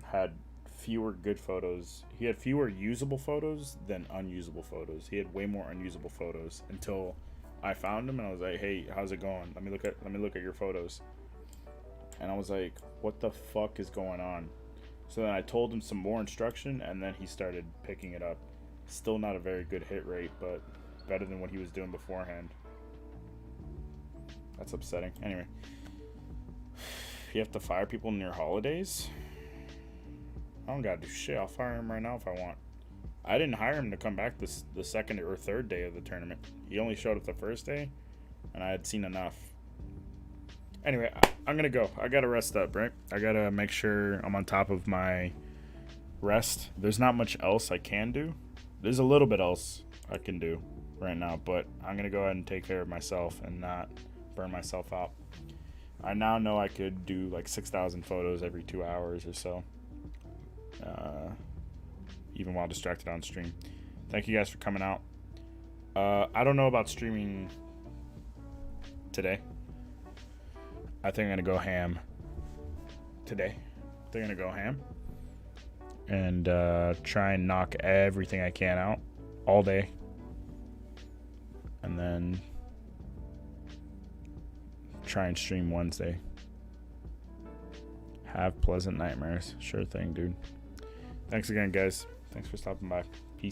had fewer good photos. He had fewer usable photos than unusable photos. He had way more unusable photos until I found him and I was like, "Hey, how's it going? Let me look at your photos." And I was like, "What the fuck is going on?" So then I told him some more instruction and then he started picking it up. Still not a very good hit rate, but better than what he was doing beforehand. That's upsetting. Anyway, you have to fire people near holidays? I don't gotta do shit. I'll fire him right now if I want. I didn't hire him to come back the second or third day of the tournament. He only showed up the first day, and I had seen enough. Anyway, I'm gonna go. I gotta rest up, right? I gotta make sure I'm on top of my rest. There's not much else I can do. There's a little bit else I can do right now, but I'm gonna go ahead and take care of myself and not burn myself out. I now know I could do like 6,000 photos every 2 hours or so, even while distracted on stream. Thank you guys for coming out. I don't know about streaming today. I think I'm gonna go ham today. I think I'm gonna go ham and try and knock everything I can out all day, and then try and stream Wednesday. Have pleasant nightmares. Sure thing, dude. Thanks again, guys. Thanks for stopping by.